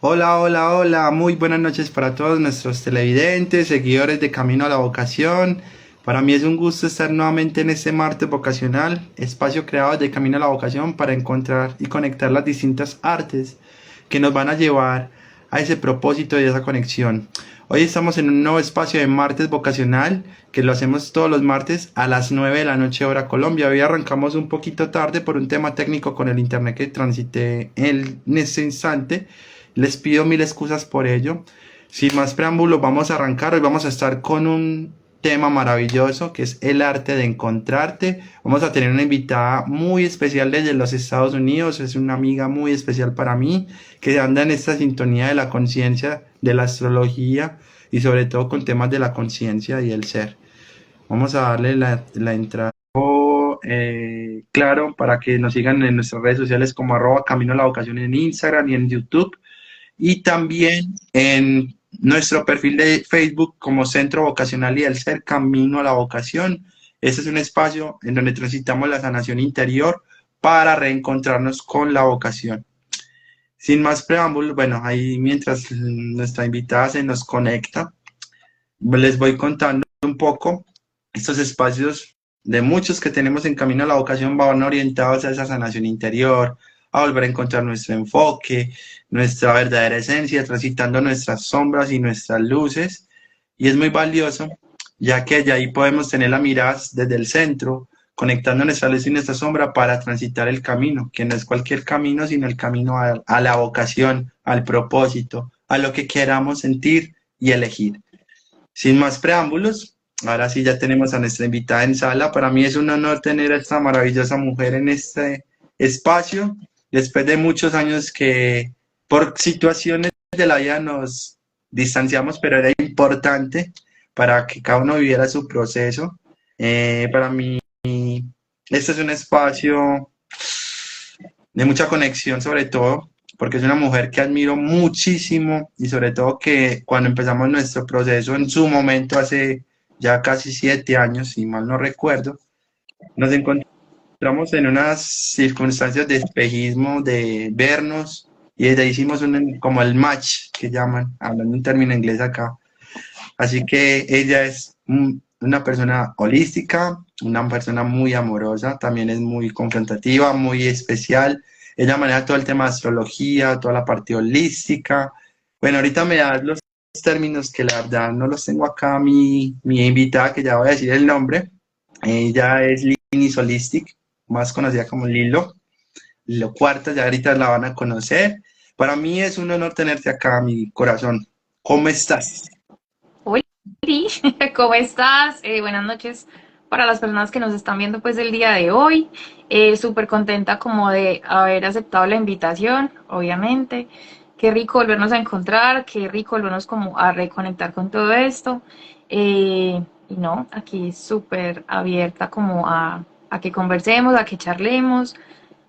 Hola, hola, hola, muy buenas noches para todos nuestros televidentes, seguidores de Camino a la Vocación. Para mí es un gusto estar nuevamente en este martes vocacional, espacio creado de Camino a la Vocación para encontrar y conectar las distintas artes que nos van a llevar a ese propósito y esa conexión. Hoy estamos en un nuevo espacio de martes vocacional que lo hacemos todos los martes a las 9 de la noche hora Colombia. Hoy arrancamos un poquito tarde por un tema técnico con el internet que transité en ese instante. Les pido mil excusas por ello. Sin más preámbulos, vamos a arrancar. Hoy vamos a estar con un tema maravilloso que es el arte de encontrarte. Vamos a tener una invitada muy especial desde los Estados Unidos. Es una amiga muy especial para mí que anda en esta sintonía de la conciencia, de la astrología y sobre todo con temas de la conciencia y el ser. Vamos a darle la entrada. Claro, para que nos sigan en nuestras redes sociales como arroba Camino a la Vocación en Instagram y en YouTube y también en nuestro perfil de Facebook como Centro Vocacional y el Ser Camino a la Vocación. Este es un espacio en donde transitamos la sanación interior para reencontrarnos con la vocación. Sin más preámbulos, bueno, ahí mientras nuestra invitada se nos conecta, les voy contando un poco estos espacios de muchos que tenemos en Camino a la Vocación van orientados a esa sanación interior, a volver a encontrar nuestro enfoque, nuestra verdadera esencia, transitando nuestras sombras y nuestras luces. Y es muy valioso, ya que allá ahí podemos tener la mirada desde el centro, conectando nuestra luz y nuestra sombra para transitar el camino, que no es cualquier camino, sino el camino a la vocación, al propósito, a lo que queramos sentir y elegir. Sin más preámbulos, ahora sí ya tenemos a nuestra invitada en sala. Para mí es un honor tener a esta maravillosa mujer en este espacio, después de muchos años que por situaciones de la vida nos distanciamos, pero era importante para que cada uno viviera su proceso. Para mí, este es un espacio de mucha conexión sobre todo, porque es una mujer que admiro muchísimo y sobre todo que cuando empezamos nuestro proceso en su momento, hace ya casi 7 años, si mal no recuerdo, nos encontramos en unas circunstancias de espejismo, de vernos y desde ahí hicimos como el match que llaman, hablando un término inglés acá. Así que ella es una persona holística, una persona muy amorosa, también es muy confrontativa, muy especial. Ella maneja todo el tema de astrología, toda la parte holística. Bueno, ahorita me das los términos que la verdad no los tengo acá, mi invitada, que ya voy a decir el nombre. Ella es Linis Holistic, más conocida como Lilo. Lilo Cuartas, ya ahorita la van a conocer. Para mí es un honor tenerte acá, mi corazón. ¿Cómo estás? Hola, ¿cómo estás? Buenas noches para las personas que nos están viendo pues el día de hoy. Súper contenta como de haber aceptado la invitación, obviamente. Qué rico volvernos a encontrar, qué rico volvernos como a reconectar con todo esto. Y no, aquí súper abierta como a que conversemos, a que charlemos,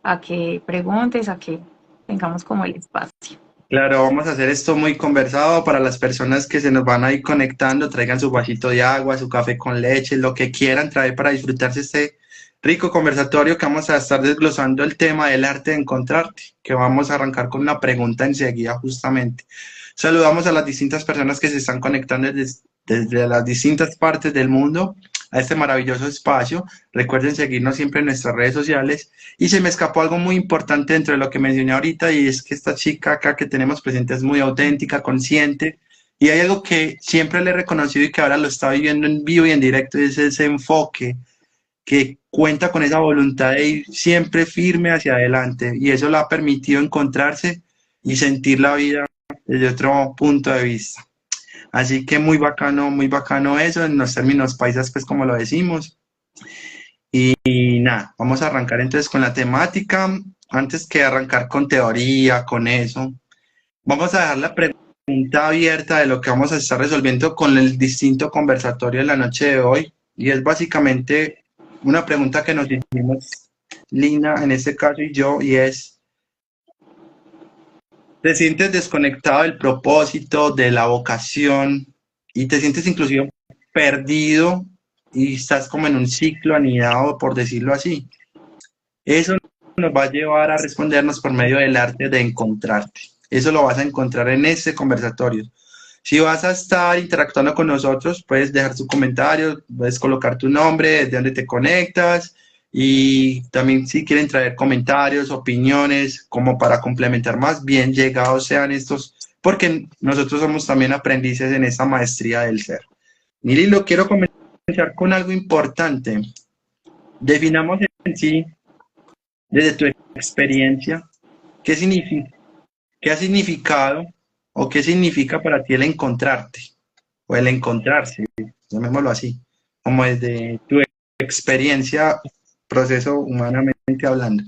a que preguntes, a que tengamos como el espacio. Claro, vamos a hacer esto muy conversado para las personas que se nos van a ir conectando, traigan su vasito de agua, su café con leche, lo que quieran traer para disfrutarse este rico conversatorio que vamos a estar desglosando el tema del arte de encontrarte, que vamos a arrancar con una pregunta enseguida justamente. Saludamos a las distintas personas que se están conectando desde las distintas partes del mundo a este maravilloso espacio. Recuerden seguirnos siempre en nuestras redes sociales. Y se me escapó algo muy importante dentro de lo que mencioné ahorita y es que esta chica acá que tenemos presente es muy auténtica, consciente y hay algo que siempre le he reconocido y que ahora lo está viviendo en vivo y en directo y es ese enfoque que cuenta con esa voluntad de ir siempre firme hacia adelante y eso le ha permitido encontrarse y sentir la vida desde otro punto de vista. Así que muy bacano eso en los términos paisas, pues como lo decimos. Y nada, vamos a arrancar entonces con la temática. Antes que arrancar con teoría, con eso, vamos a dejar la pregunta abierta de lo que vamos a estar resolviendo con el distinto conversatorio de la noche de hoy. Y es básicamente una pregunta que nos hicimos Lina, en este caso, y yo, y es, ¿te sientes desconectado del propósito, de la vocación, y te sientes inclusive perdido y estás como en un ciclo anidado, por decirlo así? Eso nos va a llevar a respondernos por medio del arte de encontrarte. Eso lo vas a encontrar en este conversatorio. Si vas a estar interactuando con nosotros, puedes dejar tu comentario, puedes colocar tu nombre, desde dónde te conectas y también si quieren traer comentarios, opiniones, como para complementar más, bien llegados sean estos, porque nosotros somos también aprendices en esta maestría del ser. Miri, lo quiero comenzar con algo importante. Definamos en sí, desde tu experiencia, qué significa, qué ha significado o qué significa para ti el encontrarte o el encontrarse, llamémoslo así, como desde tu experiencia, proceso humanamente hablando.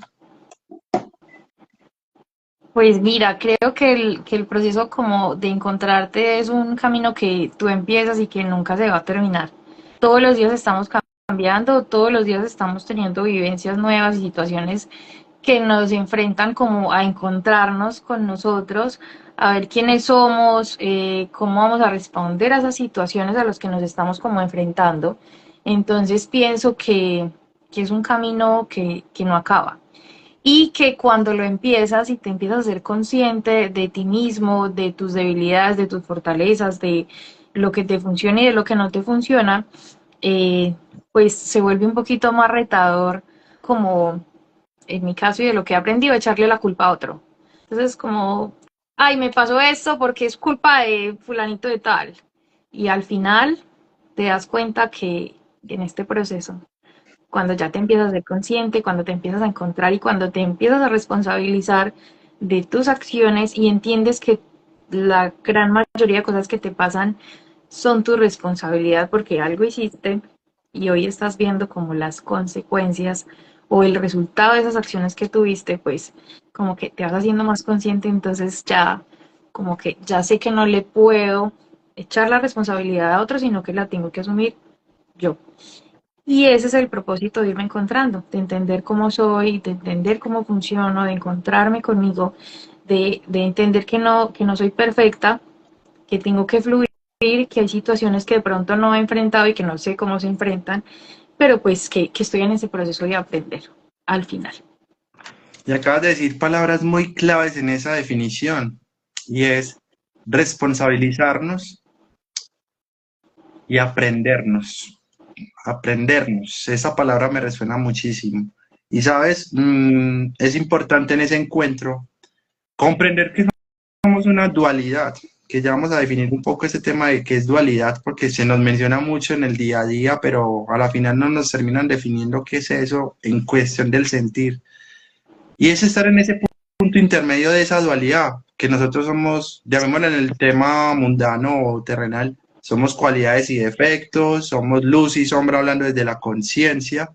Pues mira, creo que el proceso como de encontrarte es un camino que tú empiezas y que nunca se va a terminar. Todos los días estamos cambiando, todos los días estamos teniendo vivencias nuevas y situaciones que nos enfrentan como a encontrarnos con nosotros, a ver quiénes somos, cómo vamos a responder a esas situaciones a las que nos estamos como enfrentando. Entonces pienso que es un camino que no acaba y que cuando lo empiezas y te empiezas a ser consciente de ti mismo, de tus debilidades, de tus fortalezas, de lo que te funciona y de lo que no te funciona, eh, pues se vuelve un poquito más retador, como en mi caso y de lo que he aprendido, echarle la culpa a otro. Entonces, como, ay, me pasó esto porque es culpa de fulanito de tal. Y al final te das cuenta que en este proceso cuando ya te empiezas a ser consciente, cuando te empiezas a encontrar y cuando te empiezas a responsabilizar de tus acciones y entiendes que la gran mayoría de cosas que te pasan son tu responsabilidad porque algo hiciste y hoy estás viendo como las consecuencias o el resultado de esas acciones que tuviste, pues como que te vas haciendo más consciente, entonces ya como que ya sé que no le puedo echar la responsabilidad a otro, sino que la tengo que asumir yo. Y ese es el propósito de irme encontrando, de entender cómo soy, de entender cómo funciono, de encontrarme conmigo, de entender que no soy perfecta, que tengo que fluir, que hay situaciones que de pronto no he enfrentado y que no sé cómo se enfrentan, pero pues que estoy en ese proceso de aprender al final. Y acabas de decir palabras muy claves en esa definición, y es responsabilizarnos y aprendernos. Aprendernos, esa palabra me resuena muchísimo. Y sabes, es importante en ese encuentro comprender que somos una dualidad, que ya vamos a definir un poco ese tema de qué es dualidad, porque se nos menciona mucho en el día a día, pero a la final no nos terminan definiendo qué es eso en cuestión del sentir. Y es estar en ese punto intermedio de esa dualidad, que nosotros somos, llamémoslo en el tema mundano o terrenal, somos cualidades y defectos, somos luz y sombra hablando desde la conciencia,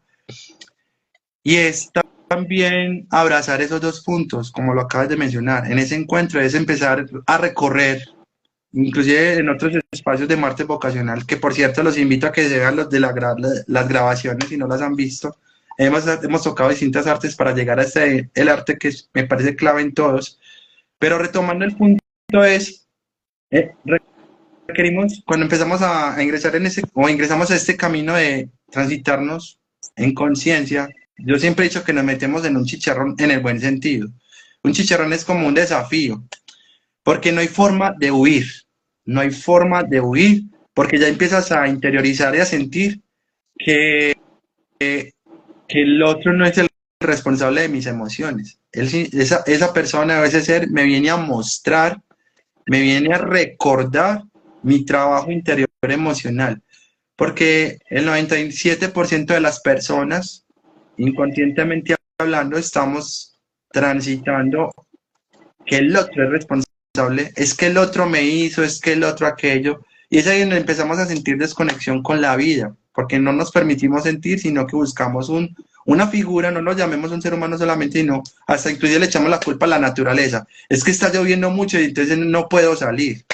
y es también abrazar esos dos puntos, como lo acabas de mencionar. En ese encuentro es empezar a recorrer, inclusive en otros espacios de Marte Vocacional, que por cierto los invito a que se vean los de las grabaciones si no las han visto. Hemos tocado distintas artes para llegar a el arte que me parece clave en todos. Pero retomando el punto es, eh, requerimos, cuando empezamos a ingresar en ese, o ingresamos a este camino de transitarnos en conciencia, yo siempre he dicho que nos metemos en un chicharrón en el buen sentido. Un chicharrón es como un desafío, porque no hay forma de huir, no hay forma de huir, porque ya empiezas a interiorizar y a sentir que, que el otro no es el responsable de mis emociones. Esa persona o ese ser me viene a mostrar, me viene a recordar mi trabajo interior emocional, porque el 97% de las personas, inconscientemente hablando, estamos transitando que el otro es responsable, es que el otro me hizo, es que el otro aquello, y es ahí donde empezamos a sentir desconexión con la vida, porque no nos permitimos sentir, sino que buscamos una figura, no lo llamemos un ser humano solamente, sino hasta inclusive le echamos la culpa a la naturaleza. Es que está lloviendo mucho y entonces no puedo salir.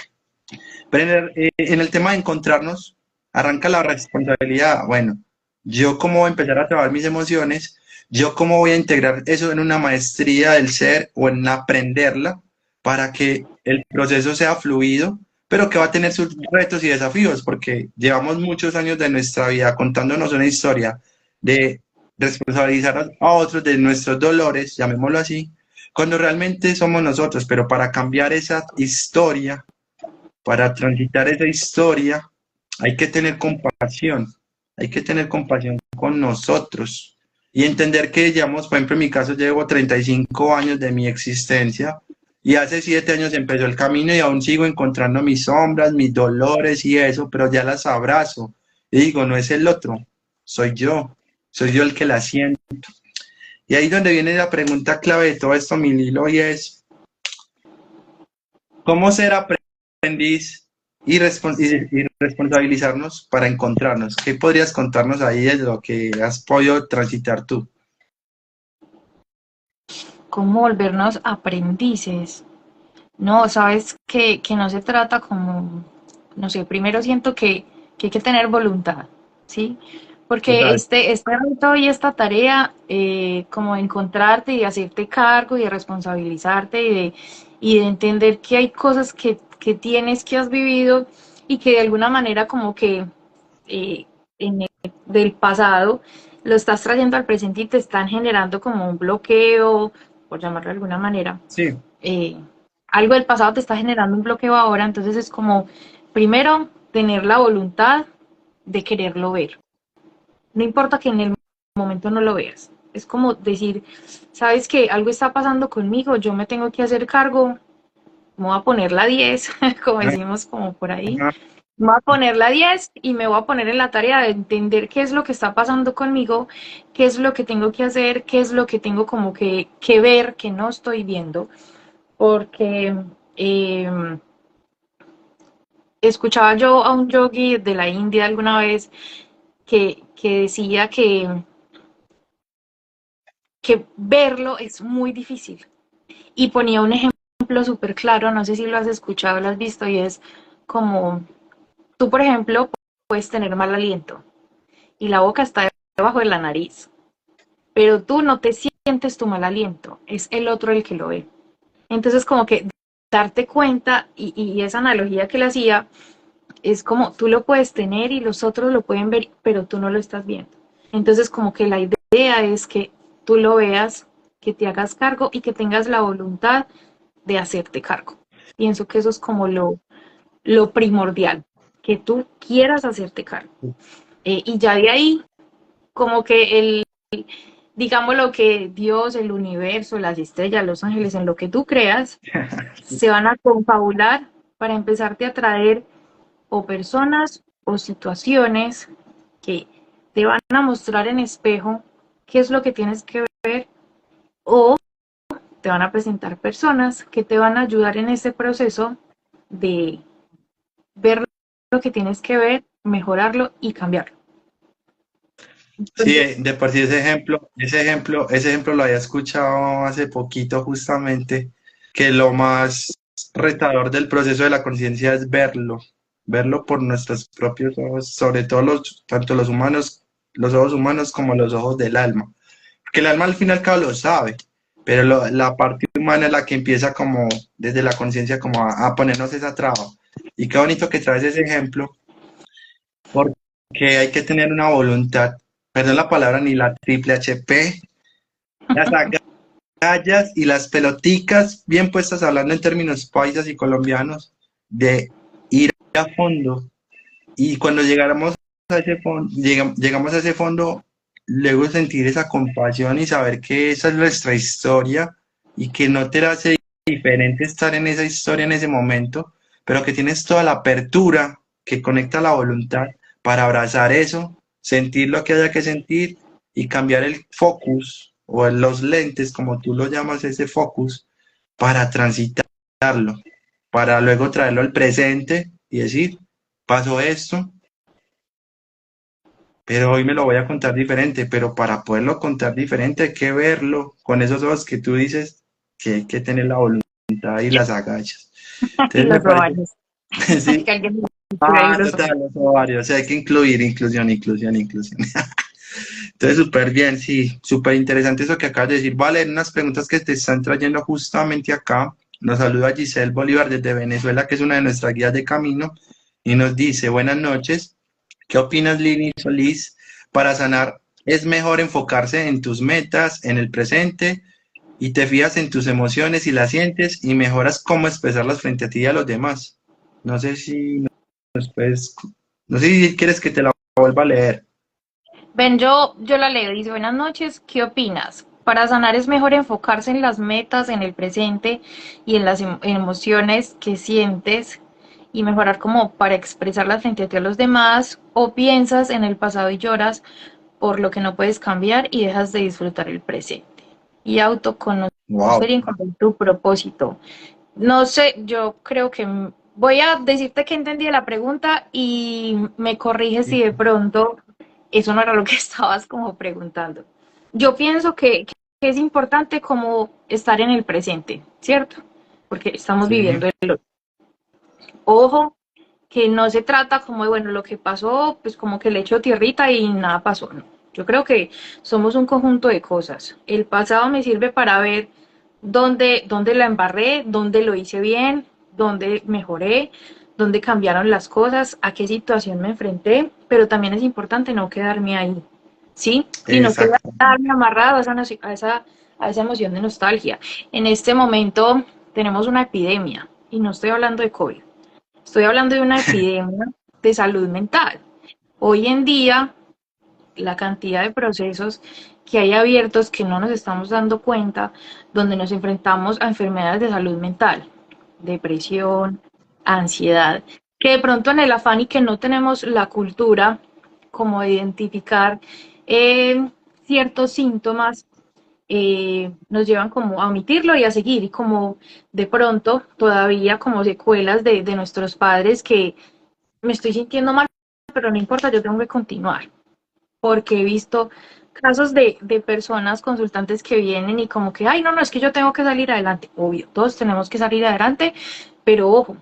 Pero en el tema de encontrarnos, arranca la responsabilidad. Bueno, yo cómo voy a empezar a trabajar mis emociones, yo cómo voy a integrar eso en una maestría del ser o en aprenderla para que el proceso sea fluido, pero que va a tener sus retos y desafíos, porque llevamos muchos años de nuestra vida contándonos una historia de responsabilizar a otros de nuestros dolores, llamémoslo así, cuando realmente somos nosotros, pero para cambiar esa historia, para transitar esa historia, hay que tener compasión, hay que tener compasión con nosotros y entender que llevamos, por ejemplo, en mi caso llevo 35 años de mi existencia y hace 7 años empezó el camino y aún sigo encontrando mis sombras, mis dolores y eso, pero ya las abrazo y digo, no es el otro, soy yo el que la siento. Y ahí donde viene la pregunta clave de todo esto, mi Lilo, y es, ¿cómo ser aprendiz y responsabilizarnos para encontrarnos? ¿Qué podrías contarnos ahí de lo que has podido transitar tú? ¿Cómo volvernos aprendices? No, sabes que no se trata como, no sé, primero siento que hay que tener voluntad, ¿sí? Porque Total. este reto y esta tarea, como de encontrarte y de hacerte cargo y de responsabilizarte y de entender que hay cosas que tienes, que has vivido y que de alguna manera como que eh, del pasado lo estás trayendo al presente y te están generando como un bloqueo, por llamarlo de alguna manera. Sí, eh, Algo del pasado te está generando un bloqueo ahora, entonces es como, primero, tener la voluntad de quererlo ver. No importa que en el momento no lo veas. Es como decir, sabes que algo está pasando conmigo, yo me tengo que hacer cargo, me voy a poner la 10 como decimos como por ahí, ajá, me voy a poner la 10 y me voy a poner en la tarea de entender qué es lo que está pasando conmigo, qué es lo que tengo que hacer, qué es lo que tengo como que ver, que no estoy viendo, porque eh, escuchaba yo a un yogi de la India alguna vez que decía que verlo es muy difícil y ponía un ejemplo súper claro, no sé si lo has escuchado, lo has visto, y es como tú, por ejemplo, puedes tener mal aliento y la boca está debajo de la nariz, pero tú no te sientes tu mal aliento, es el otro el que lo ve. Entonces, como que darte cuenta y esa analogía que le hacía es como tú lo puedes tener y los otros lo pueden ver, pero tú no lo estás viendo. Entonces, como que la idea es que tú lo veas, que te hagas cargo y que tengas la voluntad de hacerte cargo. Pienso que eso es como lo primordial, que tú quieras hacerte cargo. Y ya de ahí, como que digamos lo que Dios, el universo, las estrellas, los ángeles, en lo que tú creas, se van a confabular para empezarte a traer o personas o situaciones que te van a mostrar en espejo qué es lo que tienes que ver o te van a presentar personas que te van a ayudar en ese proceso de ver lo que tienes que ver, mejorarlo y cambiarlo. sí, Entonces, de por sí ese ejemplo lo había escuchado hace poquito justamente, que lo más retador del proceso de la conciencia es verlo, verlo por nuestros propios ojos, sobre todo tanto los humanos, los ojos humanos como los ojos del alma. Porque el alma al fin y al cabo lo sabe, pero la parte humana es la que empieza como desde la conciencia como a ponernos esa traba. Y qué bonito que traes ese ejemplo, porque hay que tener una voluntad, perdón la palabra, ni la triple HP, las agallas y las peloticas bien puestas, hablando en términos paisas y colombianos, de ir a fondo. Y cuando llegáramos a ese fondo, llegamos a ese fondo, luego sentir esa compasión y saber que esa es nuestra historia y que no te hace diferente estar en esa historia en ese momento, pero que tienes toda la apertura que conecta la voluntad para abrazar eso, sentir lo que haya que sentir y cambiar el focus o los lentes, como tú lo llamas, ese focus, para transitarlo, para luego traerlo al presente y decir, pasó esto, pero hoy me lo voy a contar diferente, pero para poderlo contar diferente hay que verlo con esos ojos que tú dices que hay que tener la voluntad y las agallas. y Entonces me los parece, ovarios. sí, Que alguien me por ahí ah, los total, ovarios. los ovarios, o sea, hay que incluir, inclusión, inclusión, inclusión. Entonces, súper bien, sí, súper interesante eso que acabas de decir. Vale, unas preguntas que te están trayendo justamente acá. Nos saluda Giselle Bolívar desde Venezuela, que es una de nuestras guías de camino, y nos dice, buenas noches. ¿Qué opinas, Lini Solís? Para sanar, ¿es mejor enfocarse en tus metas, en el presente y te fijas en tus emociones y las sientes y mejoras cómo expresarlas frente a ti y a los demás. No sé si nos puedes, no sé si quieres que te la vuelva a leer. Ven, yo la leo, dice, buenas noches, ¿qué opinas? Para sanar es mejor enfocarse en las metas, en el presente y en las emociones que sientes y mejorar como para expresarlas frente a ti a los demás, o piensas en el pasado y lloras por lo que no puedes cambiar y dejas de disfrutar el presente. Y autoconocer Wow. y encontrar tu propósito. No sé, yo creo que voy a decirte que entendí la pregunta y me corriges si de pronto eso no era lo que estabas como preguntando. Yo pienso que es importante como estar en el presente, ¿cierto? Porque estamos Sí, viviendo el hoy. Ojo, que no se trata como de, bueno, lo que pasó, pues como que le echo tierrita y nada pasó, no. Yo creo que somos un conjunto de cosas. El pasado me sirve para ver dónde la embarré, dónde lo hice bien, dónde mejoré, dónde cambiaron las cosas, a qué situación me enfrenté, pero también es importante no quedarme ahí, ¿sí? Y no exacto. quedarme amarrado a esa emoción de nostalgia. En este momento tenemos una epidemia y no estoy hablando de COVID. Estoy hablando de una epidemia de salud mental. Hoy en día, la cantidad de procesos que hay abiertos que no nos estamos dando cuenta, donde nos enfrentamos a enfermedades de salud mental, depresión, ansiedad, que de pronto en el afán y que no tenemos la cultura como de identificar eh, ciertos síntomas, nos llevan como a omitirlo y a seguir, y como de pronto todavía como secuelas de nuestros padres que me estoy sintiendo mal, pero no importa, yo tengo que continuar, porque he visto casos de personas consultantes que vienen y como que, ay, no, no, es que yo tengo que salir adelante. Obvio, todos tenemos que salir adelante, pero ojo,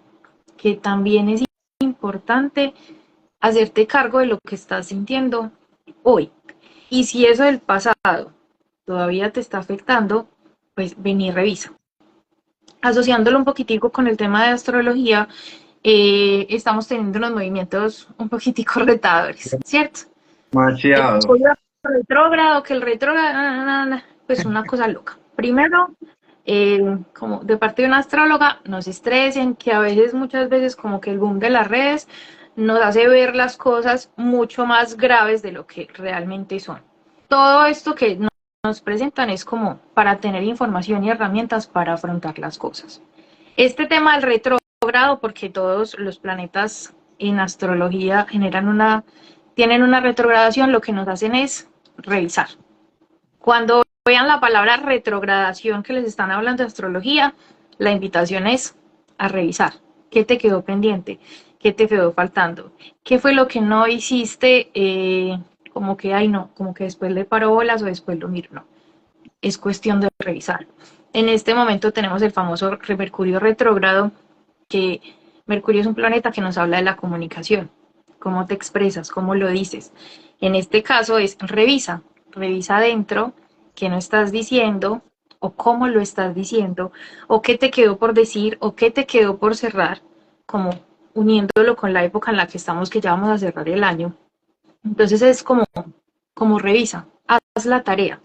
que también es importante hacerte cargo de lo que estás sintiendo hoy. Y si eso del pasado todavía te está afectando, pues ven y revisa. Asociándolo un poquitico con el tema de astrología, estamos teniendo unos movimientos un poquitico retadores, ¿cierto? El Demasiado. Mercurio retrógrado, que el retrógrado, pues una cosa loca. Primero, como de parte de una astróloga, no se estresen, que a veces, muchas veces, como que el boom de las redes nos hace ver las cosas mucho más graves de lo que realmente son. Todo esto que nos presentan es como para tener información y herramientas para afrontar las cosas. Este tema del retrógrado, porque todos los planetas en astrología tienen una retrogradación, lo que nos hacen es revisar. Cuando vean la palabra retrogradación que les están hablando de astrología, la invitación es a revisar. ¿Qué te quedó pendiente? ¿Qué te quedó faltando? ¿Qué fue lo que no hiciste? Como que, ay, no, como que después le paro bolas o después lo miro, no. Es cuestión de revisar. En este momento tenemos el famoso Mercurio retrógrado, que Mercurio es un planeta que nos habla de la comunicación, cómo te expresas, cómo lo dices. En este caso es revisa adentro qué no estás diciendo o cómo lo estás diciendo o qué te quedó por decir o qué te quedó por cerrar, como uniéndolo con la época en la que estamos, que ya vamos a cerrar el año. Entonces es como revisa, haz la tarea.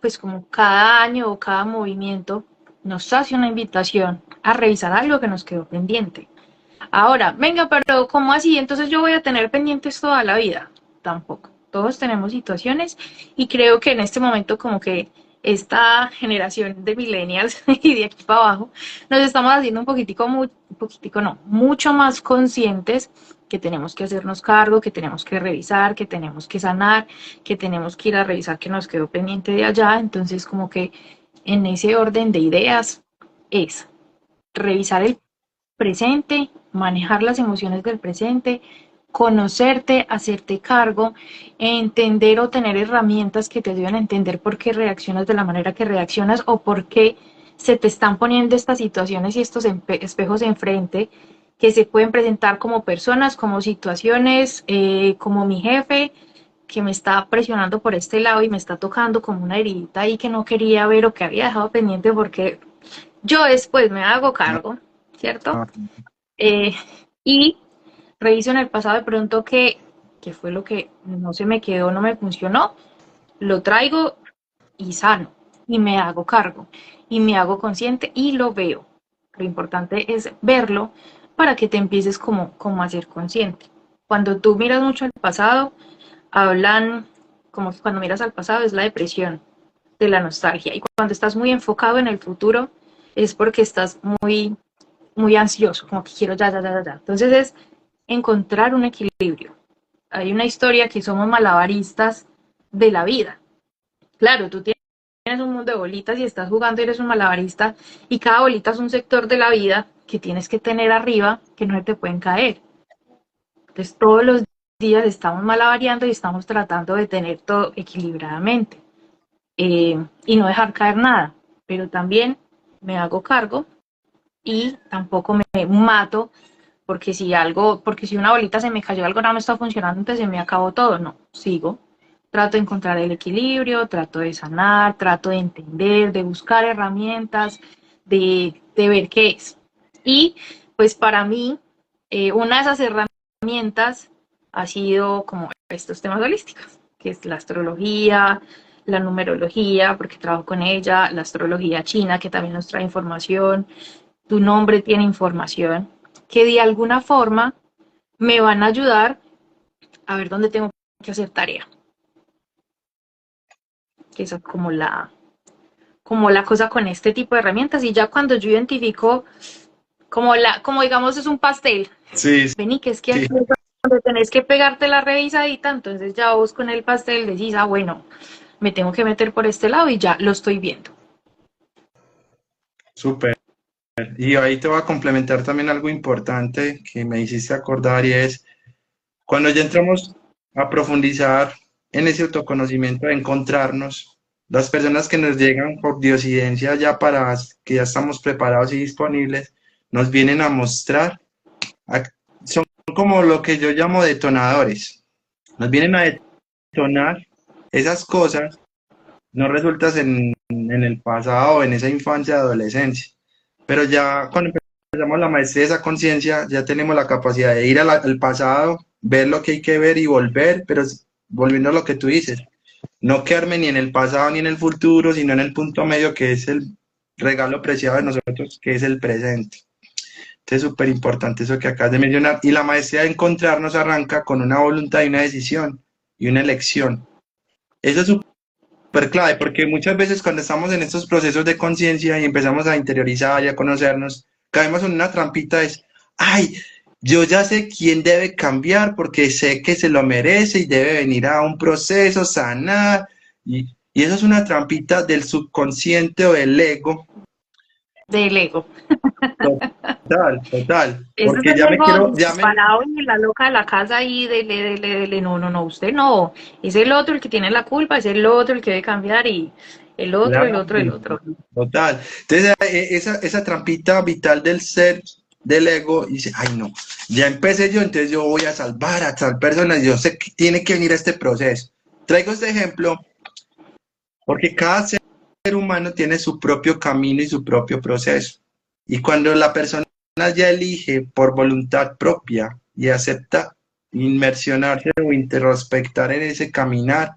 Pues como cada año o cada movimiento nos hace una invitación a revisar algo que nos quedó pendiente. Ahora, venga, pero ¿cómo así? Entonces yo voy a tener pendientes toda la vida. Tampoco. Todos tenemos situaciones y creo que en este momento como que esta generación de millennials y de aquí para abajo nos estamos haciendo un poquitico no, mucho más conscientes que tenemos que hacernos cargo, que tenemos que revisar, que tenemos que sanar, que tenemos que ir a revisar que nos quedó pendiente de allá. Entonces como que en ese orden de ideas es revisar el presente, manejar las emociones del presente, conocerte, hacerte cargo, entender o tener herramientas que te ayuden a entender por qué reaccionas de la manera que reaccionas o por qué se te están poniendo estas situaciones y estos espejos enfrente que se pueden presentar como personas, como situaciones, como mi jefe que me está presionando por este lado y me está tocando como una heridita ahí que no quería ver o que había dejado pendiente porque yo después me hago cargo, ¿cierto? Eh, y reviso en el pasado de pronto que fue lo que no se me quedó, no me funcionó, lo traigo y sano. y me hago cargo y me hago consciente y lo veo. Lo importante es verlo para que te empieces como a ser consciente. Cuando tú miras mucho al pasado, hablan como que cuando miras al pasado es la depresión de la nostalgia y cuando estás muy enfocado en el futuro es porque estás muy ansioso, como que quiero ya, ya, ya, ya. Entonces es encontrar un equilibrio. Hay una historia que somos malabaristas de la vida. Claro, tú tienes un mundo de bolitas y estás jugando y eres un malabarista y cada bolita es un sector de la vida que tienes que tener arriba que no se te pueden caer. Entonces todos los días estamos malabareando y estamos tratando de tener todo equilibradamente y no dejar caer nada, pero también me hago cargo y tampoco me mato porque si una bolita se me cayó, algo no me está funcionando, entonces se me acabó todo. No, sigo. Trato de encontrar el equilibrio, trato de sanar, trato de entender, de buscar herramientas, de ver qué es. Y pues para mí, una de esas herramientas ha sido como estos temas holísticos, que es la astrología, la numerología, porque trabajo con ella, la astrología china, que también nos trae información, tu nombre tiene información, que de alguna forma me van a ayudar a ver dónde tengo que hacer tarea. Que esa es como la cosa con este tipo de herramientas. Y ya cuando yo identifico como digamos es un pastel, Sí, vení, que es que sí, aquí es donde tenés que pegarte la revisadita, entonces ya vos con el pastel decís, ah, bueno, me tengo que meter por este lado y ya lo estoy viendo. súper. Y ahí te voy a complementar también algo importante que me hiciste acordar y es cuando ya entramos a profundizar en ese autoconocimiento, a encontrarnos, las personas que nos llegan por diosidencia ya para que ya estamos preparados y disponibles, nos vienen a mostrar, son como lo que yo llamo detonadores, nos vienen a detonar esas cosas no resultas en el pasado, en esa infancia, adolescencia. Pero ya cuando empezamos la maestría de esa conciencia, ya tenemos la capacidad de ir al pasado, ver lo que hay que ver y volver, pero volviendo a lo que tú dices, no quedarme ni en el pasado ni en el futuro, sino en el punto medio que es el regalo preciado de nosotros, que es el presente. Entonces, súper importante eso que acabas de mencionar. Y la maestría de encontrarnos arranca con una voluntad y una decisión y una elección. Eso es súper clave, porque muchas veces cuando estamos en estos procesos de conciencia y empezamos a interiorizar y a conocernos, caemos en una trampita, es, ay, yo ya sé quién debe cambiar porque sé que se lo merece y debe venir a un proceso, sanar, y eso es una trampita del subconsciente o del ego, Del ego. total, total, Ese es porque el ya me ego quiero, disparado y la loca de la casa y dele, no, no, no, usted no. Es el otro el que tiene la culpa, es el otro el que debe cambiar y el otro, el claro, otro, el otro. total. Entonces, esa trampita vital del ser, del ego, dice, ay no, ya empecé yo, entonces yo voy a salvar a tal persona, yo sé que tiene que venir a este proceso. Traigo este ejemplo porque cada ser humano tiene su propio camino y su propio proceso. Y cuando la persona ya elige por voluntad propia y acepta inmersionarse o introspectar en ese caminar,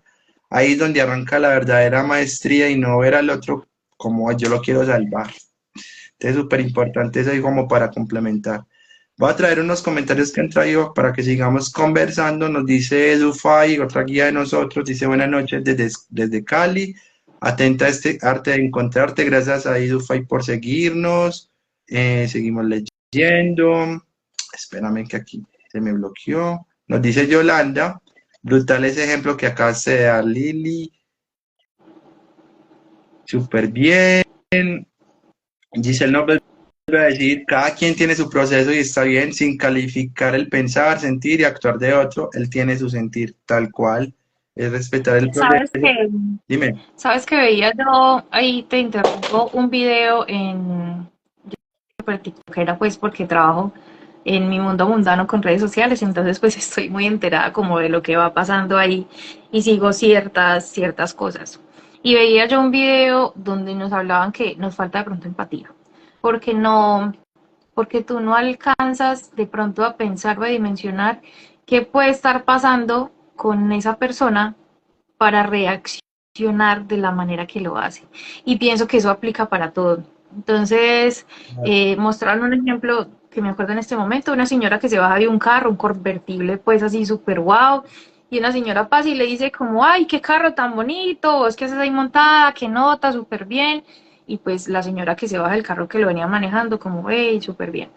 ahí es donde arranca la verdadera maestría y no ver al otro como yo lo quiero salvar. Entonces, súper importante eso ahí como para complementar. Voy a traer unos comentarios que han traído para que sigamos conversando. Nos dice Edufy, otra guía de nosotros, dice buenas noches desde Cali. Atenta a este arte de encontrarte. Gracias a Edufy por seguirnos. Seguimos leyendo. Espérame que aquí se me bloqueó. Nos dice Yolanda. Brutal ese ejemplo que acá se da Lili. Súper bien. Giselle nos vuelve a decir, cada quien tiene su proceso y está bien, sin calificar el pensar, sentir y actuar de otro, él tiene su sentir tal cual, es respetar el proceso. ¿Sabes que Dime, sabes que veía yo, ahí te interrumpo, un video en TikTokera, pues porque trabajo en mi mundo mundano con redes sociales, entonces pues estoy muy enterada como de lo que va pasando ahí y sigo ciertas cosas. Y veía yo un video donde nos hablaban que nos falta de pronto empatía, porque no, porque tú no alcanzas de pronto a pensar o a dimensionar qué puede estar pasando con esa persona para reaccionar reaccionar de la manera que lo hace. Y pienso que eso aplica para todo. Entonces, mostraron un ejemplo que me acuerdo en este momento, una señora que se baja de un carro, un convertible, pues así súper guau, y una señora pasa y le dice como, ay, qué carro tan bonito, vos qué haces ahí montada, qué nota, súper bien, y pues la señora que se baja del carro que lo venía manejando como, hey, súper bien.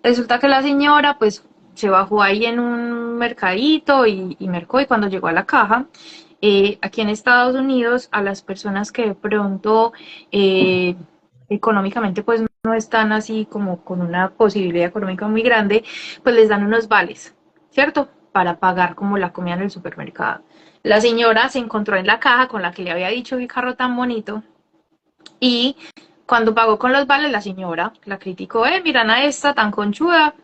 Resulta que la señora pues se bajó ahí en un mercadito y mercó, y cuando llegó a la caja, aquí en Estados Unidos a las personas que de pronto eh, económicamente pues no están así como con una posibilidad económica muy grande, pues les dan unos vales, ¿cierto? Para pagar como la comida en el supermercado. La señora se encontró en la caja con la que le había dicho qué carro tan bonito, y cuando pagó con los vales, la señora la criticó, miran a esta tan conchuda,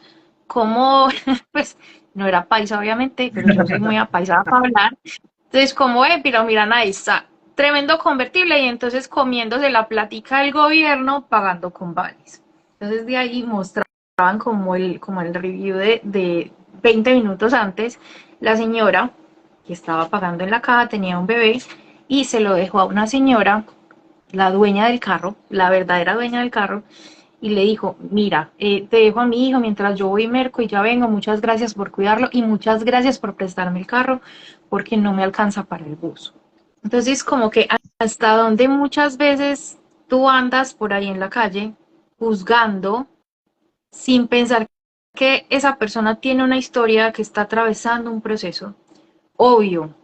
como, pues, no era paisa obviamente, pero yo soy muy apaisada para hablar. Entonces, como, pero miran a esta, tremendo convertible, y entonces comiéndose la plática del gobierno, pagando con vales. Entonces, de ahí mostraban como el review de 20 minutos antes, la señora que estaba pagando en la caja tenía un bebé y se lo dejó a una señora, la dueña del carro, la verdadera dueña del carro, y le dijo, mira, te dejo a mi hijo mientras yo voy y merco y ya vengo, muchas gracias por cuidarlo y muchas gracias por prestarme el carro porque no me alcanza para el bus. Entonces, como que hasta donde muchas veces tú andas por ahí en la calle juzgando sin pensar que esa persona tiene una historia, que está atravesando un proceso. Obvio,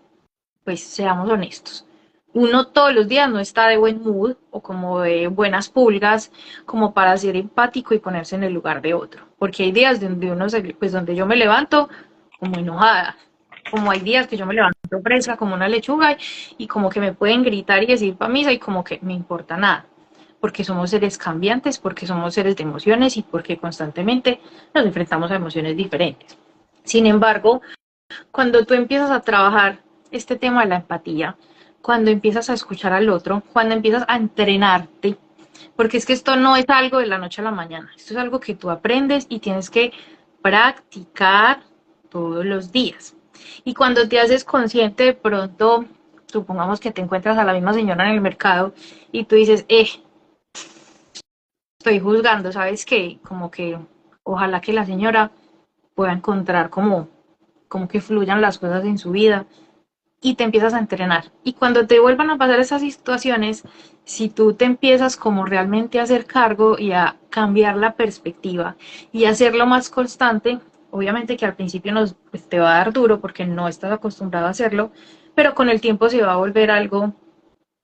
pues seamos honestos. Uno todos los días no está de buen mood o como de buenas pulgas como para ser empático y ponerse en el lugar de otro. Porque hay días donde pues donde yo me levanto como enojada, como hay días que yo me levanto fresca como una lechuga y como que me pueden gritar y decir pa' misa y como que me importa nada. Porque somos seres cambiantes, porque somos seres de emociones y porque constantemente nos enfrentamos a emociones diferentes. Sin embargo, cuando tú empiezas a trabajar este tema de la empatía, cuando empiezas a escuchar al otro, cuando empiezas a entrenarte, porque es que esto no es algo de la noche a la mañana, esto es algo que tú aprendes y tienes que practicar todos los días. Y cuando te haces consciente de pronto, supongamos que te encuentras a la misma señora en el mercado y tú dices, estoy juzgando, ¿sabes qué? Como que ojalá que la señora pueda encontrar como que fluyan las cosas en su vida, y te empiezas a entrenar. Y cuando te vuelvan a pasar esas situaciones, si tú te empiezas como realmente a hacer cargo y a cambiar la perspectiva y a hacerlo más constante, obviamente que al principio pues, te va a dar duro porque no estás acostumbrado a hacerlo, pero con el tiempo se va a volver algo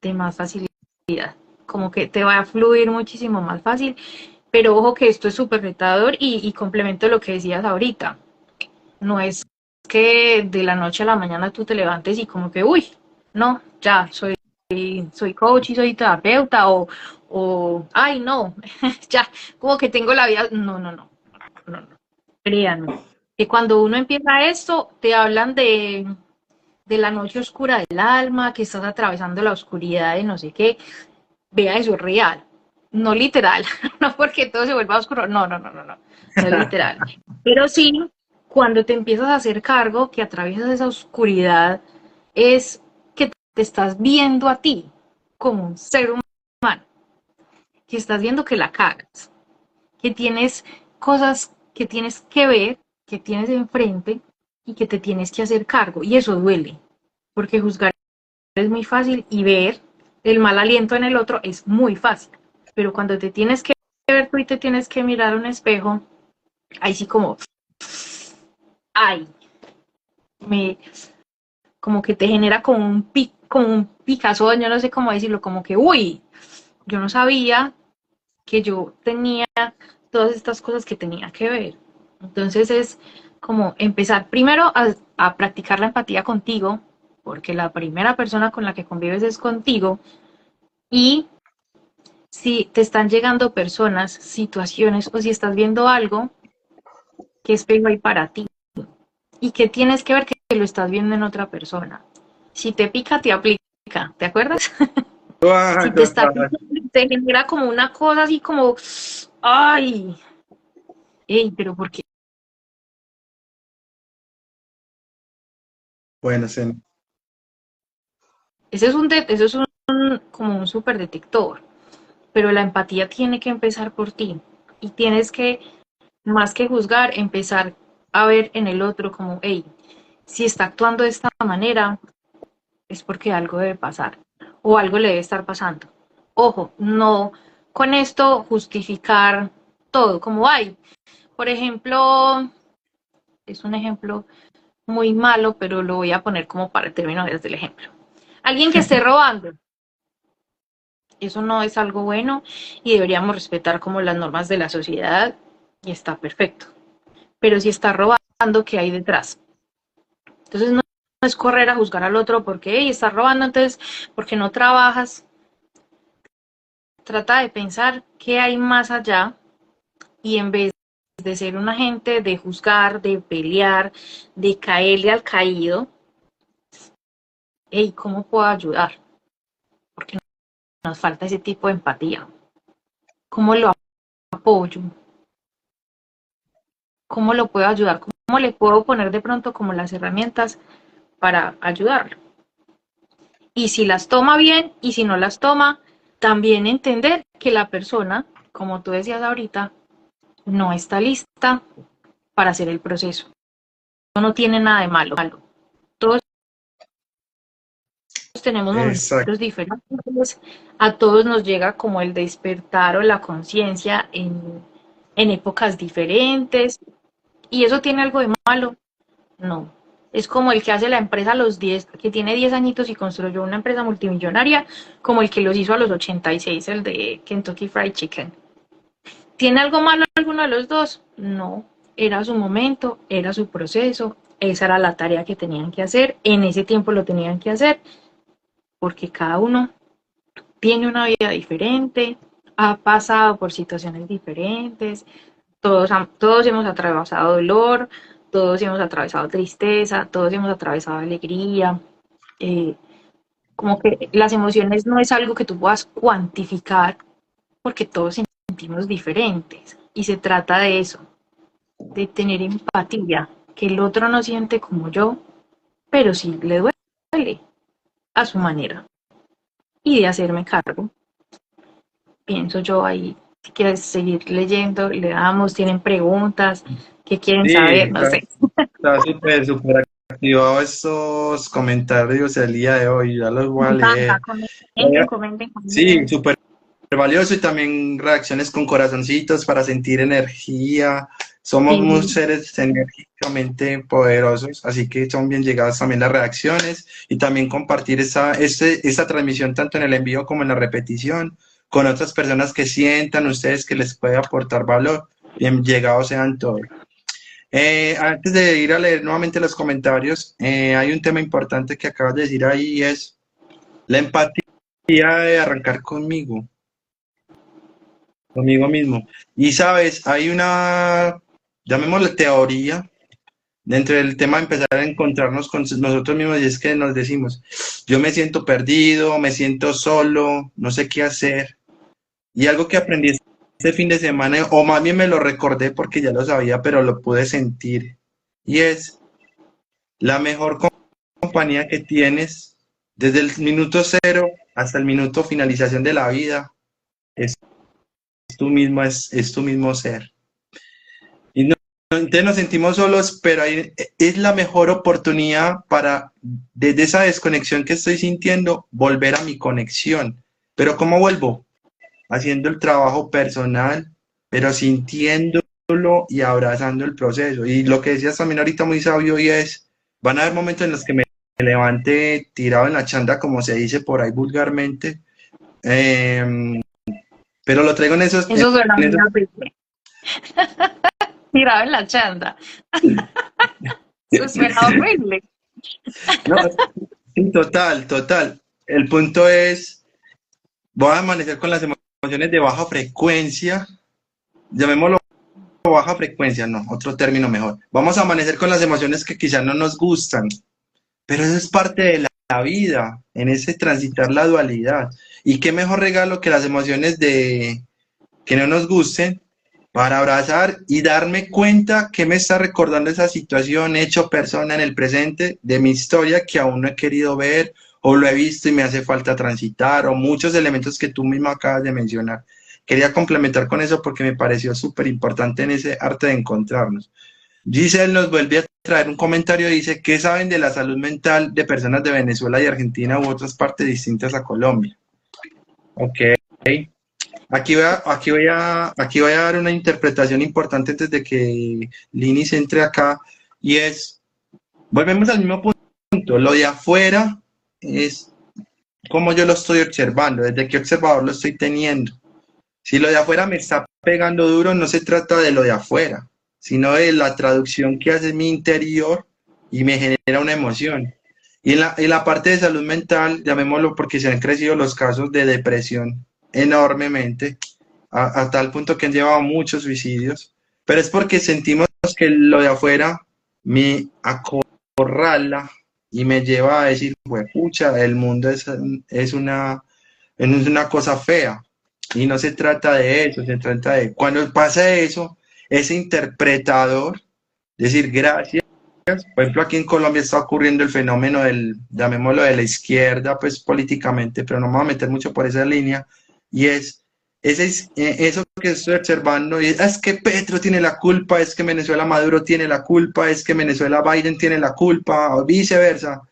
de más facilidad, como que te va a fluir muchísimo más fácil. Pero ojo que esto es súper retador y complemento lo que decías ahorita. No es que de la noche a la mañana tú te levantes y como que, uy, no, ya soy coach y soy terapeuta ay, no, ya, como que tengo la vida. No, no, no, no, no. Créanme, que cuando uno empieza esto, te hablan de la noche oscura del alma, que estás atravesando la oscuridad de no sé qué. Vea, eso es real, no literal, no porque todo se vuelva oscuro, no, no, no, no, no, no es literal. Pero sí, cuando te empiezas a hacer cargo que atraviesas esa oscuridad, es que te estás viendo a ti como un ser humano, que estás viendo que la cagas, que tienes cosas que tienes que ver, que tienes enfrente y que te tienes que hacer cargo. Y eso duele, porque juzgar es muy fácil y ver el mal aliento en el otro es muy fácil. Pero cuando te tienes que ver tú y te tienes que mirar a un espejo, ahí sí como, ay, me, como que te genera como un picazón, yo no sé cómo decirlo, como que, uy, yo no sabía que yo tenía todas estas cosas que tenía que ver. Entonces es como empezar primero a practicar la empatía contigo, porque la primera persona con la que convives es contigo, y si te están llegando personas, situaciones o si estás viendo algo, ¿qué espejo hay para ti? ¿Y qué tienes que ver que lo estás viendo en otra persona? Si te pica, te aplica, ¿te acuerdas? Si te está picando, te genera como una cosa así como, ay, ey, pero ¿por qué? Bueno, sí. Ese es como un súper detector, pero la empatía tiene que empezar por ti y tienes que, más que juzgar, empezar a ver en el otro como, hey, si está actuando de esta manera, es porque algo debe pasar o algo le debe estar pasando. Ojo, no con esto justificar todo, como hay. Por ejemplo, es un ejemplo muy malo, pero lo voy a poner como para el término desde el ejemplo. Alguien que esté robando, eso no es algo bueno y deberíamos respetar como las normas de la sociedad y está perfecto. Pero si está robando, ¿qué hay detrás? Entonces no es correr a juzgar al otro porque hey, está robando, entonces porque no trabajas. Trata de pensar qué hay más allá y en vez de ser un agente, de juzgar, de pelear, de caerle al caído, hey, ¿cómo puedo ayudar? Porque nos falta ese tipo de empatía. ¿Cómo lo apoyo? ¿Cómo lo puedo ayudar? ¿Cómo le puedo poner de pronto como las herramientas para ayudarlo? Y si las toma bien y si no las toma, también entender que la persona, como tú decías ahorita, no está lista para hacer el proceso. No tiene nada de malo. Todos tenemos Exacto. momentos diferentes, a todos nos llega como el despertar o la conciencia en épocas diferentes. ¿Y eso tiene algo de malo? No. Es como el que hace la empresa a los 10, que tiene 10 añitos y construyó una empresa multimillonaria, como el que los hizo a los 86, el de Kentucky Fried Chicken. ¿Tiene algo malo alguno de los dos? No. Era su momento, era su proceso, esa era la tarea que tenían que hacer, en ese tiempo lo tenían que hacer, porque cada uno tiene una vida diferente, ha pasado por situaciones diferentes, todos hemos atravesado dolor, todos hemos atravesado tristeza, todos hemos atravesado alegría. eh, Como que las emociones no es algo que tú puedas cuantificar porque todos sentimos diferentes. Y se trata de eso, de tener empatía, que el otro no siente como yo, pero sí le duele a su manera. Y de hacerme cargo, pienso yo ahí. Si quieres seguir leyendo, le damos, tienen preguntas, ¿qué quieren Sí, saber? No sé. está súper, súper activado estos comentarios el día de hoy, ya los voy Me a encanta, leer. comenten, comenten, Sí, comenten. súper valioso y también reacciones con corazoncitos para sentir energía. Somos muy Sí, seres enérgicamente poderosos, así que son bien llegadas también las reacciones y también compartir esa transmisión tanto en el envío como en la repetición con otras personas que sientan ustedes que les puede aportar valor. Bien llegados sean todos. Antes de ir a leer nuevamente los comentarios, hay un tema importante que acabas de decir ahí, es la empatía de arrancar conmigo mismo. Y sabes, hay una, llamémosle teoría, dentro del tema de empezar a encontrarnos con nosotros mismos, y es que nos decimos, yo me siento perdido, me siento solo, no sé qué hacer. Y algo que aprendí este fin de semana, o más bien me lo recordé porque ya lo sabía, pero lo pude sentir, y es la mejor compañía que tienes desde el minuto cero hasta el minuto finalización de la vida, es es tu mismo ser. Y entonces nos sentimos solos, pero es la mejor oportunidad para, desde esa desconexión que estoy sintiendo, volver a mi conexión. Pero ¿cómo vuelvo? Haciendo el trabajo personal, pero sintiéndolo y abrazando el proceso. Y lo que decías también ahorita muy sabio y es, van a haber momentos en los que me levante tirado en la chanda, como se dice por ahí vulgarmente, eh, pero lo traigo eso suena en muy esos. horrible. Tirado en la chanda. Eso suena horrible. No, sí, total, total. El punto es, voy a amanecer con las emociones de baja frecuencia, llamémoslo baja frecuencia, no, otro término mejor. Vamos a amanecer con las emociones que quizás no nos gustan, pero eso es parte de la vida, en ese transitar la dualidad. Y qué mejor regalo que las emociones de que no nos gusten para abrazar y darme cuenta que me está recordando esa situación, hecho, persona en el presente de mi historia que aún no he querido ver o lo he visto y me hace falta transitar, o muchos elementos que tú mismo acabas de mencionar. Quería complementar con eso porque me pareció súper importante en ese arte de encontrarnos. Giselle nos vuelve a traer un comentario, dice, ¿qué saben de la salud mental de personas de Venezuela y Argentina u otras partes distintas a Colombia? Ok, aquí voy a dar una interpretación importante antes de que Lini se entre acá, y es, volvemos al mismo punto, lo de afuera es como yo lo estoy observando, desde qué observador lo estoy teniendo. Si lo de afuera me está pegando duro, no se trata de lo de afuera, sino de la traducción que hace mi interior y me genera una emoción. Y en la parte de salud mental, llamémoslo porque se han crecido los casos de depresión enormemente, a tal punto que han llevado a muchos suicidios, pero es porque sentimos que lo de afuera me acorrala y me lleva a decir, pucha, el mundo es una cosa fea. Y no se trata de eso, se trata de cuando pasa eso, ese interpretador, decir gracias. Por ejemplo, aquí en Colombia está ocurriendo el fenómeno llamémoslo de la izquierda, pues políticamente, pero no me voy a meter mucho por esa línea, y eso que estoy observando, y es que Petro tiene la culpa, es que Venezuela Maduro tiene la culpa, es que Venezuela Biden tiene la culpa, o viceversa.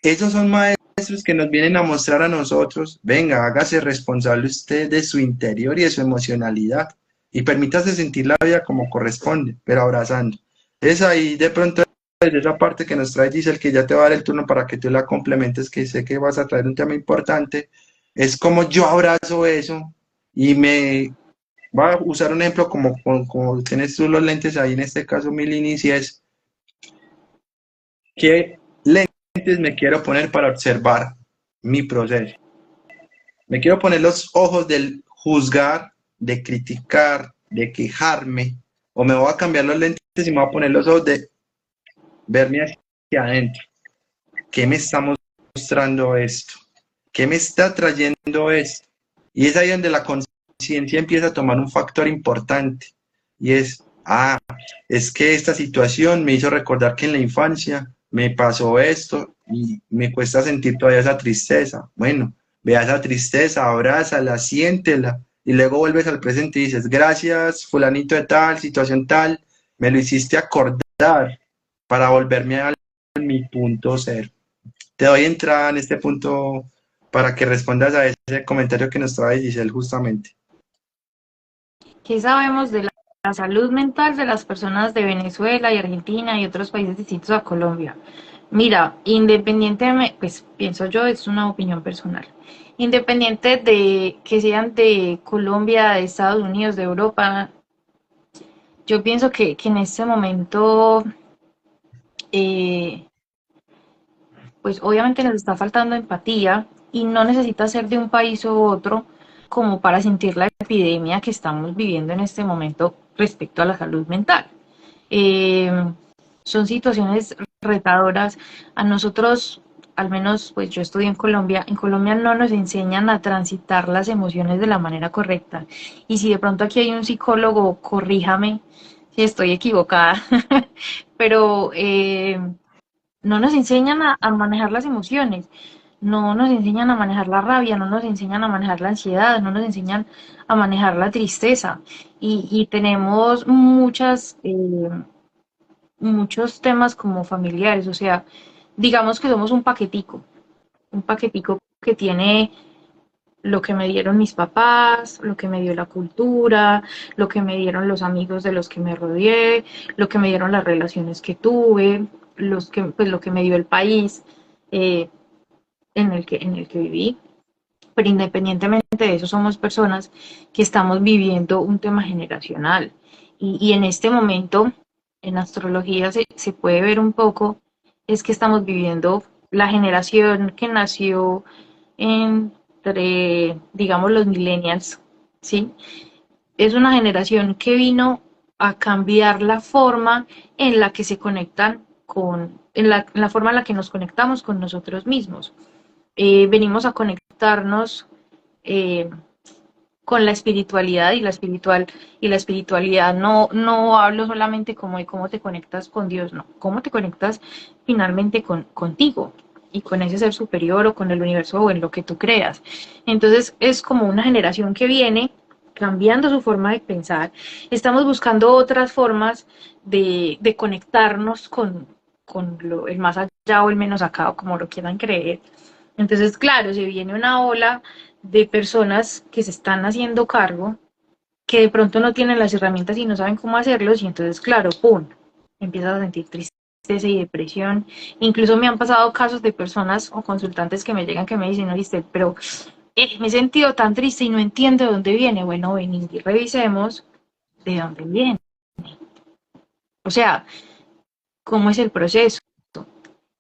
Esos son maestros que nos vienen a mostrar a nosotros, venga, hágase responsable usted de su interior y de su emocionalidad y permítase sentir la vida como corresponde, pero abrazando. Es ahí de pronto desde esa parte que nos trae Giselle, que ya te va a dar el turno para que tú la complementes, que sé que vas a traer un tema importante, es como yo abrazo eso y me voy a usar un ejemplo como tienes tú los lentes ahí, en este caso mi línea, y es que me quiero poner para observar mi proceso. Me quiero poner los ojos del juzgar, de criticar, de quejarme, o me voy a cambiar los lentes y me voy a poner los ojos de verme hacia adentro. ¿Qué me está mostrando esto? ¿Qué me está trayendo esto? Y es ahí donde la conciencia empieza a tomar un factor importante. Y es que esta situación me hizo recordar que en la infancia me pasó esto y me cuesta sentir todavía esa tristeza. Bueno, vea esa tristeza, abrázala, siéntela y luego vuelves al presente y dices, gracias, fulanito de tal, situación tal, me lo hiciste acordar para volverme a mi punto cero. Te doy entrada en este punto para que respondas a ese comentario que nos trae Giselle justamente. ¿Qué sabemos de la salud mental de las personas de Venezuela y Argentina y otros países distintos a Colombia? Mira, independientemente, pues pienso yo, es una opinión personal. Independiente de que sean de Colombia, de Estados Unidos, de Europa, yo pienso que en este momento, eh, pues obviamente nos está faltando empatía y no necesita ser de un país u otro como para sentir la epidemia que estamos viviendo en este momento respecto a la salud mental. Eh, Son situaciones retadoras. A nosotros, al menos pues yo estudié en Colombia no nos enseñan a transitar las emociones de la manera correcta. Y si de pronto aquí hay un psicólogo, corríjame si estoy equivocada, pero no nos enseñan a manejar las emociones, no nos enseñan a manejar la rabia, no nos enseñan a manejar la ansiedad, no nos enseñan a manejar la tristeza. Y tenemos muchos temas como familiares, o sea, digamos que somos un paquetico que tiene lo que me dieron mis papás, lo que me dio la cultura, lo que me dieron los amigos de los que me rodeé, lo que me dieron las relaciones que tuve, pues, lo que me dio el país eh, en el que viví. Pero independientemente de eso, somos personas que estamos viviendo un tema generacional. Y en este momento, en astrología se puede ver un poco, es que estamos viviendo la generación que nació entre, digamos, los millennials, ¿sí? Es una generación que vino a cambiar la forma en la que se conectan en la forma en la que nos conectamos con nosotros mismos. Venimos a conectarnos eh, con la espiritualidad y la espiritualidad no hablo solamente como de cómo te conectas con Dios, no, cómo te conectas finalmente contigo. y con ese ser superior o con el universo o en lo que tú creas. Entonces es como una generación que viene cambiando su forma de pensar. Estamos buscando otras formas de conectarnos con el más allá o el menos acá, o como lo quieran creer. Entonces, claro, se viene una ola de personas que se están haciendo cargo, que de pronto no tienen las herramientas y no saben cómo hacerlos, y entonces, claro, ¡pum!, empiezas a sentir tristeza y depresión. Incluso me han pasado casos de personas o consultantes que me llegan que me dicen, no, viste, pero me he sentido tan triste y no entiendo de dónde viene. Bueno, ven y revisemos de dónde viene. O sea, cómo es el proceso.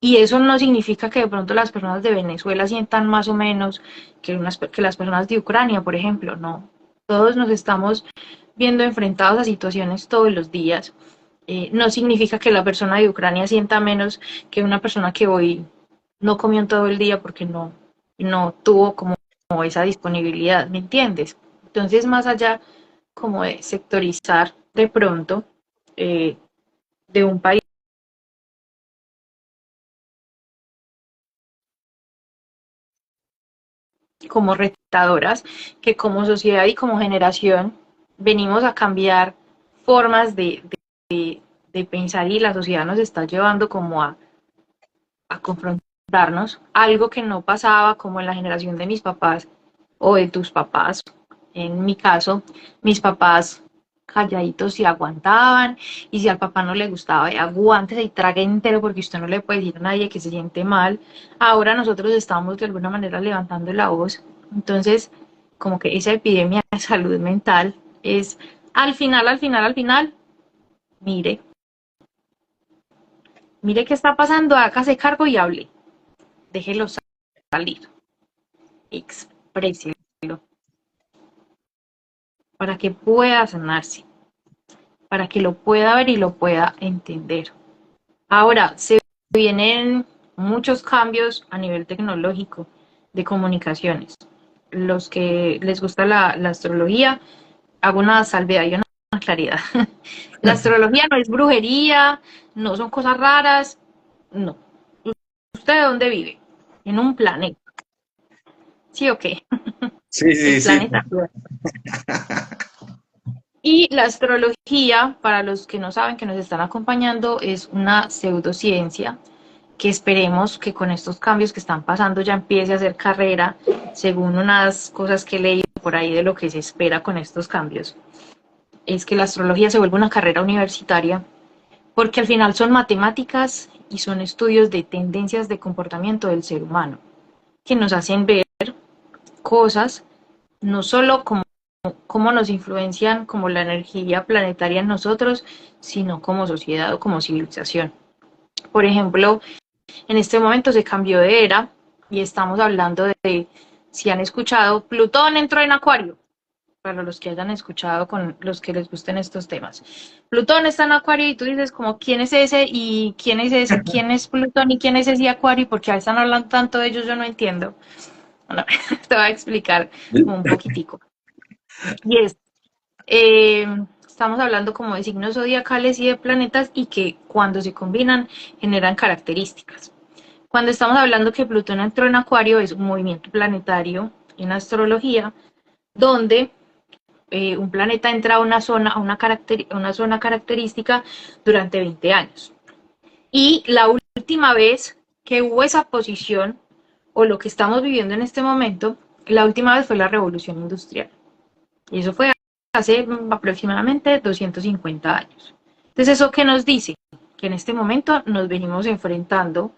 Y eso no significa que de pronto las personas de Venezuela sientan más o menos que las personas de Ucrania, por ejemplo. No. Todos nos estamos viendo enfrentados a situaciones todos los días. No significa que la persona de Ucrania sienta menos que una persona que hoy no comió en todo el día porque no tuvo como esa disponibilidad, ¿me entiendes? Entonces, más allá como de sectorizar de pronto eh, de un país como retadoras, que como sociedad y como generación venimos a cambiar formas de pensar, y la sociedad nos está llevando como a confrontarnos, algo que no pasaba como en la generación de mis papás o de tus papás. En mi caso, mis papás calladitos y aguantaban, y si al papá no le gustaba, aguántese y trague entero porque usted no le puede decir a nadie que se siente mal. Ahora nosotros estamos de alguna manera levantando la voz. Entonces, como que esa epidemia de salud mental es al final, mire, mire qué está pasando, hágase cargo y hable, déjelo salir, expréselo para que pueda sanarse, para que lo pueda ver y lo pueda entender. Ahora, se vienen muchos cambios a nivel tecnológico de comunicaciones. Los que les gusta la astrología, hago una salvedad y una claridad. La astrología no es brujería, no son cosas raras, no. ¿Usted de dónde vive? En un planeta. ¿Sí o qué? Sí, El sí, sí. planeta. Y la astrología, para los que no saben, que nos están acompañando, es una pseudociencia que esperemos que con estos cambios que están pasando ya empiece a hacer carrera, según unas cosas que he leído por ahí de lo que se espera con estos cambios. Es que la astrología se vuelve una carrera universitaria, porque al final son matemáticas y son estudios de tendencias de comportamiento del ser humano, que nos hacen ver cosas, no solo como cómo nos influencian como la energía planetaria en nosotros, sino como sociedad o como civilización. Por ejemplo, en este momento se cambió de era y estamos hablando de, si han escuchado, Plutón entró en Acuario, para los que hayan escuchado, con los que les gusten estos temas. Plutón está en Acuario y tú dices como, ¿quién es ese? ¿Y quién es ese? ¿Quién es Plutón? ¿Y quién es ese Acuario? Porque a veces no hablan tanto de ellos, yo no entiendo. Bueno, te voy a explicar como un poquitico. Y es, eh, estamos hablando como de signos zodiacales y de planetas, y que cuando se combinan generan características. Cuando estamos hablando que Plutón entró en Acuario, es un movimiento planetario en astrología, donde un planeta entra a una zona, a una zona característica durante 20 años. Y la última vez que hubo esa posición, o lo que estamos viviendo en este momento, la última vez fue la Revolución Industrial. Y eso fue hace aproximadamente 250 años. Entonces, ¿eso qué nos dice? Que en este momento nos venimos enfrentando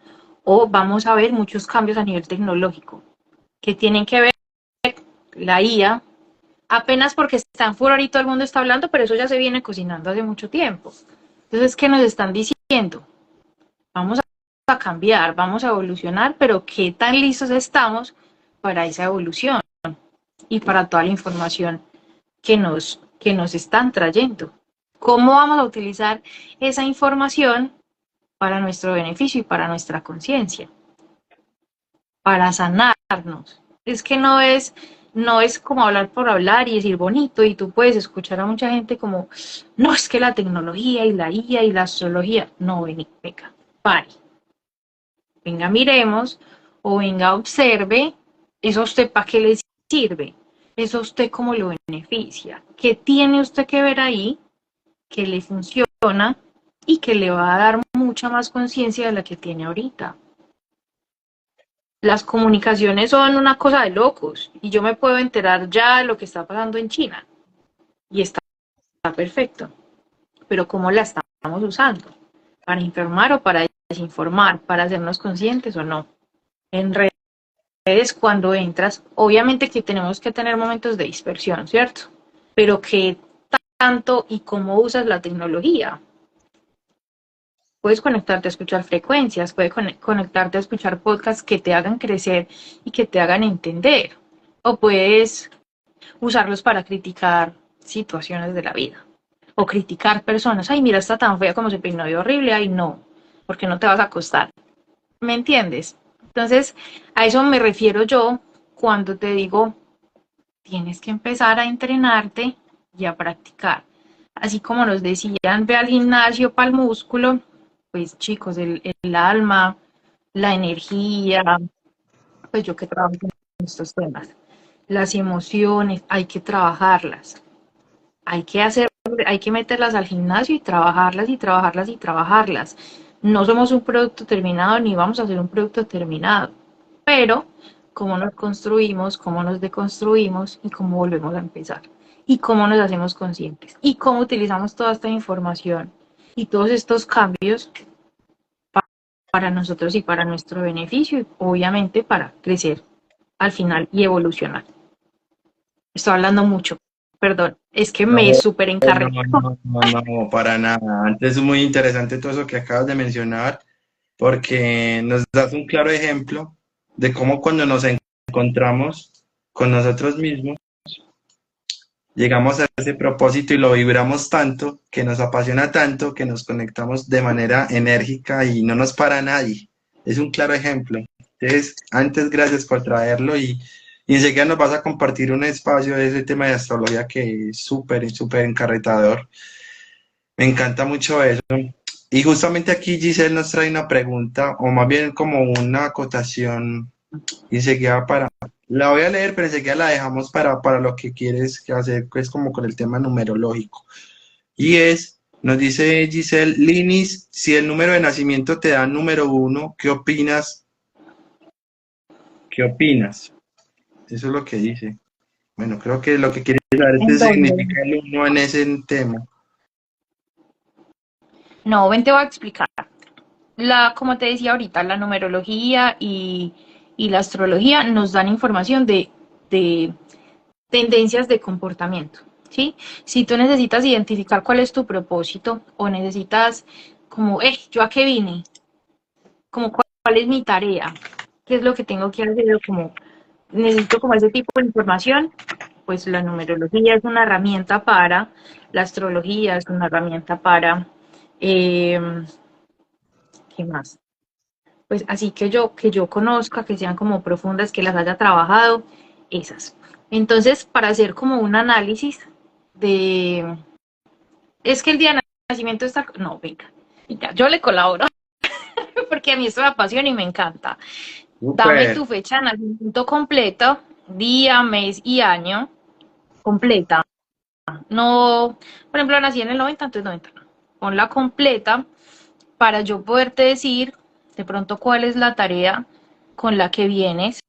o vamos a ver muchos cambios a nivel tecnológico que tienen que ver la IA, apenas porque está en furor y todo el mundo está hablando, pero eso ya se viene cocinando hace mucho tiempo. Entonces, ¿qué nos están diciendo? Vamos a cambiar, vamos a evolucionar, pero ¿qué tan listos estamos para esa evolución y para toda la información que nos están trayendo? ¿Cómo vamos a utilizar esa información para nuestro beneficio y para nuestra conciencia? Para sanarnos. Es que no es como hablar por hablar y decir bonito, y tú puedes escuchar a mucha gente como, no, es que la tecnología y la IA y la astrología, no, ven, venga, pare. venga, miremos o venga, observe, ¿eso a usted para qué le sirve? ¿Eso a usted cómo lo beneficia? ¿Qué tiene usted que ver ahí que le funciona y que le va a dar mucha más conciencia de la que tiene ahorita? Las comunicaciones son una cosa de locos y yo me puedo enterar ya de lo que está pasando en China y está perfecto, pero ¿cómo la estamos usando? ¿Para informar o para desinformar? ¿Para hacernos conscientes o no? En redes, cuando entras, obviamente que tenemos que tener momentos de dispersión, ¿cierto? Pero ¿qué tanto y cómo usas la tecnología? Puedes conectarte a escuchar frecuencias, puedes conectarte a escuchar podcasts que te hagan crecer y que te hagan entender. O puedes usarlos para criticar situaciones de la vida. O criticar personas. Ay, mira, está tan fea como se peinó de horrible. Ay, no, porque no te vas a acostar. ¿Me entiendes? Entonces, a eso me refiero yo cuando te digo, tienes que empezar a entrenarte y a practicar. Así como nos decían, ve al gimnasio para el músculo, pues chicos, el alma, la energía, pues yo que trabajo con estos temas, las emociones, hay que trabajarlas, hay que hacer, hay que meterlas al gimnasio y trabajarlas y trabajarlas y trabajarlas. No somos un producto terminado ni vamos a ser un producto terminado, pero cómo nos construimos, cómo nos deconstruimos y cómo volvemos a empezar y cómo nos hacemos conscientes y cómo utilizamos toda esta información y todos estos cambios para nosotros y para nuestro beneficio y obviamente para crecer al final y evolucionar. Estoy hablando mucho, perdón, es que me No, súper no, encarré. no, para nada. Antes es muy interesante todo eso que acabas de mencionar, porque nos das un claro ejemplo de cómo cuando nos encontramos con nosotros mismos, llegamos a ese propósito y lo vibramos tanto, que nos apasiona tanto, que nos conectamos de manera enérgica y no nos para nadie. Es un claro ejemplo. Entonces, antes, gracias por traerlo y enseguida nos vas a compartir un espacio de ese tema de astrología que es súper, súper encarretador. Me encanta mucho eso. Y justamente aquí Giselle nos trae una pregunta, o más bien como una acotación, y enseguida la voy a leer, pero enseguida la dejamos para lo que quieres hacer, que es como con el tema numerológico. Y nos dice Giselle, Linis, si el número de nacimiento te da número uno, ¿qué opinas? ¿Qué opinas? Eso es lo que dice. Bueno, creo que lo que quiere saber es ¿En qué dónde? significa el uno en ese tema. No, ven, te voy a explicar. Como te decía ahorita, la numerología y la astrología nos dan información de tendencias de comportamiento, ¿sí? Si tú necesitas identificar cuál es tu propósito o necesitas como, ¿yo a qué vine? Como, ¿cuál es mi tarea? ¿Qué es lo que tengo que hacer? Como, necesito como ese tipo de información, pues la numerología es una herramienta para, la astrología es una herramienta para, eh, ¿qué más? Pues así que yo conozca, que sean como profundas, que las haya trabajado, esas. Entonces, para hacer como un análisis de, es que el día de nacimiento está, no, venga, yo le colaboro, porque a mí esto me apasiona y me encanta. Dame Súper. tu fecha de nacimiento completa, día, mes y año completa. No, por ejemplo, nací en el 90, entonces 90. Ponla completa para yo poderte decir de pronto cuál es la tarea con la que vienes,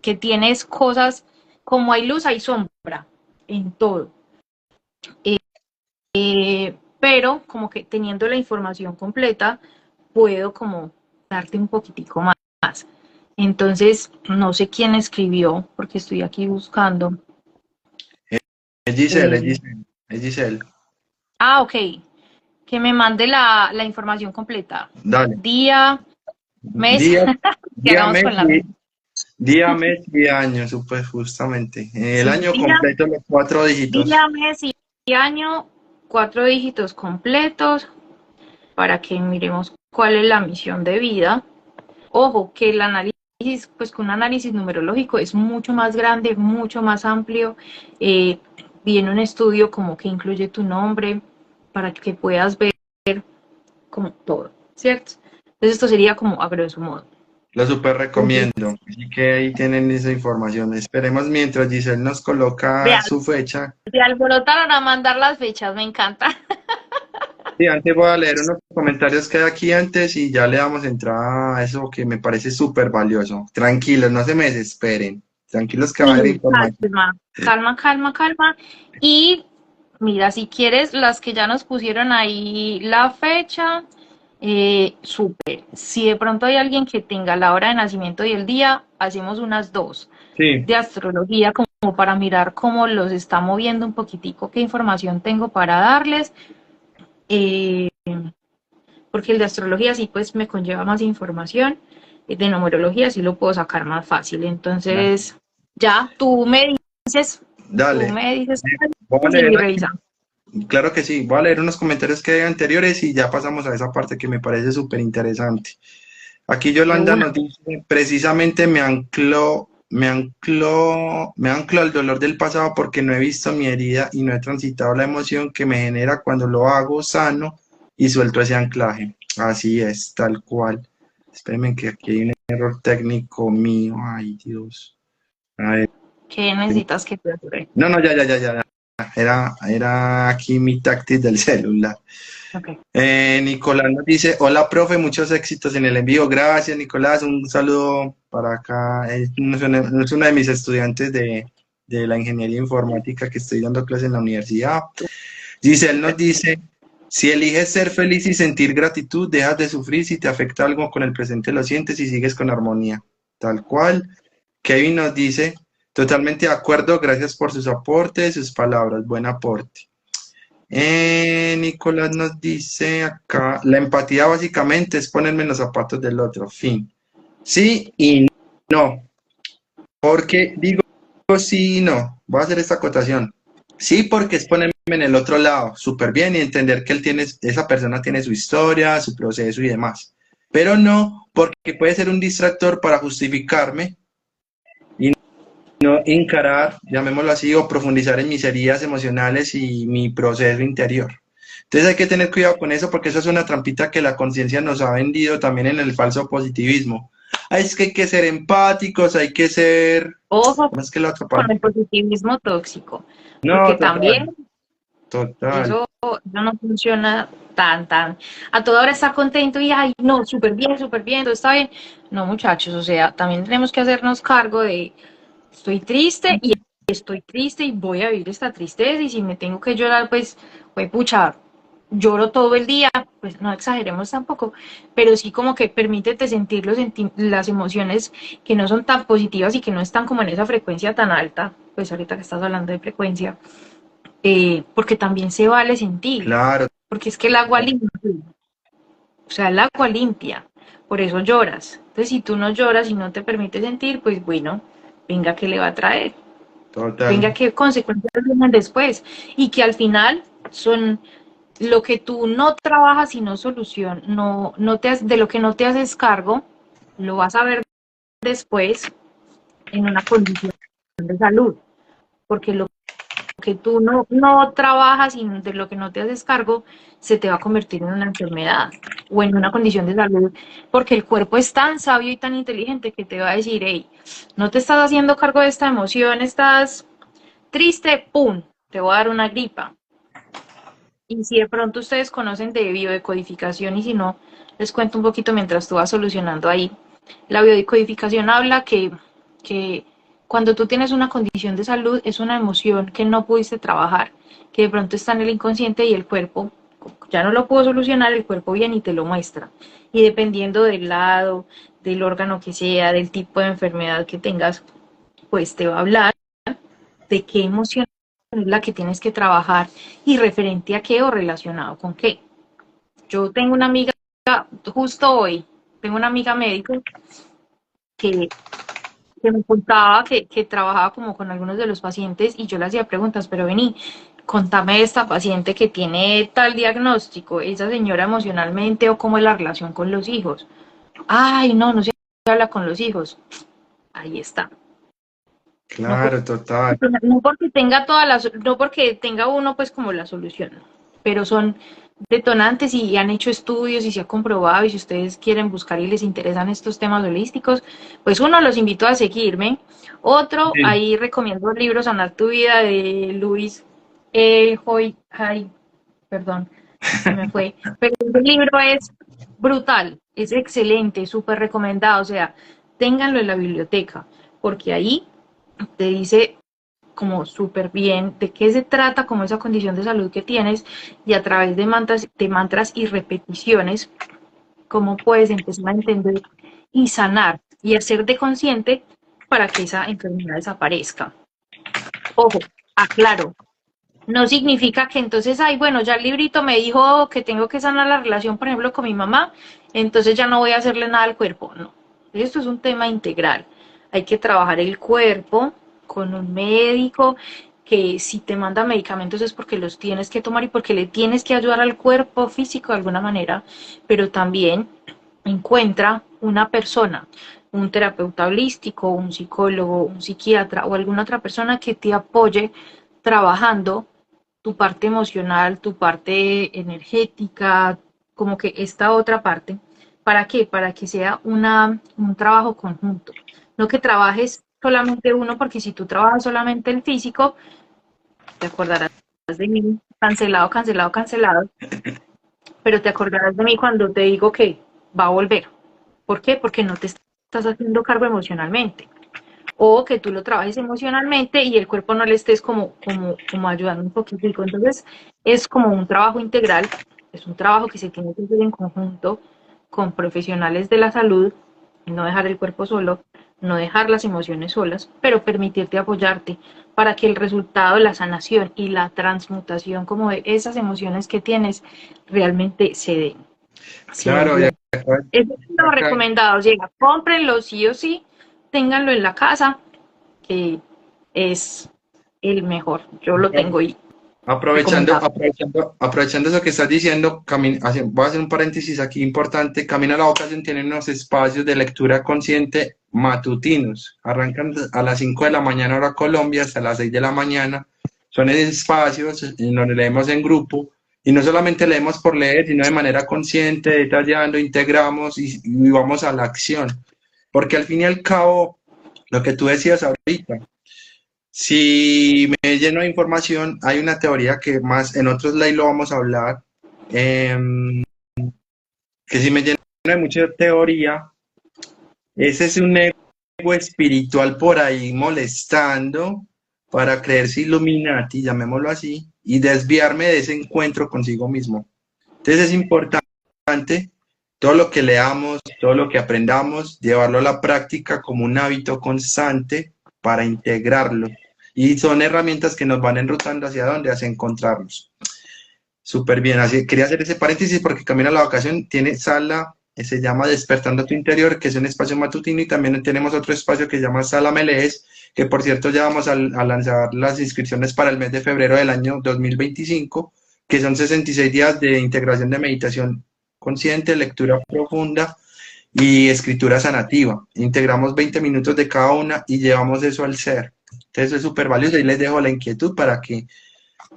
que tienes cosas, como hay luz, hay sombra en todo. Pero como que teniendo la información completa, puedo como darte un poquitico más. Entonces, no sé quién escribió, porque estoy aquí buscando. Es Giselle, es Eh, Giselle, es Giselle. ok, que me mande la información completa. Dale. Día, mes, Día, que día, hagamos mes con la mente. día, mes y año, pues justamente. El Sí, año completo, los cuatro dígitos. día, mes y año, 4 dígitos completos, para que miremos cuál es la misión de vida. Ojo, que el análisis, pues con un análisis numerológico es mucho más grande, mucho más amplio. Eh, Viene un estudio como que incluye tu nombre para que puedas ver como todo, ¿cierto? Entonces esto sería como a grosso modo. Lo súper recomiendo. Así que ahí tienen esa información. Esperemos mientras Giselle nos coloca Vean, su fecha. se alborotaron a mandar las fechas, me encanta. Sí, antes voy a leer unos comentarios que hay aquí antes y ya le damos entrada a eso que me parece súper valioso. Tranquilos, no se me desesperen. Tranquilos que va a haber Sí, información. calma, calma, calma, calma. Y mira, si quieres, las que ya nos pusieron ahí la fecha, súper. Si de pronto hay alguien que tenga la hora de nacimiento y el día, hacemos unas dos Sí, de astrología como para mirar cómo los está moviendo un poquitico, qué información tengo para darles. Eh, porque el de astrología sí pues me conlleva más información, de numerología sí lo puedo sacar más fácil. Entonces, ya dices, tú dale. me dices Voy a y leer aquí. revisamos. Claro que sí. Voy a leer unos comentarios que hay anteriores y ya pasamos a esa parte que me parece súper interesante. Aquí De Yolanda una. nos dice, precisamente me anclo al dolor del pasado porque no he visto mi herida y no he transitado la emoción que me genera cuando lo hago sano y suelto ese anclaje. Así es, tal cual. Espérenme que aquí hay un error técnico mío. Ay, Dios. A ver. ¿Qué necesitas que te ayude? No, no, ya. Era aquí mi táctil del celular. Ok. Nicolás nos dice, hola profe, muchos éxitos en el envío. Gracias, Nicolás. Un saludo para acá. Es una de mis estudiantes de la ingeniería informática que estoy dando clases en la universidad. Dice, él nos dice, si eliges ser feliz y sentir gratitud, dejas de sufrir. Si te afecta algo con el presente, lo sientes y sigues con armonía. Tal cual. Kevin nos dice, totalmente de acuerdo, gracias por sus aportes, sus palabras, buen aporte. Nicolás nos dice acá, la empatía básicamente es ponerme en los zapatos del otro, fin. Sí y no, porque digo sí y no, voy a hacer esta acotación. Sí, porque es ponerme en el otro lado, súper bien, y entender que esa persona tiene su historia, su proceso y demás. Pero no, porque puede ser un distractor para justificarme y no encarar, llamémoslo así, o profundizar en mis heridas emocionales y mi proceso interior. Entonces hay que tener cuidado con eso porque eso es una trampita que la conciencia nos ha vendido también en el falso positivismo. Ah, es que hay que ser empáticos, hay que ser... Ojo ¿Cómo es que la otra con palabra? el positivismo tóxico, No, porque total, también total. eso no funciona tan. A toda hora estar contento y, ay, no, súper bien, todo está bien. No, muchachos, o sea, también tenemos que hacernos cargo de, estoy triste y voy a vivir esta tristeza y si me tengo que llorar, pues pucha, lloro todo el día, pues no exageremos tampoco, pero sí como que permítete sentir las emociones que no son tan positivas y que no están como en esa frecuencia tan alta, pues ahorita que estás hablando de frecuencia, porque también se vale sentir, Claro, porque es que el agua limpia, o sea, el agua limpia, por eso lloras. Entonces, si tú no lloras y no te permites sentir, pues bueno, venga que le va a traer, total. venga qué consecuencias vienen después y que al final son lo que tú no trabajas y no solución, de lo que no te haces cargo, lo vas a ver después en una condición de salud, porque lo que tú no trabajas y de lo que no te haces cargo, se te va a convertir en una enfermedad o en una condición de salud, porque el cuerpo es tan sabio y tan inteligente que te va a decir, hey, no te estás haciendo cargo de esta emoción, estás triste, ¡pum!, te voy a dar una gripa. Y si de pronto ustedes conocen de biodecodificación y si no, les cuento un poquito mientras tú vas solucionando ahí. La biodecodificación habla que cuando tú tienes una condición de salud es una emoción que no pudiste trabajar, que de pronto está en el inconsciente y el cuerpo ya no lo pudo solucionar, el cuerpo viene y te lo muestra. Y dependiendo del lado, del órgano que sea, del tipo de enfermedad que tengas, pues te va a hablar de qué emoción es la que tienes que trabajar y referente a qué o relacionado con qué. Yo tengo una amiga, justo hoy, tengo una amiga médico que, que me contaba que trabajaba como con algunos de los pacientes y yo le hacía preguntas, pero vení, contame de esta paciente que tiene tal diagnóstico, esa señora emocionalmente o cómo es la relación con los hijos. Ay, no se habla con los hijos. Ahí está. No, Claro, total. no porque tenga no porque tenga uno pues como la solución, pero son detonantes y han hecho estudios y se ha comprobado y si ustedes quieren buscar y les interesan estos temas holísticos, pues uno, los invito a seguirme. Otro, Sí. ahí recomiendo el libro Sanar tu vida de Luis Hoy, ay, perdón, se me fue, pero el libro es brutal, es excelente, súper recomendado, o sea, ténganlo en la biblioteca, porque ahí te dice como súper bien de qué se trata, como esa condición de salud que tienes, y a través de mantras y repeticiones, cómo puedes empezar a entender y sanar y hacerte consciente para que esa enfermedad desaparezca. Ojo, aclaro, no significa que entonces, ay, bueno, ya el librito me dijo que tengo que sanar la relación, por ejemplo, con mi mamá, entonces ya no voy a hacerle nada al cuerpo. No, esto es un tema integral. Hay que trabajar el cuerpo con un médico que si te manda medicamentos es porque los tienes que tomar y porque le tienes que ayudar al cuerpo físico de alguna manera, pero también encuentra una persona, un terapeuta holístico, un psicólogo, un psiquiatra o alguna otra persona que te apoye trabajando tu parte emocional, tu parte energética, como que esta otra parte. ¿Para qué? Para que sea un trabajo conjunto. No que trabajes solamente uno, porque si tú trabajas solamente el físico, te acordarás de mí, cancelado, cancelado, cancelado, pero te acordarás de mí cuando te digo que va a volver. ¿Por qué? Porque no te estás haciendo cargo emocionalmente. O que tú lo trabajes emocionalmente y el cuerpo no le estés como ayudando un poquitico. Entonces, es como un trabajo integral, es un trabajo que se tiene que hacer en conjunto con profesionales de la salud, no dejar el cuerpo solo, no dejar las emociones solas, pero permitirte apoyarte para que el resultado, la sanación y la transmutación como de esas emociones que tienes realmente se den. Sí, Claro, y eso es lo acá, recomendado. Llega, cómprenlo sí o sí, ténganlo en la casa, que es el mejor. Yo lo tengo y recomendado. aprovechando eso que estás diciendo, voy a hacer un paréntesis aquí importante. Camino a la Vocación tiene unos espacios de lectura consciente matutinos. Arrancan a las 5 de la mañana hora Colombia hasta las 6 de la mañana. Son espacios en donde leemos en grupo y no solamente leemos por leer, sino de manera consciente, detallando, integramos y vamos a la acción. Porque al fin y al cabo, lo que tú decías ahorita, si me lleno de información, hay una teoría que más en otros live lo vamos a hablar, em, que si me lleno de mucha teoría, ese es un ego espiritual por ahí molestando para creerse Illuminati, llamémoslo así, y desviarme de ese encuentro consigo mismo. Entonces es importante todo lo que leamos, todo lo que aprendamos, llevarlo a la práctica como un hábito constante para integrarlo. Y son herramientas que nos van enrutando hacia dónde, hacia encontrarnos. Súper bien, así quería hacer ese paréntesis porque Camino a la Vacación tiene sala, se llama Despertando tu Interior, que es un espacio matutino, y también tenemos otro espacio que se llama Sala Melees, que por cierto ya vamos a lanzar las inscripciones para el mes de febrero del año 2025, que son 66 días de integración de meditación consciente, lectura profunda y escritura sanativa. Integramos 20 minutos de cada una y llevamos eso al ser. Entonces es súper valioso y les dejo la inquietud para que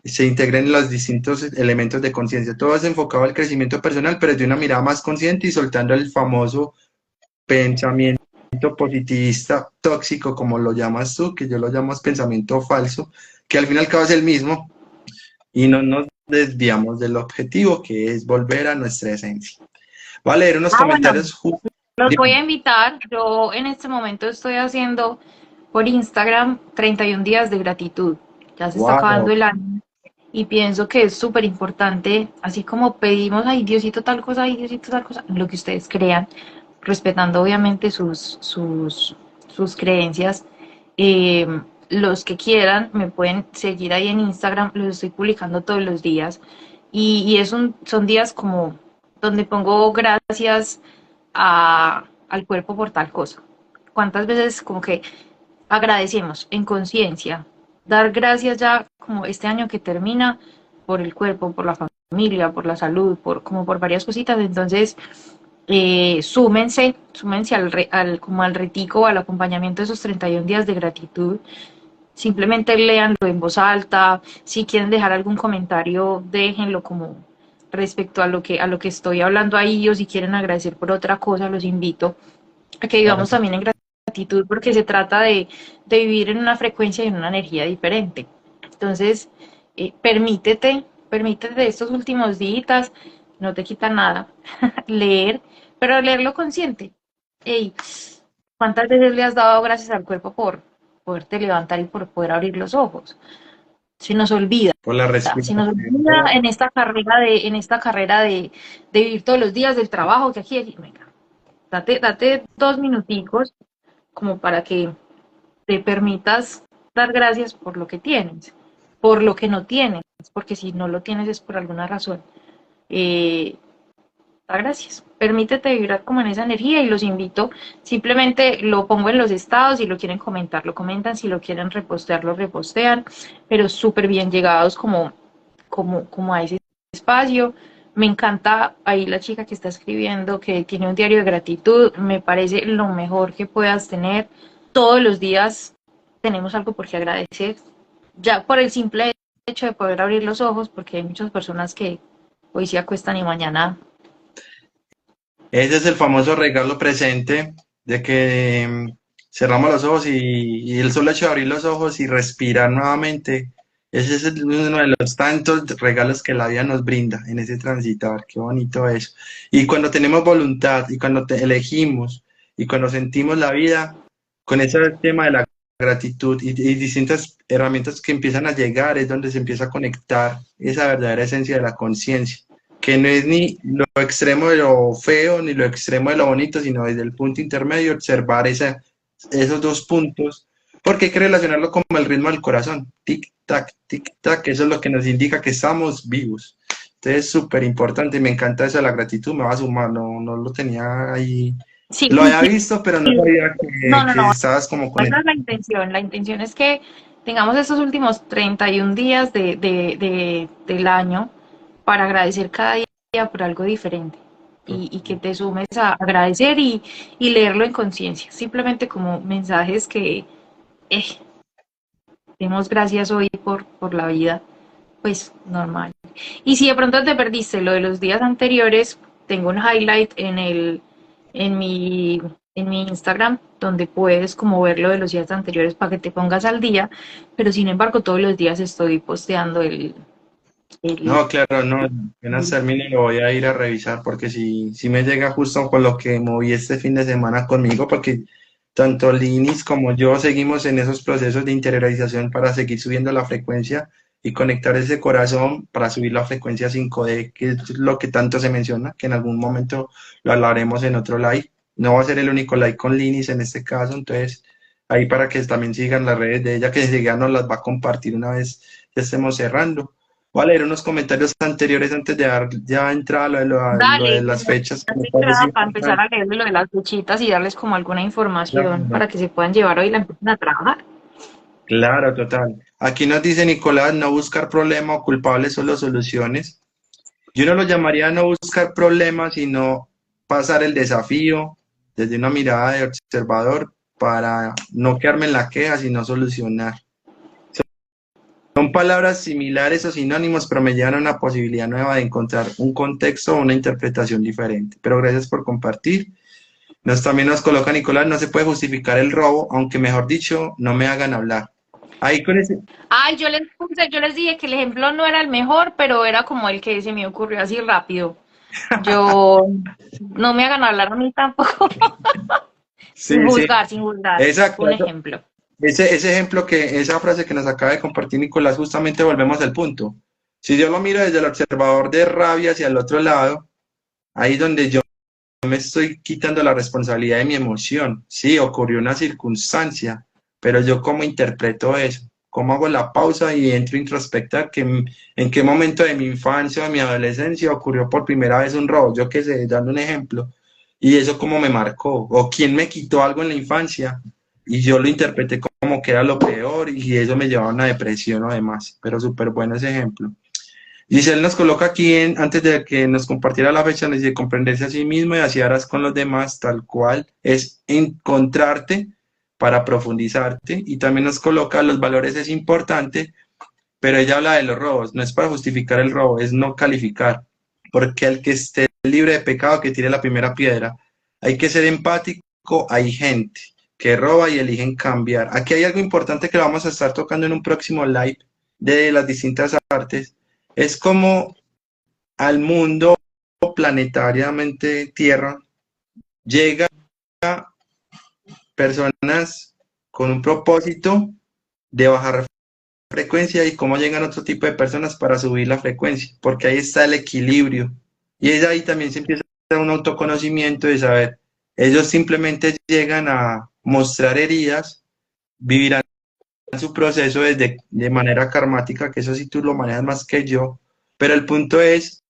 se integren los distintos elementos de conciencia. Todo es enfocado al crecimiento personal, pero de una mirada más consciente y soltando el famoso pensamiento positivista tóxico, como lo llamas tú, que yo lo llamo pensamiento falso, que al fin y al cabo es el mismo, y no nos desviamos del objetivo, que es volver a nuestra esencia. Voy a leer unos Ah, bueno, comentarios. los voy a invitar. Yo en este momento estoy haciendo por Instagram 31 días de gratitud. Ya se está acabando Wow, el año y pienso que es súper importante, así como pedimos, ay Diosito tal cosa, ay Diosito tal cosa, lo que ustedes crean, respetando obviamente sus creencias. Eh, los que quieran me pueden seguir ahí en Instagram, los estoy publicando todos los días y son días como donde pongo gracias al cuerpo por tal cosa. ¿Cuántas veces como que agradecemos en conciencia? Dar gracias ya como este año que termina por el cuerpo, por la familia, por la salud, como por varias cositas. Entonces, súmense como al retico, al acompañamiento de esos 31 días de gratitud. Simplemente léanlo en voz alta. Si quieren dejar algún comentario, déjenlo como respecto a lo que estoy hablando ahí, o si quieren agradecer por otra cosa, los invito a que Claro vivamos que también en gratitud, porque se trata de vivir en una frecuencia y en una energía diferente. Entonces, permítete estos últimos días, no te quita nada, leer, pero leerlo consciente. Ey, ¿cuántas veces le has dado gracias al cuerpo por poderte levantar y por poder abrir los ojos? Se nos olvida, por la se nos respiración. olvida en esta carrera de vivir todos los días del trabajo, que aquí, venga, date 2 minuticos como para que te permitas dar gracias por lo que tienes, por lo que no tienes, porque si no lo tienes es por alguna razón. Eh, Da gracias. Permítete vibrar como en esa energía y los invito. Simplemente lo pongo en los estados, si lo quieren comentar, lo comentan, si lo quieren repostear, lo repostean, pero súper bien llegados como a ese espacio. Me encanta ahí la chica que está escribiendo que tiene un diario de gratitud. Me parece lo mejor que puedas tener. Todos los días tenemos algo por qué agradecer. Ya por el simple hecho de poder abrir los ojos, porque hay muchas personas que hoy se acuestan y mañana. Ese es el famoso regalo presente de que cerramos los ojos y el solo hecho de abrir los ojos y respirar nuevamente. Ese es uno de los tantos regalos que la vida nos brinda en ese transitar. Qué bonito eso. Y cuando tenemos voluntad y cuando elegimos y cuando sentimos la vida, con ese tema de la gratitud y distintas herramientas que empiezan a llegar, es donde se empieza a conectar esa verdadera esencia de la conciencia, que no es ni lo extremo de lo feo ni lo extremo de lo bonito, sino desde el punto intermedio observar esos dos puntos, porque hay que relacionarlo como el ritmo del corazón, tic, tac, eso es lo que nos indica que estamos vivos. Entonces, súper importante, me encanta eso de la gratitud, me va a sumar, no lo tenía ahí, Sí, lo había visto, pero no sabía no, no, que no, estabas como con esa él. es la intención. La intención es que tengamos estos últimos 31 días del año para agradecer cada día por algo diferente y que te sumes a agradecer y leerlo en conciencia, simplemente como mensajes que eh, demos gracias hoy por la vida, pues normal. Y si de pronto te perdiste lo de los días anteriores, tengo un highlight en mi, en mi Instagram donde puedes como ver lo de los días anteriores para que te pongas al día, pero sin embargo todos los días estoy posteando el, No, claro, no, apenas el termine lo voy a ir a revisar porque si me llega justo con lo que moví este fin de semana conmigo, porque tanto Linis como yo seguimos en esos procesos de interiorización para seguir subiendo la frecuencia y conectar ese corazón para subir la frecuencia 5D, que es lo que tanto se menciona, que en algún momento lo hablaremos en otro live. No va a ser el único live con Linis en este caso, entonces ahí para que también sigan las redes de ella, que enseguida nos las va a compartir una vez ya estemos cerrando. Voy a leer unos comentarios anteriores antes de dar ya entrada a lo de Dale, las fechas, que me hace parece entrada para empezar importante. a leer lo de las fechitas y darles como alguna información Claro, para que se puedan llevar hoy y la empiecen a trabajar. claro, total. Aquí nos dice Nicolás, no buscar problemas o culpables, solo soluciones. Yo no lo llamaría no buscar problemas, sino pasar el desafío desde una mirada de observador para no quedarme en la queja, sino solucionar. Son palabras similares o sinónimos, pero me llevan a una posibilidad nueva de encontrar un contexto o una interpretación diferente. Pero gracias por compartir. También nos coloca Nicolás, no se puede justificar el robo, aunque mejor dicho, no me hagan hablar. Ahí con ese, Ay, yo les dije que el ejemplo no era el mejor, pero era como el que se me ocurrió así rápido. Yo no me hagan hablar a mí tampoco, sí, sí, sin juzgar. exacto. Un ejemplo. Ese ejemplo esa frase que nos acaba de compartir Nicolás, justamente volvemos al punto. Si yo lo miro desde el observador de rabia hacia el otro lado, ahí es donde yo me estoy quitando la responsabilidad de mi emoción. Sí, ocurrió una circunstancia, pero yo cómo interpreto eso, cómo hago la pausa y entro a introspectar en qué momento de mi infancia o de mi adolescencia ocurrió por primera vez un robo, yo qué sé, dando un ejemplo, y eso cómo me marcó, o quién me quitó algo en la infancia, y yo lo interpreté como que era lo peor, y eso me llevaba a una depresión o demás, pero súper bueno ese ejemplo. Giselle nos coloca aquí, antes de que nos compartiera la fecha, nos dice comprenderse a sí mismo y así harás con los demás, tal cual es encontrarte para profundizarte. Y también nos coloca los valores es importante, pero ella habla de los robos, no es para justificar el robo, es no calificar. porque el que esté libre de pecado que tire la primera piedra. Hay que ser empático, hay gente que roba y eligen cambiar. Aquí hay algo importante que lo vamos a estar tocando en un próximo live de las distintas artes. Es como al mundo planetariamente Tierra llega personas con un propósito de bajar frecuencia y cómo llegan otro tipo de personas para subir la frecuencia, porque ahí está el equilibrio. Y es ahí también se empieza un autoconocimiento de saber, ellos simplemente llegan a mostrar heridas, vivirán su proceso desde, de manera karmática, que eso sí tú lo manejas más que yo, pero el punto es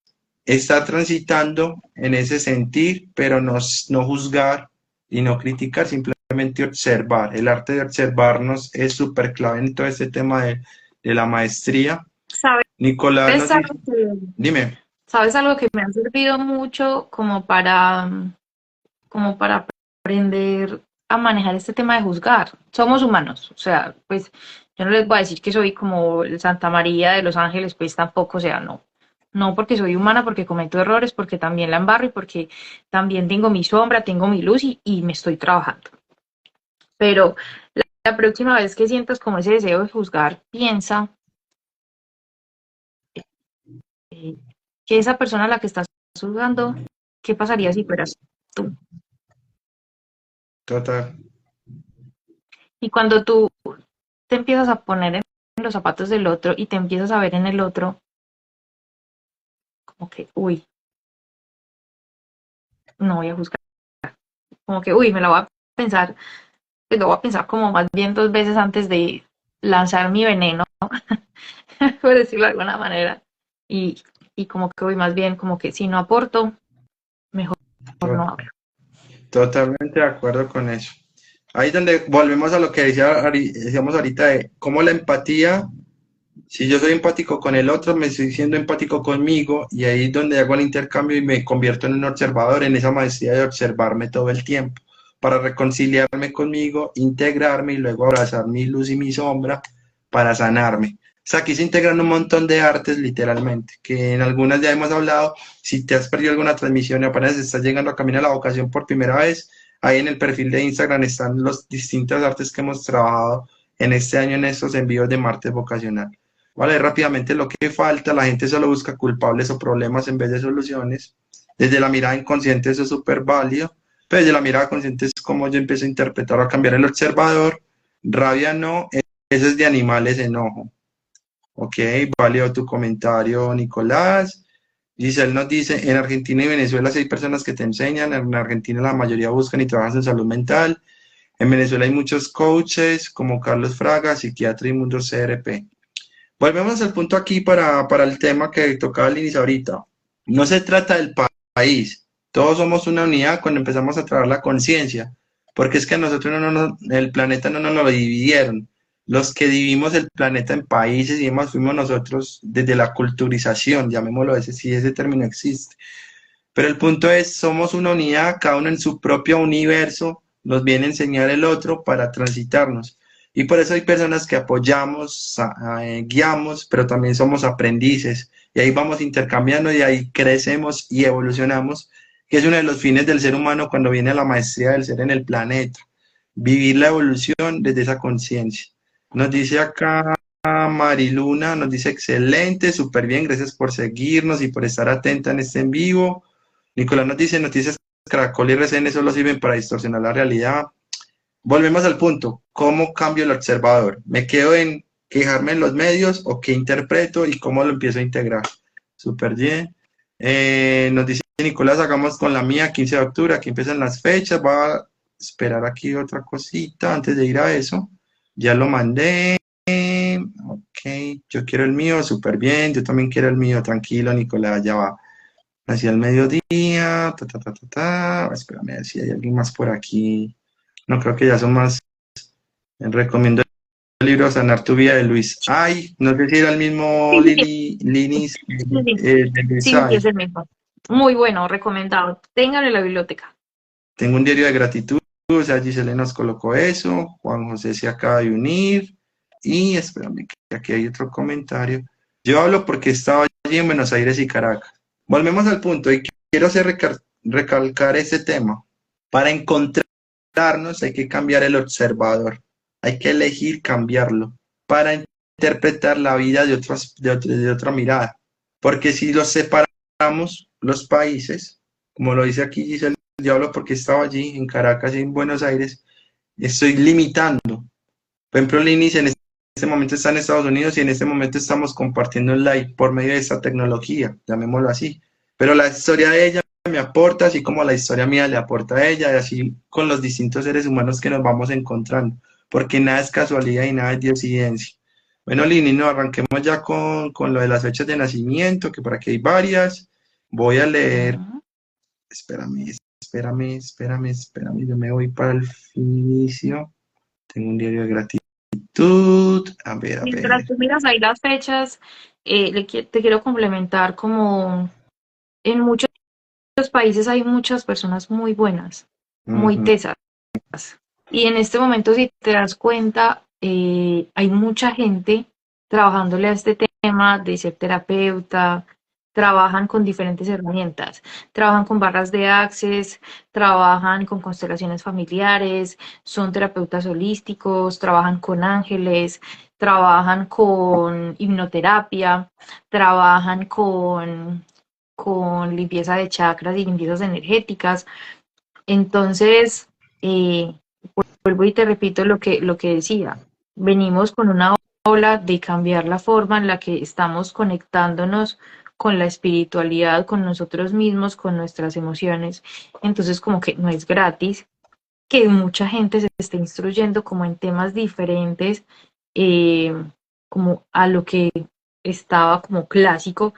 estar transitando en ese sentir, pero no juzgar y no criticar, simplemente observar. El arte de observarnos es súper clave en todo este tema de la maestría. ¿Sabes Nicolás nos dice, algo que, dime, sabes algo que me ha servido mucho como para aprender a manejar este tema de juzgar? Somos humanos, o sea, pues yo no les voy a decir que soy como el Santa María de los Ángeles, pues tampoco, o sea, no. No porque soy humana, porque cometo errores, porque también la embarro y porque también tengo mi sombra, tengo mi luz y me estoy trabajando. Pero la próxima vez que sientas como ese deseo de juzgar, piensa eh, que esa persona a la que estás juzgando, ¿qué pasaría si fueras tú? total, Y cuando tú te empiezas a poner en los zapatos del otro y te empiezas a ver en el otro, como que, uy, no voy a juzgar, como que, uy, me la voy a pensar, pues lo voy a pensar como más bien dos veces antes de lanzar mi veneno, por decirlo de alguna manera, y, y como que, uy, más bien, como que si no aporto, mejor no to- hablo. totalmente de acuerdo con eso. Ahí es donde volvemos a lo que decíamos ahorita de cómo la empatía, si yo soy empático con el otro, me estoy siendo empático conmigo y ahí es donde hago el intercambio y me convierto en un observador, en esa maestría de observarme todo el tiempo, para reconciliarme conmigo, integrarme y luego abrazar mi luz y mi sombra para sanarme. O sea, aquí se integran un montón de artes literalmente, que en algunas ya hemos hablado. Si te has perdido alguna transmisión y apenas estás llegando a Camino a la Vocación por primera vez, ahí en el perfil de Instagram están los distintas artes que hemos trabajado en este año en estos envíos de martes vocacional. Vale, rápidamente lo que falta, la gente solo busca culpables o problemas en vez de soluciones. Desde la mirada inconsciente eso es súper válido, pero desde la mirada consciente es como yo empiezo a interpretar o a cambiar el observador. Rabia no, eso es de animales, enojo. Ok, válido tu comentario, Nicolás. Giselle nos dice, en Argentina y Venezuela sí hay personas que te enseñan, en Argentina la mayoría buscan y trabajan en salud mental, en Venezuela hay muchos coaches como Carlos Fraga, psiquiatra y Mundo CRP. Volvemos al punto aquí para el tema que tocaba al inicio ahorita. No se trata del país. Todos somos una unidad cuando empezamos a trabajar la conciencia. Porque es que a nosotros el planeta no nos lo dividieron. Los que dividimos el planeta en países y demás fuimos nosotros desde la culturización, llamémoslo ese, si ese término existe. Pero el punto es, somos una unidad, cada uno en su propio universo, nos viene a enseñar el otro para transitarnos. Y por eso hay personas que apoyamos, guiamos, pero también somos aprendices. Y ahí vamos intercambiando y ahí crecemos y evolucionamos, que es uno de los fines del ser humano cuando viene a la maestría del ser en el planeta. Vivir la evolución desde esa conciencia. Nos dice acá Mariluna, nos dice excelente, súper bien, gracias por seguirnos y por estar atenta en este en vivo. Nicolás nos dice, noticias Caracol y RCN solo sirven para distorsionar la realidad. Volvemos al punto, ¿cómo cambio el observador? ¿Me quedo en quejarme en los medios o qué interpreto y cómo lo empiezo a integrar? Súper bien. Nos dice Nicolás, hagamos con la mía 15 de octubre, aquí empiezan las fechas, va a esperar aquí otra cosita antes de ir a eso. Ya lo mandé. Ok, yo quiero el mío, súper bien, yo también quiero el mío, tranquilo Nicolás, ya va. Hacia el mediodía, Espérame a ver si hay alguien más por aquí. No creo que ya son más. Recomiendo el libro Sanar tu vida de Luis. Ay, no sé si era el mismo Sí, sí, Linis sí, de Luis sí, sí, Ay. es el mismo. Muy bueno, recomendado. Ténganlo en la biblioteca. Tengo un diario de gratitud, o sea, Giselle nos colocó eso, Juan José se acaba de unir, y espérame, que aquí hay otro comentario. Yo hablo porque estaba allí en Buenos Aires y Caracas. volvemos al punto y quiero recalcar ese tema. Para encontrarnos hay que cambiar el observador, hay que elegir cambiarlo para interpretar la vida de otra mirada. Porque si los separamos, los países, como lo dice aquí Giselle Diablo, porque estaba allí en Caracas y en Buenos Aires, estoy limitando. Por ejemplo, Linis en este momento está en Estados Unidos y en este momento estamos compartiendo un live por medio de esta tecnología, llamémoslo así. Pero la historia de ella me aporta, así como la historia mía le aporta a ella, y así con los distintos seres humanos que nos vamos encontrando, porque nada es casualidad y nada es diosidencia. Bueno, Lini, no, arranquemos ya con lo de las fechas de nacimiento, que por aquí hay varias. Voy a leer, Ujú. espérame, yo me voy para el inicio. Tengo un diario de gratitud. A ver, a Mientras ver. tú miras ahí las fechas, te quiero complementar como en muchos países hay muchas personas muy buenas, muy Ujú. tesas. Y en este momento, si te das cuenta, hay mucha gente trabajándole a este tema de ser terapeuta, trabajan con diferentes herramientas, trabajan con barras de access, trabajan con constelaciones familiares, son terapeutas holísticos, trabajan con ángeles, trabajan con hipnoterapia, trabajan con limpieza de chakras y limpiezas energéticas. Entonces, eh, vuelvo y te repito lo que decía. Venimos con una ola de cambiar la forma en la que estamos conectándonos con la espiritualidad, con nosotros mismos, con nuestras emociones. Entonces, como que no es gratis que mucha gente se esté instruyendo como en temas diferentes, eh, como a lo que estaba como clásico,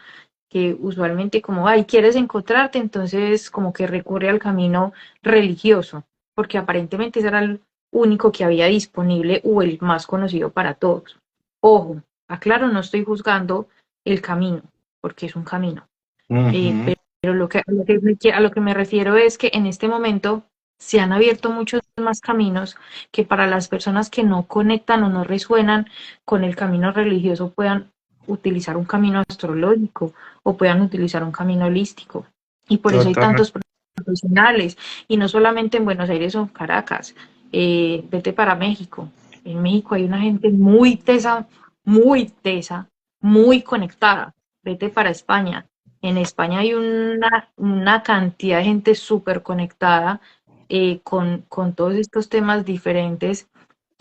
que usualmente como, ay, quieres encontrarte, entonces como que recurre al camino religioso, porque aparentemente ese era el único que había disponible o el más conocido para todos. Ojo, aclaro, no estoy juzgando el camino, porque es un camino. Ujú. Pero a lo que me refiero es que en este momento se han abierto muchos más caminos que para las personas que no conectan o no resuenan con el camino religioso puedan utilizar un camino astrológico o puedan utilizar un camino holístico. Y por eso hay Total. tantos profesionales, y no solamente en Buenos Aires o en Caracas, vete para México. En México hay una gente muy tesa, muy conectada. Vete para España. En España hay una cantidad de gente súper conectada, con todos estos temas diferentes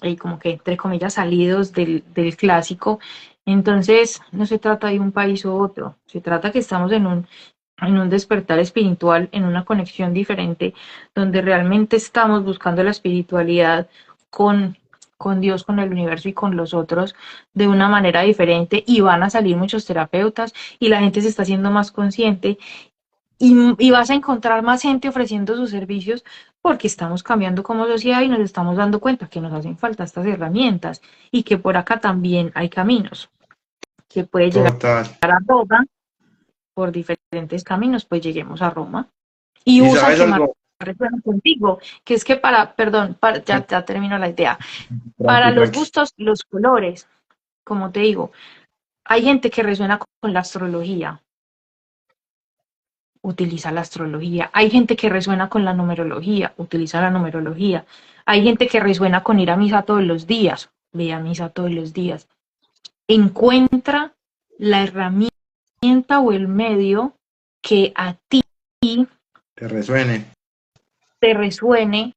y como que entre comillas salidos del clásico. Entonces, no se trata de un país u otro, se trata que estamos en un despertar espiritual, en una conexión diferente, donde realmente estamos buscando la espiritualidad con, con Dios, con el universo y con los otros de una manera diferente, y van a salir muchos terapeutas y la gente se está haciendo más consciente, y vas a encontrar más gente ofreciendo sus servicios porque estamos cambiando como sociedad y nos estamos dando cuenta que nos hacen falta estas herramientas y que por acá también hay caminos que puede llegar Total. a Roma por diferentes caminos, pues lleguemos a Roma. Y ¿Y usa el sabes que más algo? resuena contigo, que es que perdón, ya termino la idea. Para Tranqui, los tranqui. gustos, los colores, como te digo, hay gente que resuena con la astrología, utiliza la astrología. Hay gente que resuena con la numerología, utiliza la numerología. Hay gente que resuena con ir a misa todos los días, ve a misa todos los días. Encuentra la herramienta o el medio que a ti Que resuene. te resuene,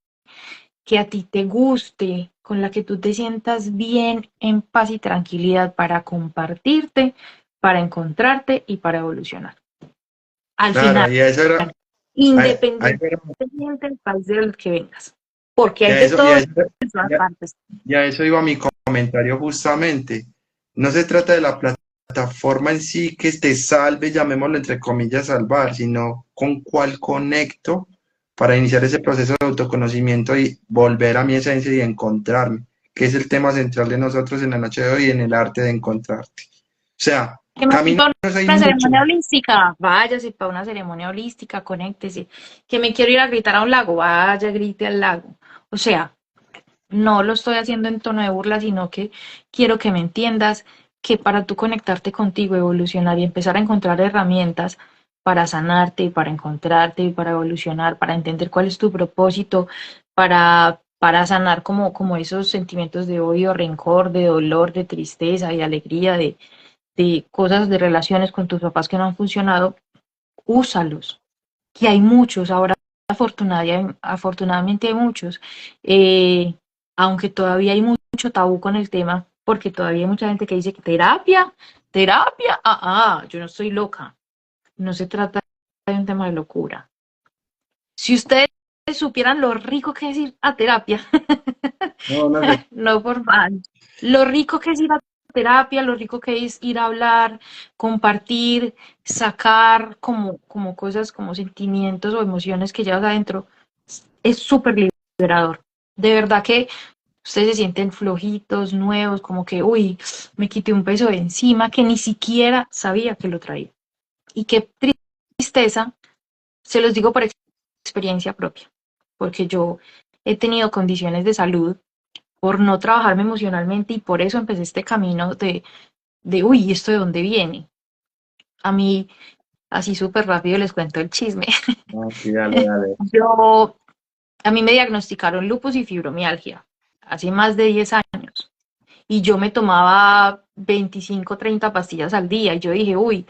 que a ti te guste, con la que tú te sientas bien, en paz y tranquilidad para compartirte, para encontrarte y para evolucionar. Al Claro, final, y eso era, independientemente del país del que vengas, porque y hay a de eso, y todo a en eso, todas y a- partes. y a eso iba mi comentario justamente. No se trata de la plataforma en sí que te salve, llamémoslo entre comillas salvar, sino con cuál conecto para iniciar ese proceso de autoconocimiento y volver a mi esencia y encontrarme, que es el tema central de nosotros en la noche de hoy en el arte de encontrarte. O sea, Que me caminos invito a hay una muchos. ceremonia holística, váyase para una ceremonia holística, conéctese. Que me quiero ir a gritar a un lago, vaya, grite al lago. O sea, no lo estoy haciendo en tono de burla, sino que quiero que me entiendas que para tú conectarte contigo, evolucionar y empezar a encontrar herramientas para sanarte, para encontrarte, para evolucionar, para entender cuál es tu propósito, para sanar como esos sentimientos de odio, rencor, de dolor, de tristeza, de alegría, de cosas, de relaciones con tus papás que no han funcionado, úsalos, que hay muchos, ahora afortunadamente hay muchos, eh, aunque todavía hay mucho tabú con el tema, porque todavía hay mucha gente que dice que terapia, yo no estoy loca, no se trata de un tema de locura. Si ustedes supieran lo rico que es ir a terapia, No, no sé. no por mal, lo rico que es ir a terapia, lo rico que es ir a hablar, compartir, sacar como cosas, como sentimientos o emociones que llevas adentro, es súper liberador. De verdad que ustedes se sienten flojitos, nuevos, como que, uy, me quité un peso de encima que ni siquiera sabía que lo traía. Y qué tristeza, se los digo por experiencia propia, porque yo he tenido condiciones de salud por no trabajarme emocionalmente y por eso empecé este camino uy, ¿esto de dónde viene? A mí, así súper rápido les cuento el chisme. Ah, sí, dale, dale. Yo, a mí me diagnosticaron lupus y fibromialgia hace más de 10 años y yo me tomaba 25, 30 pastillas al día y yo dije, uy,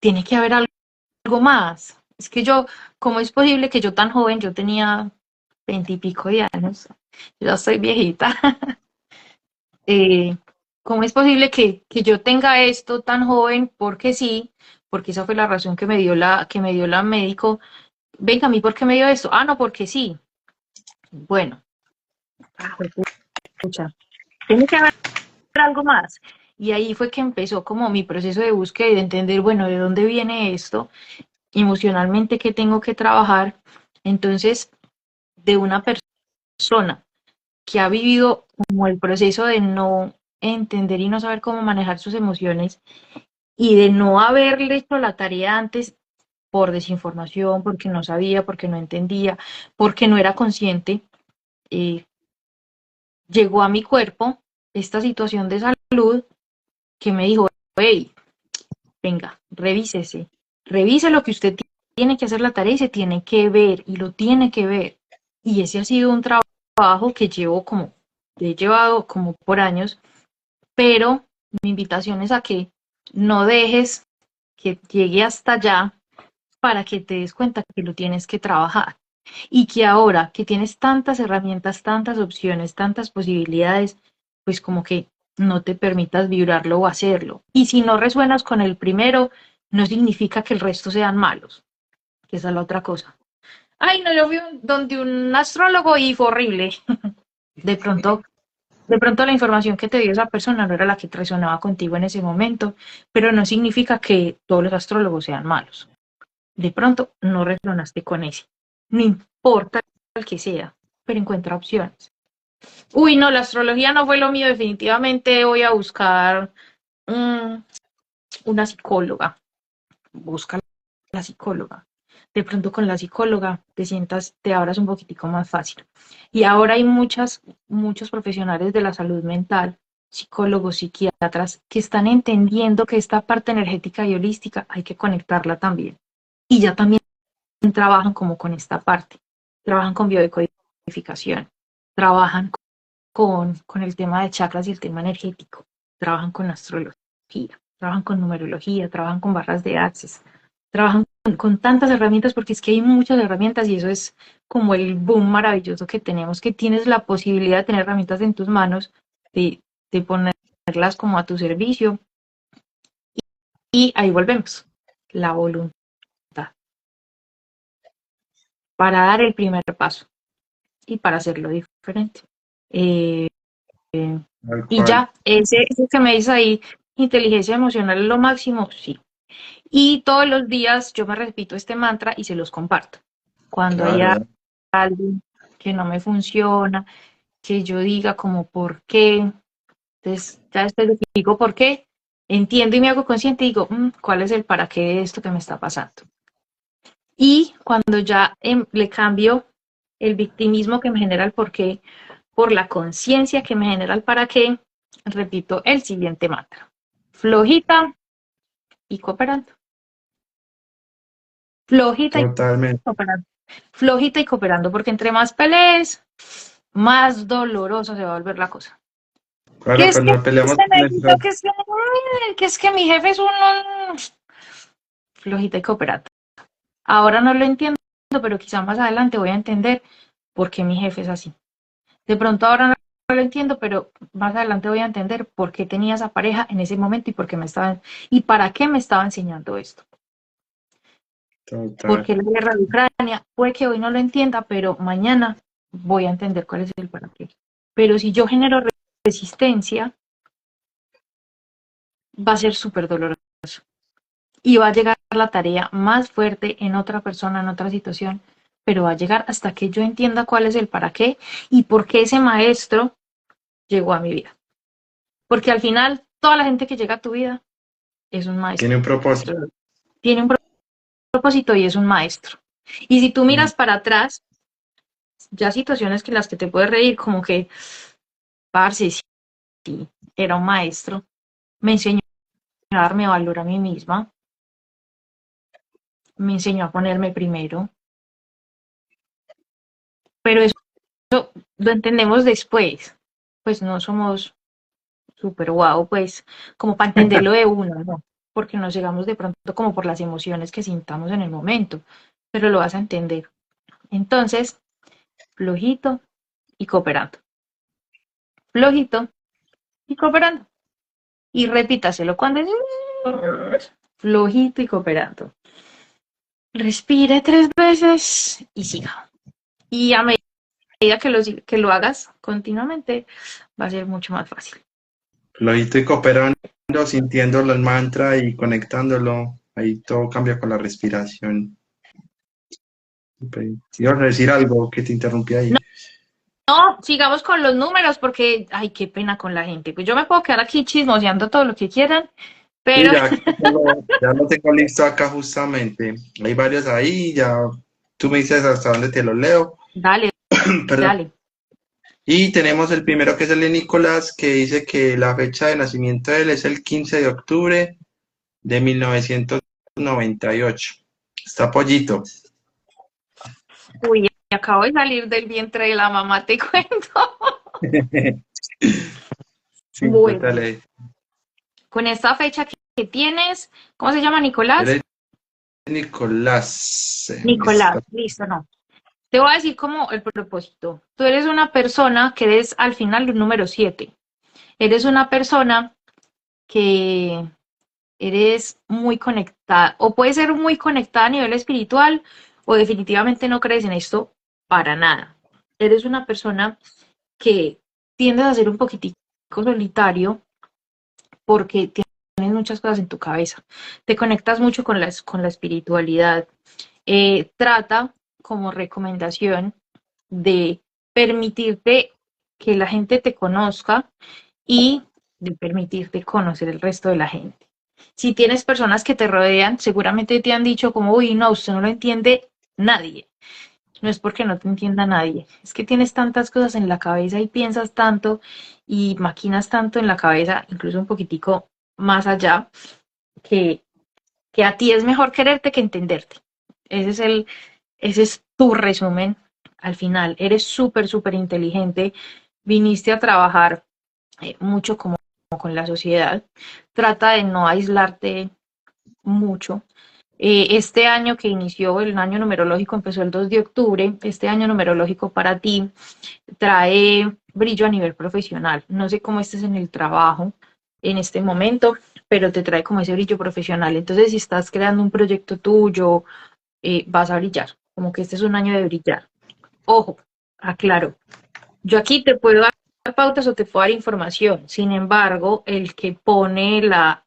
tiene que haber algo más. Es que yo, ¿cómo es posible que yo tan joven, yo tenía 20 y pico de años, yo ya soy viejita, eh, ¿cómo es posible que yo tenga esto tan joven? Porque sí, porque esa fue la razón que me dio la médico. Venga, a mí, ¿por qué me dio esto? Ah, no, porque sí. Bueno, escucha, tiene que haber algo más. Y ahí fue que empezó como mi proceso de búsqueda y de entender, bueno, ¿de dónde viene esto? Emocionalmente, ¿qué tengo que trabajar? Entonces, de una persona que ha vivido como el proceso de no entender y no saber cómo manejar sus emociones y de no haberle hecho la tarea antes por desinformación, porque no sabía, porque no entendía, porque no era consciente, eh, llegó a mi cuerpo esta situación de salud que me dijo, hey, venga, revísese, revise lo que usted tiene que hacer la tarea y se tiene que ver y lo tiene que ver. Y ese ha sido un trabajo que he llevado como por años, pero mi invitación es a que no dejes que llegue hasta allá para que te des cuenta que lo tienes que trabajar y que ahora que tienes tantas herramientas, tantas opciones, tantas posibilidades, pues como que no te permitas vibrarlo o hacerlo. Y si no resuenas con el primero, no significa que el resto sean malos, que esa es la otra cosa. Ay, no, yo fui donde un astrólogo y fue horrible. De pronto, de pronto la información que te dio esa persona no era la que resonaba contigo en ese momento, pero no significa que todos los astrólogos sean malos. De pronto no resonaste con ese. No importa el que sea, pero encuentra opciones. Uy, no, la astrología no fue lo mío, definitivamente voy a buscar um, una psicóloga. Busca la psicóloga. De pronto con la psicóloga te sientas, te abras un poquitico más fácil. Y ahora hay muchos profesionales de la salud mental, psicólogos, psiquiatras, que están entendiendo que esta parte energética y holística hay que conectarla también. Y ya también trabajan como con esta parte, trabajan con biodecodificación, trabajan con el tema de chakras y el tema energético, trabajan con astrología, trabajan con numerología, trabajan con barras de access, trabajan con tantas herramientas porque es que hay muchas herramientas y eso es como el boom maravilloso que tenemos, que tienes la posibilidad de tener herramientas en tus manos, de ponerlas como a tu servicio y ahí volvemos, la voluntad para dar el primer paso y para hacerlo diferente. Eh, Tal y cual. ya, ese que me dice ahí, inteligencia emocional es lo máximo, sí. Y todos los días yo me repito este mantra y se los comparto. Cuando hay Dale, dale. algo que no me funciona, que yo diga como por qué, entonces ya después de que digo por qué, entiendo y me hago consciente y digo, ¿cuál es el para qué de esto que me está pasando? Y cuando ya le cambio el victimismo que me genera el por qué, por la conciencia que me genera el para qué, repito el siguiente mantra. Flojita y cooperando. Flojita y Totalmente. cooperando. Flojita y cooperando, porque entre más pelees, más doloroso se va a volver la cosa. Que Claro, es pues que nos peleamos se con nuestro. necesito que es que mi jefe es un flojita y cooperando. Ahora no lo entiendo, pero quizá más adelante voy a entender por qué mi jefe es así. De pronto ahora no lo entiendo, pero más adelante voy a entender por qué tenía esa pareja en ese momento y por qué me estaban y para qué me estaba enseñando esto. Total. Porque la guerra de Ucrania, puede que hoy no lo entienda, pero mañana voy a entender cuál es el para qué. Pero si yo genero resistencia, va a ser súper doloroso y va a llegar la tarea más fuerte en otra persona, en otra situación, pero va a llegar hasta que yo entienda cuál es el para qué y por qué ese maestro llegó a mi vida. Porque al final, toda la gente que llega a tu vida es un Tiene maestro. un propósito. Tiene un propósito y es un maestro. Y si tú Mm. miras para atrás, ya situaciones que las que te puedes reír, como que, parce, sí, era un maestro, me enseñó a darme valor a mí misma, me enseñó a ponerme primero, pero eso lo entendemos después, pues no somos súper guau, pues como para entenderlo de uno, ¿no? Porque nos llegamos de pronto como por las emociones que sintamos en el momento, pero lo vas a entender. Entonces, flojito y cooperando, flojito y cooperando. Y repítaselo cuando es flojito y cooperando. Respire 3 veces y siga. Y a medida que lo hagas continuamente, va a ser mucho más fácil. Flojito y cooperando, sintiéndolo el mantra y conectándolo. Ahí todo cambia con la respiración. Si ibas a decir algo que te interrumpí ahí. No, sigamos con los números porque, ay, qué pena con la gente. Pues yo me puedo quedar aquí chismoseando todo lo que quieran, Sí, pero ya, ya lo tengo listo acá justamente. Hay varios ahí, ya tú me dices hasta dónde te lo leo. dale, Perdón. dale. Y tenemos el primero que es el de Nicolás, que dice que la fecha de nacimiento de él es el 15 de octubre de 1998. Está pollito. Uy, acabo de salir del vientre de la mamá, te cuento. Sí, Bueno, cuéntale. con esta fecha que tienes, ¿cómo se llama Él Nicolás? es Nicolás. Nicolás, listo, no. Te voy a decir como el propósito. Tú eres una persona que eres al final un número 7. Eres una persona que eres muy conectada, o puede ser muy conectada a nivel espiritual, o definitivamente no crees en esto para nada. Eres una persona que tiendes a ser un poquitico solitario porque tienes muchas cosas en tu cabeza. Te conectas mucho con la espiritualidad. Trata como recomendación de permitirte que la gente te conozca y de permitirte conocer el resto de la gente. Si tienes personas que te rodean, seguramente te han dicho como, uy, no, usted no lo entiende nadie. No es porque no te entienda nadie, es que tienes tantas cosas en la cabeza y piensas tanto y maquinas tanto en la cabeza, incluso un poquitico más allá, que, que a ti es mejor quererte que entenderte. Ese es ese es tu resumen al final. Eres súper, súper inteligente, viniste a trabajar mucho como con la sociedad. Trata de no aislarte mucho. Este año que inició, el año numerológico empezó el 2 de octubre, este año numerológico para ti trae brillo a nivel profesional. No sé cómo estés en el trabajo en este momento, pero te trae como ese brillo profesional. Entonces, si estás creando un proyecto tuyo, vas a brillar, como que este es un año de brillar. Ojo, aclaro, yo aquí te puedo dar pautas o te puedo dar información, sin embargo, el que pone la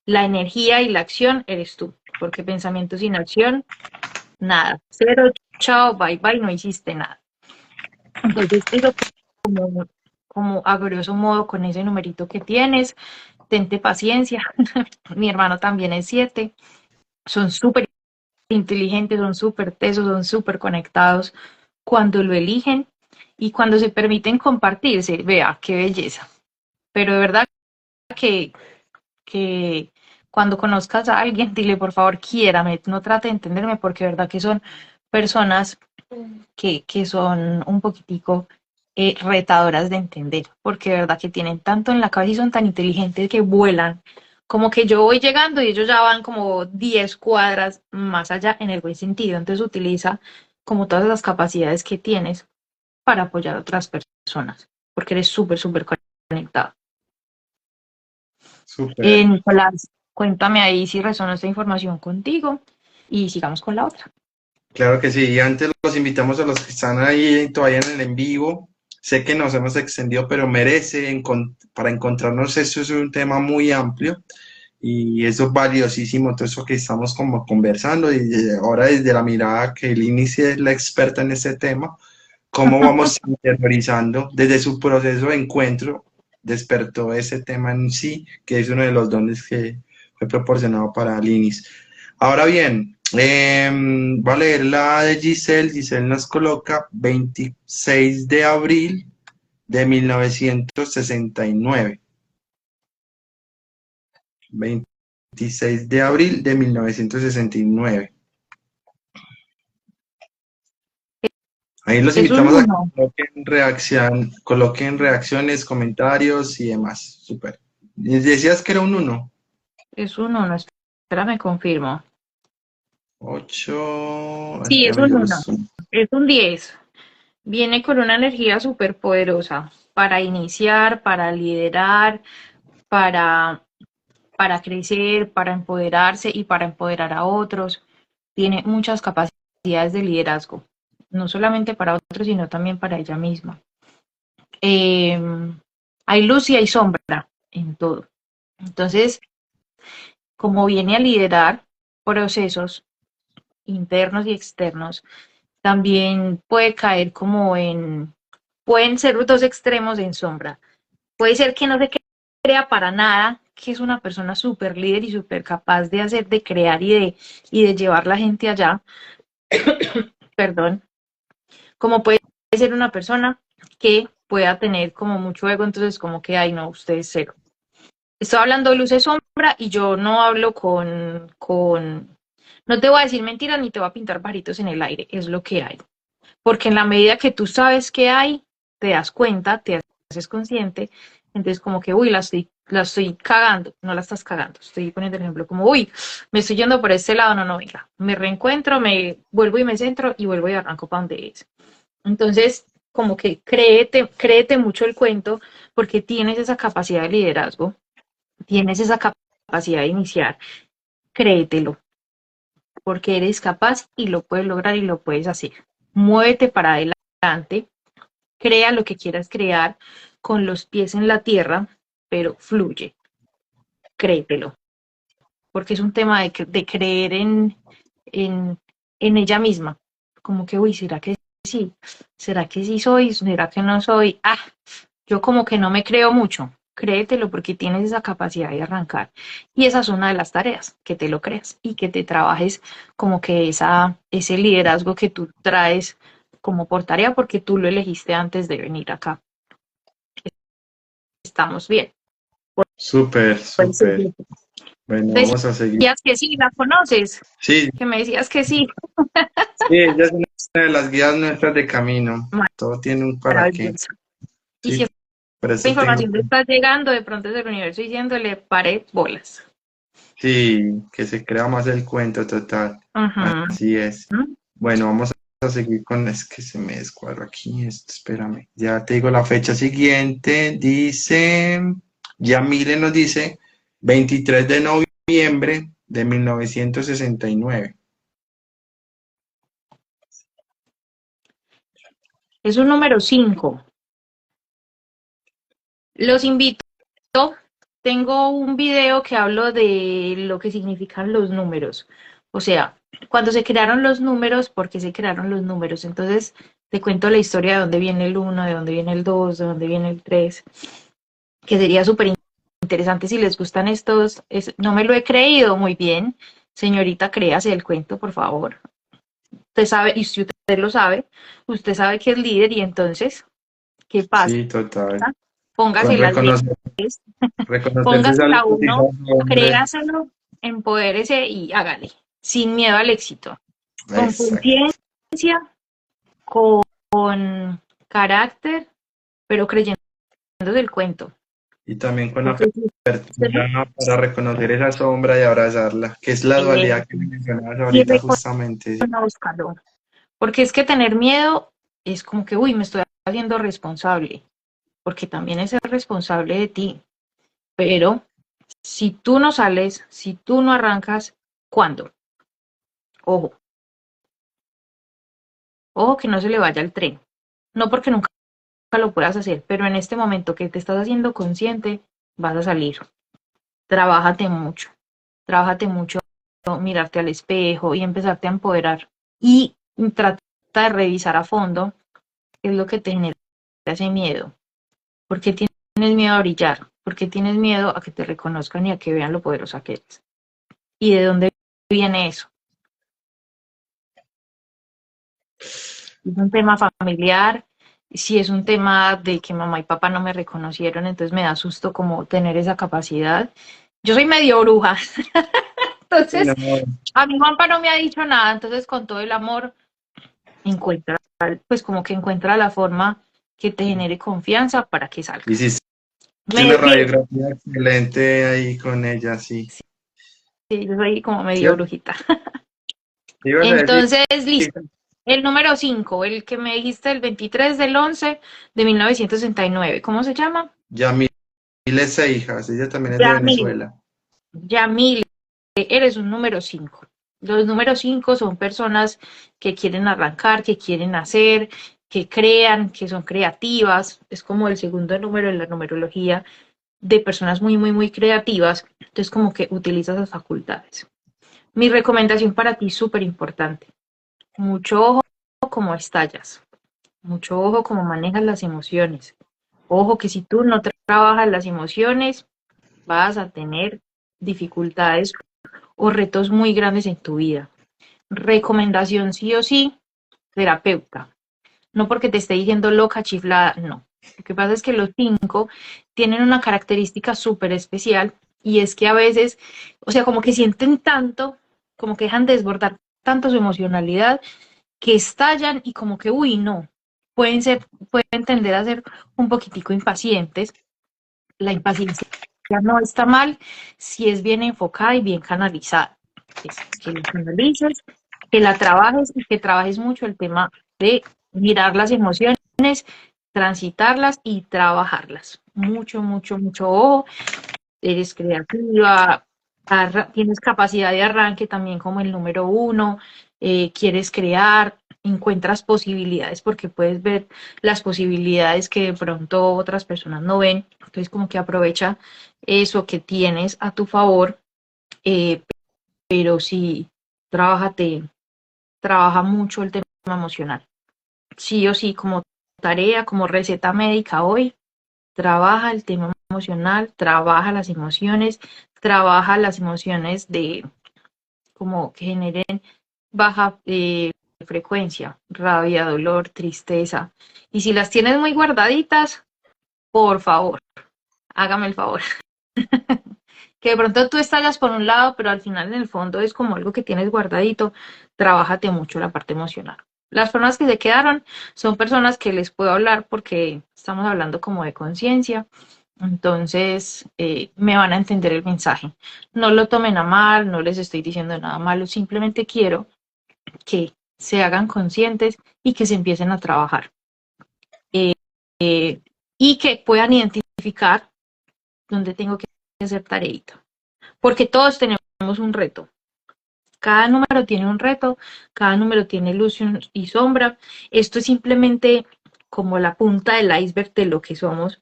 energía y la acción eres tú, porque pensamiento sin acción, nada, cero, chao, bye bye, no hiciste nada. Entonces, eso como, como a grosso modo con ese numerito que tienes, tente paciencia, mi hermano también es 7, son súper inteligentes, son súper tesos, son súper conectados cuando lo eligen y cuando se permiten compartirse, vea, qué belleza. Pero de verdad que cuando conozcas a alguien, dile por favor, quiérame, no trate de entenderme porque de verdad que son personas que son un poquitico retadoras de entender, porque de verdad que tienen tanto en la cabeza y son tan inteligentes que vuelan. Como que yo voy llegando y ellos ya van como 10 cuadras más allá en el buen sentido. Entonces utiliza como todas las capacidades que tienes para apoyar a otras personas, porque eres súper, súper conectado. Súper. Nicolás, cuéntame ahí si resonó esta información contigo y sigamos con la otra. Claro que sí, y antes los invitamos a los que están ahí todavía en el en vivo. Sé que nos hemos extendido, pero merece, para encontrarnos, eso es un tema muy amplio y eso es valiosísimo, todo eso que estamos como conversando y ahora desde la mirada que Lini sí es la experta en este tema, cómo vamos interiorizando desde su proceso de encuentro, despertó ese tema en sí, que es uno de los dones que fue proporcionado para Linis. Ahora bien, va a leer la de Giselle. Giselle nos coloca 26 de abril de 1969. 26 de abril de 1969. Ahí los Es un invitamos a que uno, coloquen reacciones, comentarios y demás. Súper. Decías que era un uno. es un uno, espérame, confirmo. 8. Sí, es Espérame, un yo uno, los sumo. es un 10. Viene con una energía súper poderosa para iniciar, para liderar, para, para crecer, para empoderarse y para empoderar a otros. Tiene muchas capacidades de liderazgo, no solamente para otros, sino también para ella misma. Eh, Hay luz y hay sombra en todo. Entonces, como viene a liderar procesos internos y externos, también puede caer pueden ser dos extremos en sombra. Puede ser que no se crea para nada, que es una persona súper líder y súper capaz de hacer, de crear y de llevar la gente allá, perdón, como puede ser una persona que pueda tener como mucho ego, entonces como que, ay no, usted es cero. Estoy hablando de luz y sombra y yo no hablo no te voy a decir mentiras ni te voy a pintar pajaritos en el aire, es lo que hay. Porque en la medida que tú sabes que hay, te das cuenta, te haces consciente, entonces como que, uy, la estoy cagando, no la estás cagando, estoy poniendo el ejemplo como, uy, me estoy yendo por este lado, no, no, venga, me reencuentro, me vuelvo y me centro y vuelvo y arranco para donde es. Entonces, como que créete mucho el cuento porque tienes esa capacidad de liderazgo, tienes esa capacidad de iniciar, créetelo, porque eres capaz y lo puedes lograr y lo puedes hacer. Muévete para adelante, crea lo que quieras crear con los pies en la tierra, pero fluye, créetelo, porque es un tema de creer en, en ella misma, como que, uy, ¿será que sí? ¿Será que sí soy? ¿Será que no soy? Ah, yo como que no me creo mucho. Créetelo porque tienes esa capacidad de arrancar. Y esa es una de las tareas, que te lo creas y que te trabajes como que ese liderazgo que tú traes como por tarea porque tú lo elegiste antes de venir acá. Estamos bien. Súper, Pues, súper. Bueno, vamos a seguir. decías que sí, la conoces, Sí, que me decías que sí. sí, ella es una de las guías nuestras de camino. Todo tiene un para qué. Maravilloso. Y si Sí, por esta eso tengo. información te está llegando, de pronto es el universo diciéndole, pare bolas. Sí, que se crea más el cuento total. Ajá. Así es. Bueno, vamos a seguir con. Es que se me descuadra aquí esto, espérame. Ya te digo la fecha siguiente. Dice. Yamile nos dice 23 de noviembre de 1969. Es un número 5. Los invito. Tengo un video que hablo de lo que significan los números. O sea, cuando se crearon los números, ¿por qué se crearon los números? Entonces, te cuento la historia de dónde viene el uno, de dónde viene el 2, de dónde viene el 3, que sería súper interesante si les gustan estos. No me lo he creído muy bien. Señorita, créase el cuento, por favor. Usted sabe, y si usted lo sabe, usted sabe que es líder y entonces, ¿qué pasa? Sí, total. Con Póngase las 10, reconocer, reconocerse es póngasela algo uno, hombre. créaselo, empodérese y hágale, sin miedo al éxito, con Exacto. conciencia, con carácter, pero creyendo del cuento. Y también con Porque si usted no- apertura para reconocer esa sombra y abrazarla, que es la eh, dualidad que me mencionabas y ahorita justamente. reconózcalo. Porque es que tener miedo es como que, uy, me estoy haciendo responsable, porque también es ser responsable de ti. Pero si tú no sales, si tú no arrancas, ¿cuándo? Ojo, ojo que no se le vaya el tren. No porque nunca lo puedas hacer, pero en este momento que te estás haciendo consciente, vas a salir. Trabájate mucho, mirarte al espejo y empezarte a empoderar. Y trata de revisar a fondo qué es lo que te genera ese miedo. ¿Por qué tienes miedo a brillar? ¿Por qué tienes miedo a que te reconozcan y a que vean lo poderosa que eres? ¿Y de dónde viene eso? Es un tema familiar, si es un tema de que mamá y papá no me reconocieron, entonces me da susto como tener esa capacidad. Yo soy medio bruja, Sí, no, entonces a mi Juanpa no me ha dicho nada, entonces con todo el amor encuentra, pues como que encuentra la forma que te genere confianza para que salgas. hiciste Me una defiendo, radiografía excelente ahí con ella, sí. sí, yo soy como medio ¿Cierto? brujita. ¿Qué ibas a decir? Entonces, listo. El número 5, el que me dijiste el 23 del 11 de 1969. ¿Cómo se llama? Yamile Seijas, ella también es de Yamil. Venezuela. Yamil, eres un número 5. Los números 5 son personas que quieren arrancar, que quieren hacer, que crean, que son creativas. Es como el segundo número en la numerología de personas muy, muy, muy creativas. Entonces, como que utiliza esas facultades. Mi recomendación para ti, súper importante. Mucho ojo como estallas. Mucho ojo como manejas las emociones. Ojo que si tú no trabajas las emociones, vas a tener dificultades o retos muy grandes en tu vida. Recomendación sí o sí, terapeuta. No porque te esté diciendo loca, chiflada, no. Lo que pasa es que los 5 tienen una característica súper especial y es que a veces, o sea, como que sienten tanto, como que dejan desbordar tanto su emocionalidad que estallan y como que, uy, no, pueden tender a ser un poquitico impacientes. La impaciencia no está mal si es bien enfocada y bien canalizada. Es que la canalices, que la trabajes y que trabajes mucho el tema de mirar las emociones, transitarlas y trabajarlas. Mucho, mucho, mucho ojo. Eres creativa, tienes capacidad de arranque también como el número 1, quieres crear, encuentras posibilidades porque puedes ver las posibilidades que de pronto otras personas no ven. Entonces como que aprovecha eso que tienes a tu favor, eh, pero sí, trabájate, trabaja mucho el tema emocional. Sí o sí, como tarea, como receta médica hoy, trabaja el tema emocional, trabaja las emociones de como que generen baja frecuencia, rabia, dolor, tristeza. Y si las tienes muy guardaditas, por favor, hágame el favor. Que de pronto tú estallas por un lado, pero al final en el fondo es como algo que tienes guardadito, trabájate mucho la parte emocional. Las personas que se quedaron son personas que les puedo hablar porque estamos hablando como de conciencia, entonces me van a entender el mensaje. No lo tomen a mal, no les estoy diciendo nada malo, simplemente quiero que se hagan conscientes y que se empiecen a trabajar y que puedan identificar dónde tengo que hacer tareita, porque todos tenemos un reto. Cada número tiene un reto, cada número tiene luz y sombra. Esto es simplemente como la punta del iceberg de lo que somos,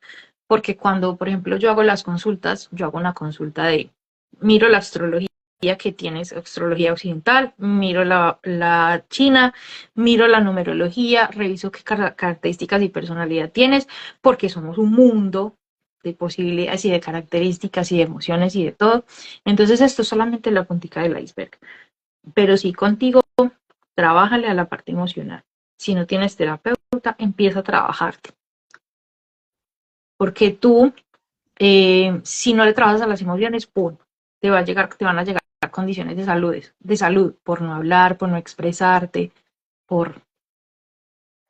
porque cuando, por ejemplo, yo hago las consultas, yo hago una consulta de, miro la astrología que tienes, astrología occidental, miro la china, miro la numerología, reviso qué características y personalidad tienes, porque somos un mundo de posibilidades y de características y de emociones y de todo. Entonces esto es solamente la puntica del iceberg. Pero sí contigo, trabájale a la parte emocional. Si no tienes terapeuta, empieza a trabajarte. Porque tú, si no le trabajas a las emociones, ¡pum! Te van a llegar condiciones de salud, por no hablar, por no expresarte, por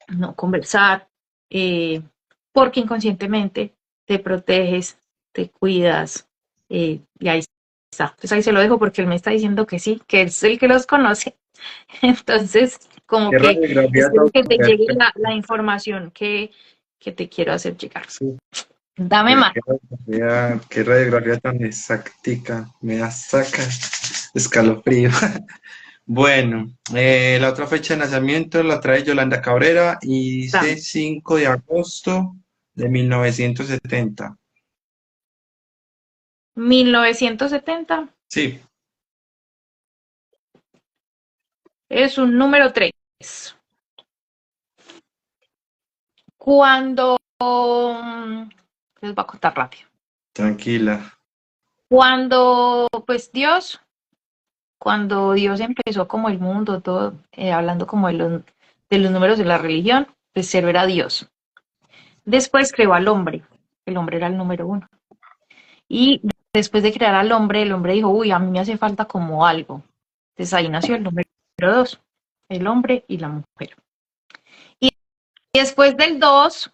no conversar, eh, porque inconscientemente te proteges, te cuidas, y ahí está. Entonces ahí se lo dejo porque él me está diciendo que sí, que es el que los conoce. Entonces, como ¿Qué que radiografía espero tan que te llegue perfecta? la información que te quiero hacer llegar. Súper, Dame más. qué radiografía tan exactica. Me da saca escalofrío. Bueno, la otra fecha de nacimiento la trae Yolanda Cabrera y dice Dame. 5 de agosto de 1970. 1970 Sí, es un número 3. Cuando, les voy a contar rápido. tranquila. Pues cuando Dios empezó como el mundo, todo, hablando como de los números de la religión, pues cero era Dios. Después creó al hombre. El hombre era el número 1. Y después de crear al hombre, el hombre dijo, uy, a mí me hace falta como algo. Entonces ahí nació el número 2, el hombre y la mujer. Y después del 2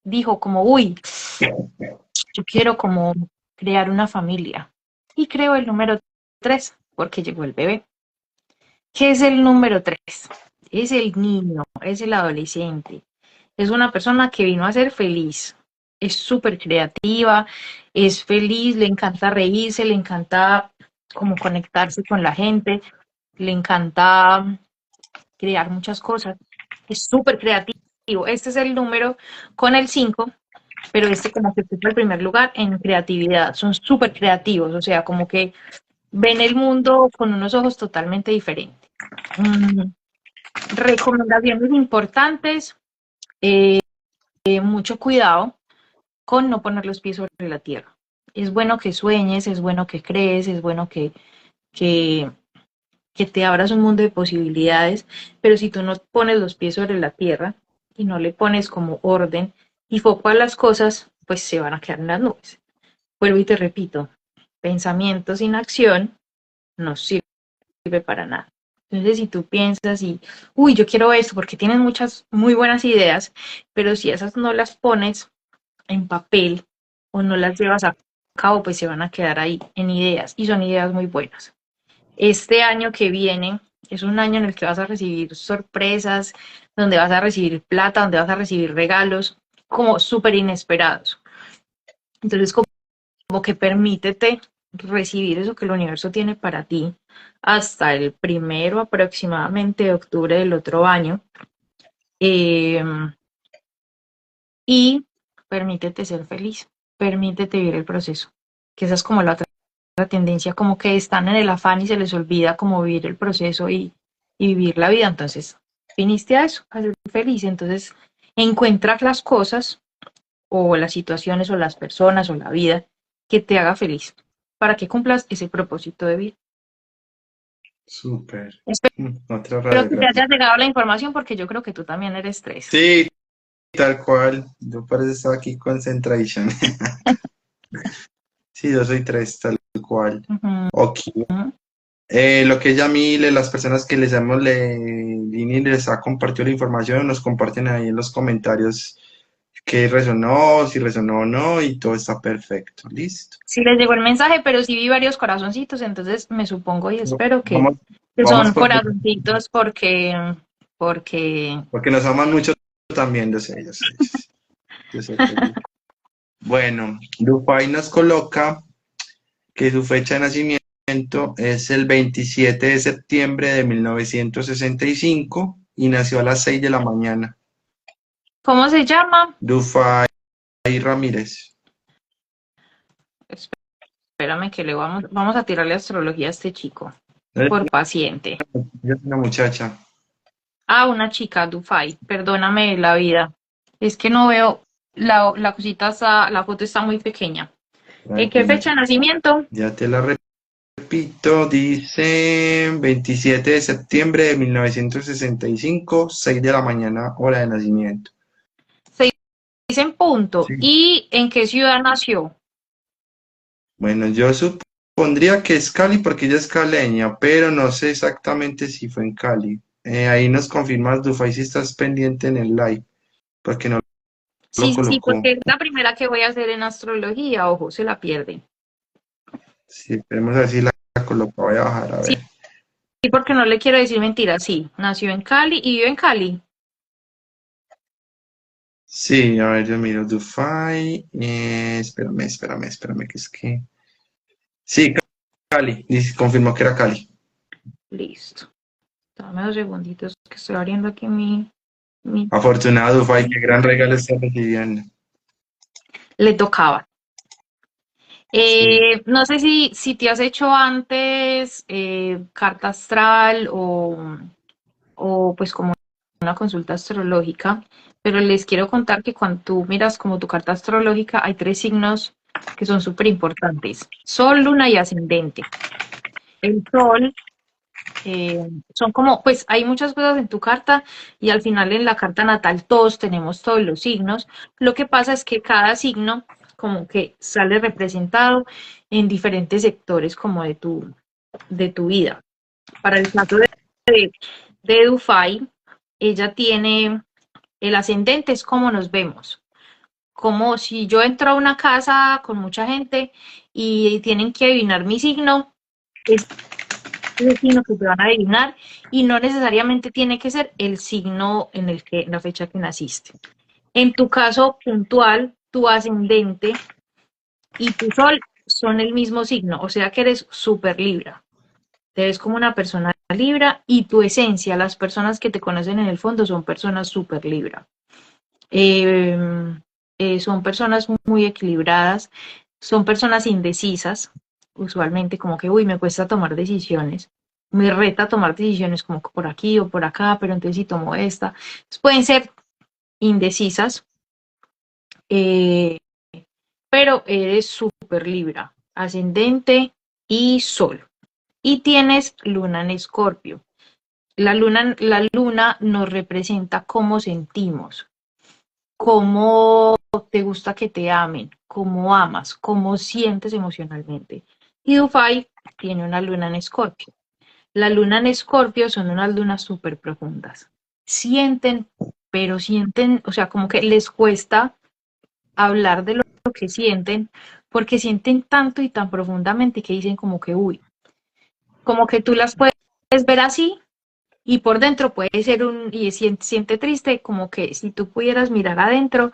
dijo como, uy, yo quiero como crear una familia. Y creó el número 3 porque llegó el bebé. ¿Qué es el número 3? Es el niño, es el adolescente. Es una persona que vino a ser feliz. Es súper creativa, es feliz, le encanta reírse, le encanta como conectarse con la gente, le encanta crear muchas cosas. Es súper creativo. Este es el número con el 5, pero este como que ocupa el primer lugar en creatividad. Son súper creativos, o sea, como que ven el mundo con unos ojos totalmente diferentes. Mm, recomendaciones importantes, mucho cuidado con no poner los pies sobre la tierra. Es bueno que sueñes, es bueno que crees, es bueno que, que te abras un mundo de posibilidades, pero si tú no pones los pies sobre la tierra y no le pones como orden y foco a las cosas, pues se van a quedar en las nubes. Vuelvo y te repito, pensamiento sin acción no sirve para nada. Entonces, si tú piensas y, uy, yo quiero esto, porque tienes muchas muy buenas ideas, pero si esas no las pones en papel o no las llevas a cabo, pues se van a quedar ahí en ideas y son ideas muy buenas. Este año que viene es un año en el que vas a recibir sorpresas, donde vas a recibir plata, donde vas a recibir regalos como súper inesperados. Entonces, como que permítete recibir eso que el universo tiene para ti hasta el 1 aproximadamente de octubre del otro año. Eh, y permítete ser feliz, permítete vivir el proceso, que esa es como la otra tendencia, como que están en el afán y se les olvida como vivir el proceso y vivir la vida. Entonces, viniste a eso, a ser feliz. Entonces, encuentras las cosas o las situaciones o las personas o la vida que te haga feliz para que cumplas ese propósito de vida. Súper. Espero Otra que te radiografía. haya llegado la información porque yo creo que tú también eres 3. Sí, tal cual. Yo parece estar aquí concentration. Sí, yo soy 3, tal cual. Uh-huh. Ok. Lo que ella a mí, las personas que les hemos y les ha compartido la información, nos comparten ahí en los comentarios qué resonó, si resonó o no, y todo está perfecto. Listo. Sí les llegó el mensaje, pero sí vi varios corazoncitos, entonces me supongo y espero Vamos, que vamos son por corazoncitos porque porque nos aman mucho también, yo sé, yo sé. Yo sé que- Bueno, Dufay nos coloca que su fecha de nacimiento es el 27 de septiembre de 1965 y nació a las 6 de la mañana. ¿cómo se llama? Dufay Ramírez. Espérame que vamos a tirarle astrología a este chico, Ella por paciente. es una muchacha. Ah, una chica, Dufay, perdóname la vida. Es que no veo, la cosita está, la foto está muy pequeña. ¿En qué Tranquila. fecha de nacimiento? Ya te la repito, dice 27 de septiembre de 1965, 6 de la mañana, hora de nacimiento. Se dice en punto. Sí. ¿Y en qué ciudad nació? Bueno, yo supongo pondría que es Cali porque ella es caleña, pero no sé exactamente si fue en Cali. Ahí nos confirmas, Dufay, si estás pendiente en el live, porque no lo Sí, sí, colocó. porque es la primera que voy a hacer en astrología, ojo, se la pierde. Sí, esperemos a ver si la colocó. Voy a bajar a Sí, ver. porque no le quiero decir mentiras, sí, nació en Cali y vive en Cali. Sí, a ver, yo miro Dufay. Espérame, que es que. Sí, Cali. Confirmó que era Cali. Listo. Dame 2 segunditos que estoy abriendo aquí mi... Afortunado, Dufay, qué gran regalo estás recibiendo. Le tocaba. Sí. No sé si te has hecho antes carta astral o pues como una consulta astrológica, pero les quiero contar que cuando tú miras como tu carta astrológica hay 3 signos que son súper importantes: Sol, Luna y Ascendente. El Sol eh, son como, pues hay muchas cosas en tu carta y al final en la carta natal todos tenemos todos los signos. Lo que pasa es que cada signo como que sale representado en diferentes sectores como de tu vida. Para el caso de Dufay, ella tiene el ascendente, es como nos vemos. Como si yo entro a una casa con mucha gente y tienen que adivinar mi signo, es el signo que te van a adivinar y no necesariamente tiene que ser el signo en el que, en la fecha que naciste. En tu caso puntual, tu ascendente y tu sol son el mismo signo, o sea que eres súper Libra. Te ves como una persona Libra y tu esencia, las personas que te conocen en el fondo son personas súper Libra. Eh, son personas muy equilibradas, son personas indecisas, usualmente como que, uy, me cuesta tomar decisiones, me reta tomar decisiones como que por aquí o por acá, pero entonces si tomo esta. Entonces, pueden ser indecisas, eh, pero eres súper Libra, ascendente y sol. Y tienes luna en Escorpio. La luna nos representa cómo sentimos, cómo te gusta que te amen, cómo amas, cómo sientes emocionalmente. Y Dufay tiene una luna en Escorpio. La luna en Escorpio son unas lunas súper profundas. Sienten, pero sienten, o sea, como que les cuesta hablar de lo que sienten, porque sienten tanto y tan profundamente que dicen como que, uy, como que tú las puedes ver así, y por dentro puede ser y siente triste, como que si tú pudieras mirar adentro,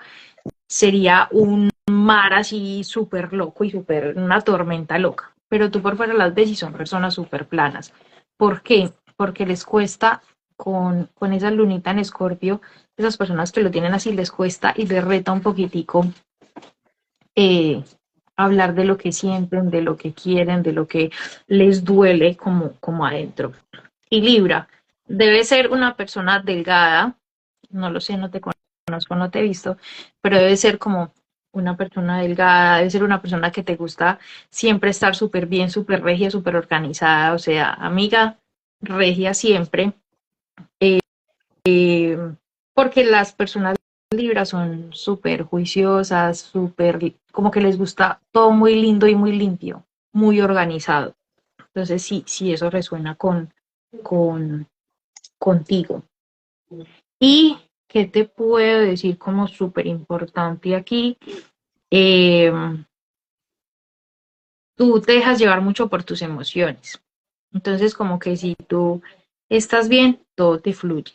sería un mar así súper loco y súper, una tormenta loca. Pero tú por fuera las ves y son personas súper planas. ¿Por qué? Porque les cuesta con esa lunita en Escorpio, esas personas que lo tienen así les cuesta y les reta un poquitico eh, hablar de lo que sienten, de lo que quieren, de lo que les duele como adentro. Y Libra, debe ser una persona delgada, no lo sé, no te conozco, no te he visto, pero debe ser como una persona delgada, debe ser una persona que te gusta siempre estar súper bien, súper regia, súper organizada, o sea, amiga, regia siempre, porque las personas libras son súper juiciosas, súper, como que les gusta todo muy lindo y muy limpio, muy organizado. Entonces sí, sí, eso resuena con contigo. Y qué te puedo decir como súper importante aquí, eh, tú te dejas llevar mucho por tus emociones. Entonces como que si tú estás bien, todo te fluye.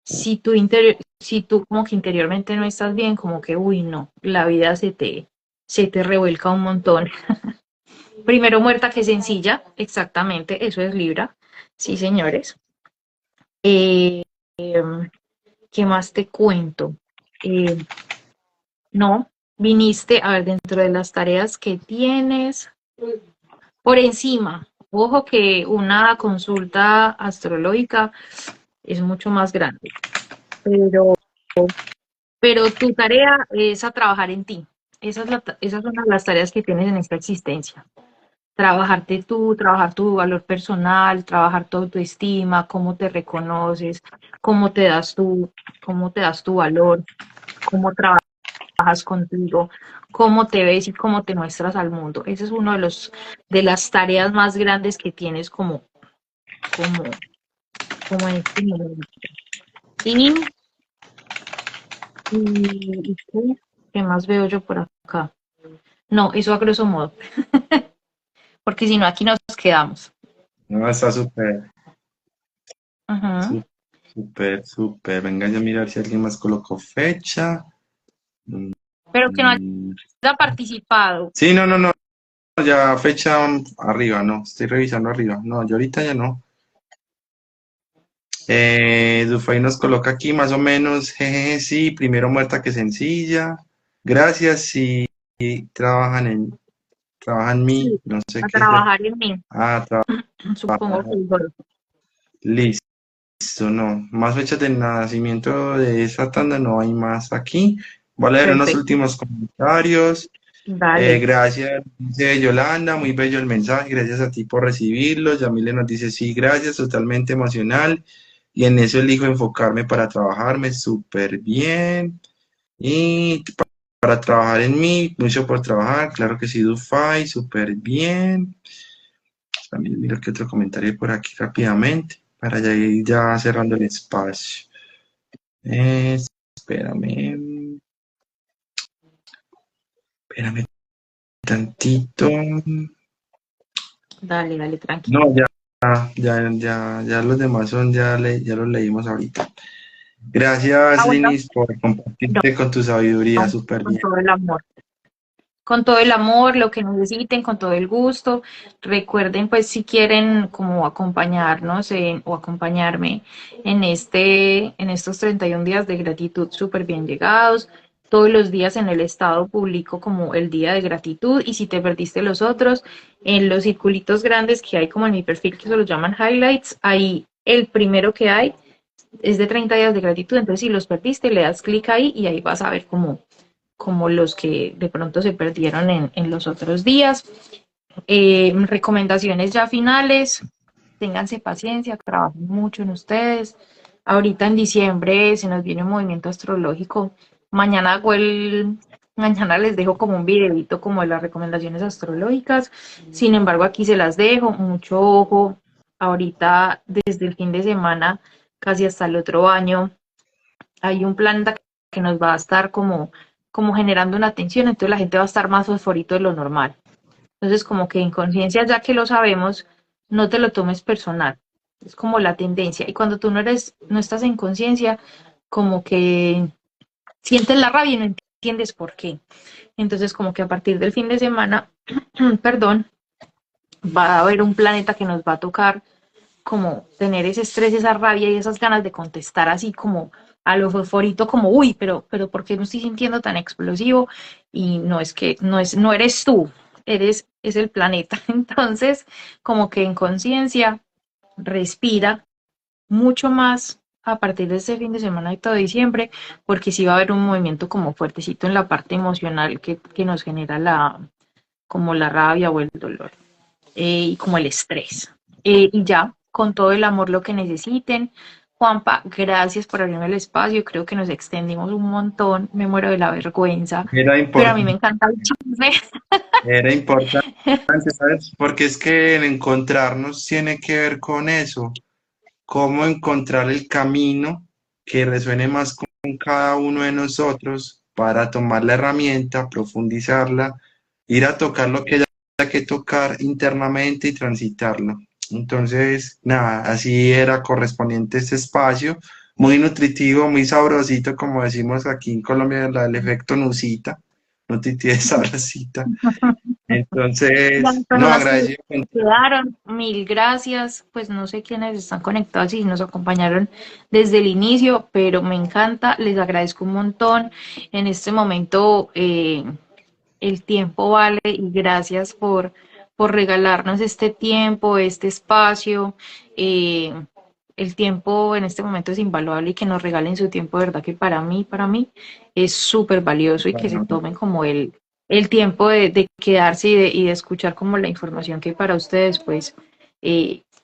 Si tú como que interiormente no estás bien, como que, uy, no, la vida se te revuelca un montón. Primero muerta que sencilla, exactamente, eso es Libra. Sí, señores. Eh, ¿Qué más te cuento? Eh, no, viniste, a ver, dentro de las tareas que tienes, por encima, ojo que una consulta astrológica es mucho más grande, pero, pero tu tarea es a trabajar en ti. Esas son las tareas que tienes en esta existencia. Trabajarte tú, trabajar tu valor personal, trabajar tu autoestima, cómo te reconoces, cómo te das tu valor, cómo trabajas trabajas contigo, cómo te ves y cómo te muestras al mundo. Ese es uno de de las tareas más grandes que tienes como, como en este momento. Y, ¿qué más veo yo por acá? No, eso a grosso modo, porque si no aquí nos quedamos. No, está súper, Ujú. súper, súper. Venga, yo a mirar si alguien más colocó fecha. Pero que no Mm, haya participado. Sí, no, no, no, ya fecha arriba, no, estoy revisando arriba. No, yo ahorita ya no. Dufay nos coloca aquí más o menos, jejeje, sí, primero muerta que sencilla. Gracias, sí, trabajan en mí, Sí, no sé a qué es. trabajar en mí. Ah, Supongo que igual. listo, no. Más fechas de nacimiento de esa tanda no hay más aquí. Voy a leer unos Perfecto. últimos comentarios. Dale. Gracias, dice Yolanda, muy bello el mensaje, gracias a ti por recibirlo. Yamile nos dice, sí, gracias, totalmente emocional. Y en eso elijo enfocarme para trabajarme súper bien. Y para trabajar en mí, mucho por trabajar, claro que sí, Dufay, súper bien. También miro que otro comentario hay por aquí rápidamente, para ya ir ya cerrando el espacio. Espérame, espérame tantito. Dale, dale, tranqui. No, ya los demás son, ya los leímos ahorita. Ah, Gracias, bueno, Linis, por no, compartirte con tu sabiduría, no, súper con bien. todo el amor. Con todo el amor, lo que necesiten, con todo el gusto. Recuerden, pues, si quieren como acompañarnos o acompañarme en estos 31 días de gratitud súper bien llegados. Todos los días en el estado publico como el día de gratitud y si te perdiste los otros, en los circulitos grandes que hay como en mi perfil que se los llaman highlights, ahí el primero que hay es de 30 días de gratitud, entonces si los perdiste le das clic ahí y ahí vas a ver como los que de pronto se perdieron en los otros días. Recomendaciones ya finales, ténganse paciencia, trabajen mucho en ustedes. Ahorita en diciembre se nos viene un movimiento astrológico. Mañana mañana les dejo como un videito como de las recomendaciones astrológicas. Sin embargo, aquí se las dejo, mucho ojo. Ahorita, desde el fin de semana, casi hasta el otro año, hay un planeta que nos va a estar como generando una tensión, entonces la gente va a estar más fosforito de lo normal. Entonces, como que en conciencia, ya que lo sabemos, no te lo tomes personal. Es como la tendencia. Y cuando tú no estás en conciencia, como que sientes la rabia y no entiendes por qué. Entonces, como que a partir del fin de semana, perdón, va a haber un planeta que nos va a tocar como tener ese estrés, esa rabia y esas ganas de contestar así como a lo fosforito, como, uy, pero ¿por qué me estoy sintiendo tan explosivo? Y no es que, no eres tú, es el planeta. Entonces, como que en conciencia, respira mucho más a partir de este fin de semana y todo diciembre, porque sí va a haber un movimiento como fuertecito en la parte emocional que nos genera como la rabia o el dolor y como el estrés. Y ya, con todo el amor lo que necesiten. Juanpa, gracias por abrirme el espacio. Creo que nos extendimos un montón. Me muero de la vergüenza, Era pero a mí me importante, encanta el chisme. era importante, ¿sabes? Porque es que el encontrarnos tiene que ver con eso, cómo encontrar el camino que resuene más con cada uno de nosotros para tomar la herramienta, profundizarla, ir a tocar lo que haya que tocar internamente y transitarlo. Entonces, nada, así era correspondiente este espacio, muy nutritivo, muy sabrosito, como decimos aquí en Colombia, el efecto Nusita, nutritivo sabrosita. Las Entonces, no, personas que agradecido se quedaron, mil gracias. Pues no sé quiénes están conectados y nos acompañaron desde el inicio, pero me encanta, les agradezco un montón. En este momento, el tiempo vale y gracias por regalarnos este tiempo, este espacio. eh, el tiempo en este momento es invaluable y que nos regalen su tiempo, de verdad que para mí es súper valioso y que se tomen como el tiempo de quedarse y de escuchar como la información que para ustedes pues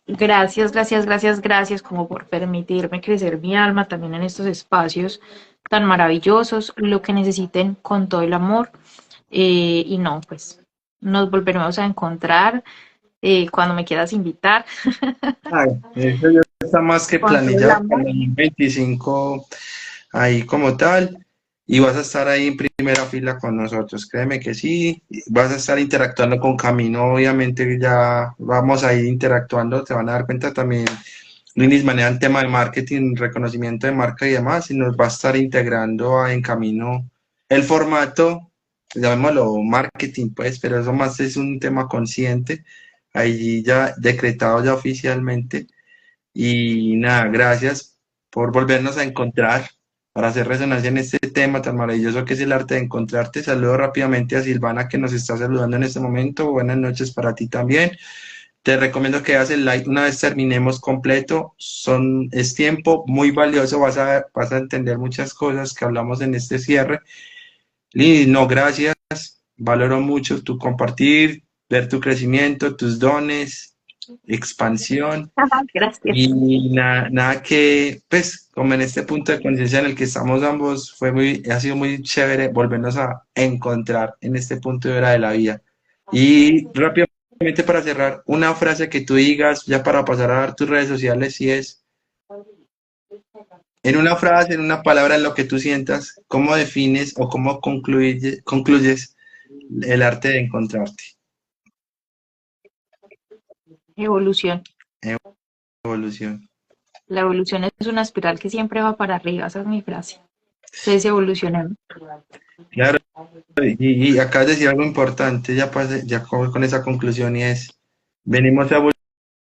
Gracias, gracias, gracias, gracias como por permitirme crecer mi alma también en estos espacios tan maravillosos, lo que necesiten con todo el amor. Y no, pues nos volveremos a encontrar cuando me quieras invitar, Ay, eso ya está más que con todo el planillado para amor. el 2025 ahí como tal, y vas a estar ahí en primera fila con nosotros, créeme que sí, vas a estar interactuando con Camino, obviamente ya vamos a ir interactuando, te van a dar cuenta también, Linis maneja el tema de marketing, reconocimiento de marca y demás, y nos va a estar integrando en Camino el formato, llamémoslo marketing pues, pero eso más es un tema consciente, ahí ya decretado ya oficialmente. Y nada, gracias por volvernos a encontrar para hacer resonancia en este tema tan maravilloso que es el arte de encontrarte. Saludo rápidamente a Silvana que nos está saludando en este momento. Buenas noches para ti también. Te recomiendo que hagas el like una vez terminemos completo. Es tiempo muy valioso, vas a entender muchas cosas que hablamos en este cierre. Y no, gracias. Valoro mucho tu compartir, ver tu crecimiento, tus dones, expansión. Gracias. Y nada que, pues, como en este punto de conciencia en el que estamos ambos, ha sido muy chévere volvernos a encontrar en este punto de hora de la vida. Y rápidamente para cerrar, una frase que tú digas, ya para pasar a dar tus redes sociales, si es, en una frase, en una palabra, en lo que tú sientas, ¿cómo defines o cómo concluyes el arte de encontrarte? Evolución. Evolución. La evolución es una espiral que siempre va para arriba, esa es mi frase. Entonces evolucionemos. Claro, y acá decir algo importante, ya con esa conclusión, y es, venimos a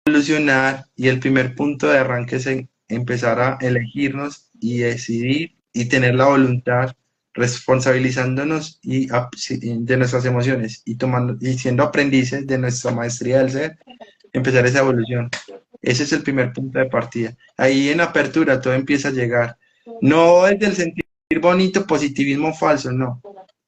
evolucionar y el primer punto de arranque es empezar a elegirnos y decidir y tener la voluntad, responsabilizándonos de nuestras emociones y tomando y siendo aprendices de nuestra maestría del ser, empezar esa evolución. Ese es el primer punto de partida. Ahí en apertura todo empieza a llegar. No es del sentir bonito, positivismo falso, no.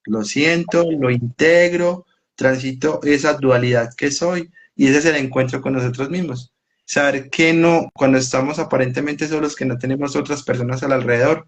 Lo siento, lo integro, transito esa dualidad que soy y ese es el encuentro con nosotros mismos. Saber que no, cuando estamos aparentemente solos, que no tenemos otras personas al alrededor,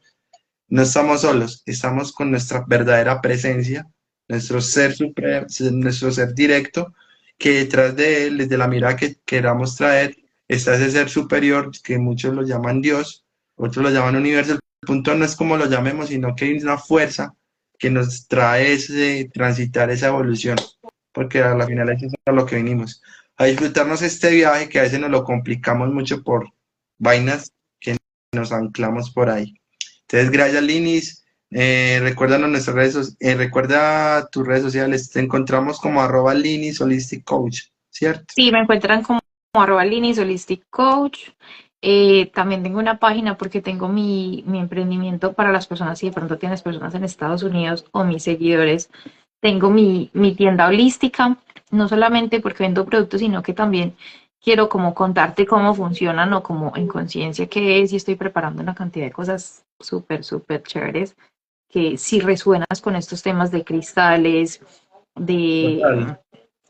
no estamos solos, estamos con nuestra verdadera presencia, nuestro ser supremo, nuestro ser directo, que detrás de él, desde la mirada que queramos traer, está ese ser superior que muchos lo llaman Dios, otros lo llaman universo. El punto no es como lo llamemos, sino que hay una fuerza que nos trae ese transitar esa evolución, porque a la final eso es a lo que venimos, a disfrutarnos este viaje que a veces nos lo complicamos mucho por vainas que nos anclamos por ahí. Entonces, gracias, Linis. Recuérdanos nuestras recuerda tus redes sociales. Te encontramos como @Linis Holistic Coach, ¿cierto? Sí, me encuentran como @Linis Holistic Coach. También tengo una página porque tengo mi emprendimiento para las personas, si de pronto tienes personas en Estados Unidos o mis seguidores, tengo mi tienda holística, no solamente porque vendo productos, sino que también quiero como contarte cómo funcionan o como en conciencia qué es y estoy preparando una cantidad de cosas súper, súper chéveres que si resuenas con estos temas de cristales, de Total.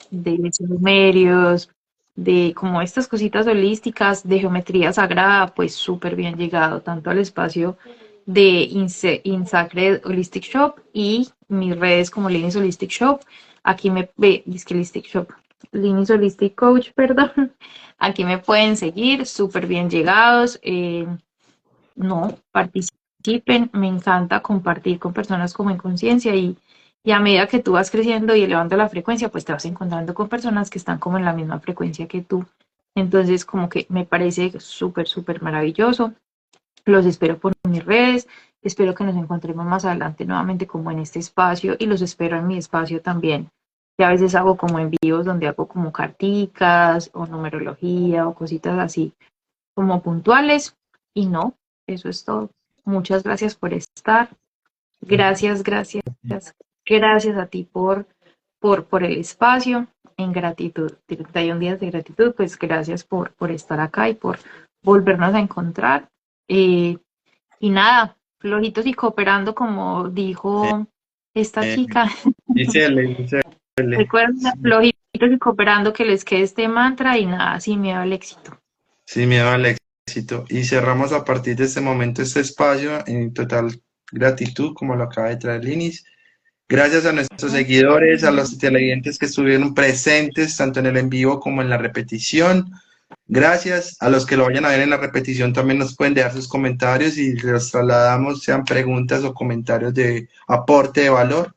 de sumerios, de como estas cositas holísticas, de geometría sagrada, pues súper bien llegado, tanto al espacio de Insacred Holistic Shop y mis redes como Linis Holistic Shop. Aquí me ve, que Holistic Shop, Linis Holistic Coach, perdón. Aquí me pueden seguir, súper bien llegados. No, participen, me encanta compartir con personas como en conciencia y a medida que tú vas creciendo y elevando la frecuencia, pues te vas encontrando con personas que están como en la misma frecuencia que tú. Entonces, como que me parece súper, súper maravilloso. Los espero por mis redes, espero que nos encontremos más adelante nuevamente como en este espacio y los espero en mi espacio también. Que a veces hago como envíos donde hago como carticas o numerología o cositas así como puntuales y no, eso es todo. Muchas gracias por estar. Gracias, gracias, gracias a ti por el espacio. En gratitud, 31 días de gratitud, pues gracias por estar acá y por volvernos a encontrar. Eh, y nada, flojitos y cooperando, como dijo esta Eh, chica. Gisele. Recuerden, Sí, flojitos y cooperando, que les quede este mantra y nada, sin miedo al éxito. Sin miedo al éxito. Y cerramos a partir de este momento este espacio en total gratitud, como lo acaba de traer Linis. Gracias a nuestros seguidores, a los televidentes que estuvieron presentes tanto en el en vivo como en la repetición. Gracias a los que lo vayan a ver en la repetición, también nos pueden dejar sus comentarios y los trasladamos, sean preguntas o comentarios de aporte de valor.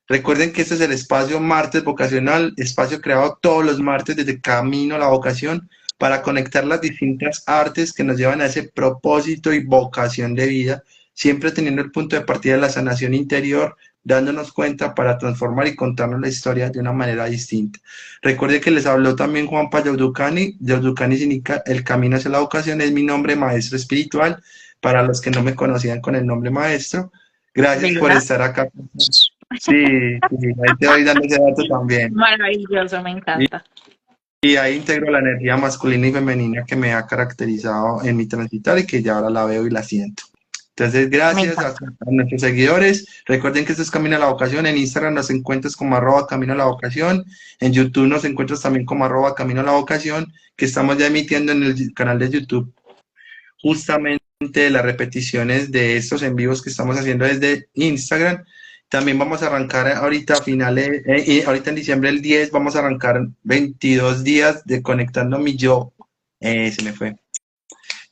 Recuerden que este es el espacio Martes Vocacional, espacio creado todos los martes desde Camino a la Vocación para conectar las distintas artes que nos llevan a ese propósito y vocación de vida, siempre teniendo el punto de partida de la sanación interior, dándonos cuenta para transformar y contarnos la historia de una manera distinta. Recuerden que les habló también Juanpa Yaudukani. Yaudukani significa el camino hacia la vocación, es mi nombre maestro espiritual, para los que no me conocían con el nombre maestro. Gracias por ¿Verdad? estar acá. Sí, sí, ahí te voy dando ese dato también. Maravilloso, me encanta. Y ahí integro la energía masculina y femenina que me ha caracterizado en mi transitar y que ya ahora la veo y la siento. Entonces, Me gracias encanta. a nuestros seguidores. Recuerden que esto es Camino a la Vocación. En Instagram nos encuentras como @Camino a la Vocación. En YouTube nos encuentras también como @Camino a la Vocación, que estamos ya emitiendo en el canal de YouTube justamente las repeticiones de estos en vivos que estamos haciendo desde Instagram. También vamos a arrancar ahorita a finales, ahorita en diciembre el 10 vamos a arrancar 22 días de conectando mi yo, se me fue,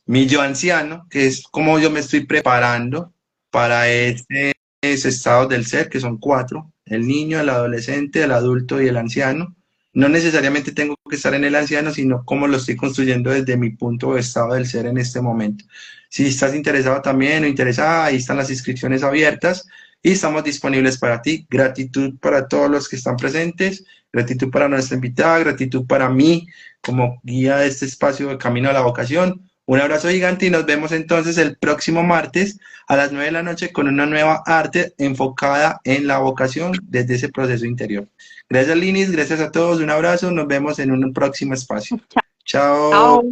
mi yo anciano, que es como yo me estoy preparando para ese estado del ser, que son 4, el niño, el adolescente, el adulto y el anciano. No necesariamente tengo que estar en el anciano, sino cómo lo estoy construyendo desde mi punto o estado del ser en este momento. Si estás interesado también o interesada, ahí están las inscripciones abiertas y estamos disponibles para ti. Gratitud para todos los que están presentes, gratitud para nuestra invitada, gratitud para mí como guía de este espacio de Camino a la Vocación. Un abrazo gigante y nos vemos entonces el próximo martes a las 9 de la noche con una nueva arte enfocada en la vocación desde ese proceso interior. Gracias, Linis, gracias a todos, un abrazo, nos vemos en un próximo espacio. Chao. Chao.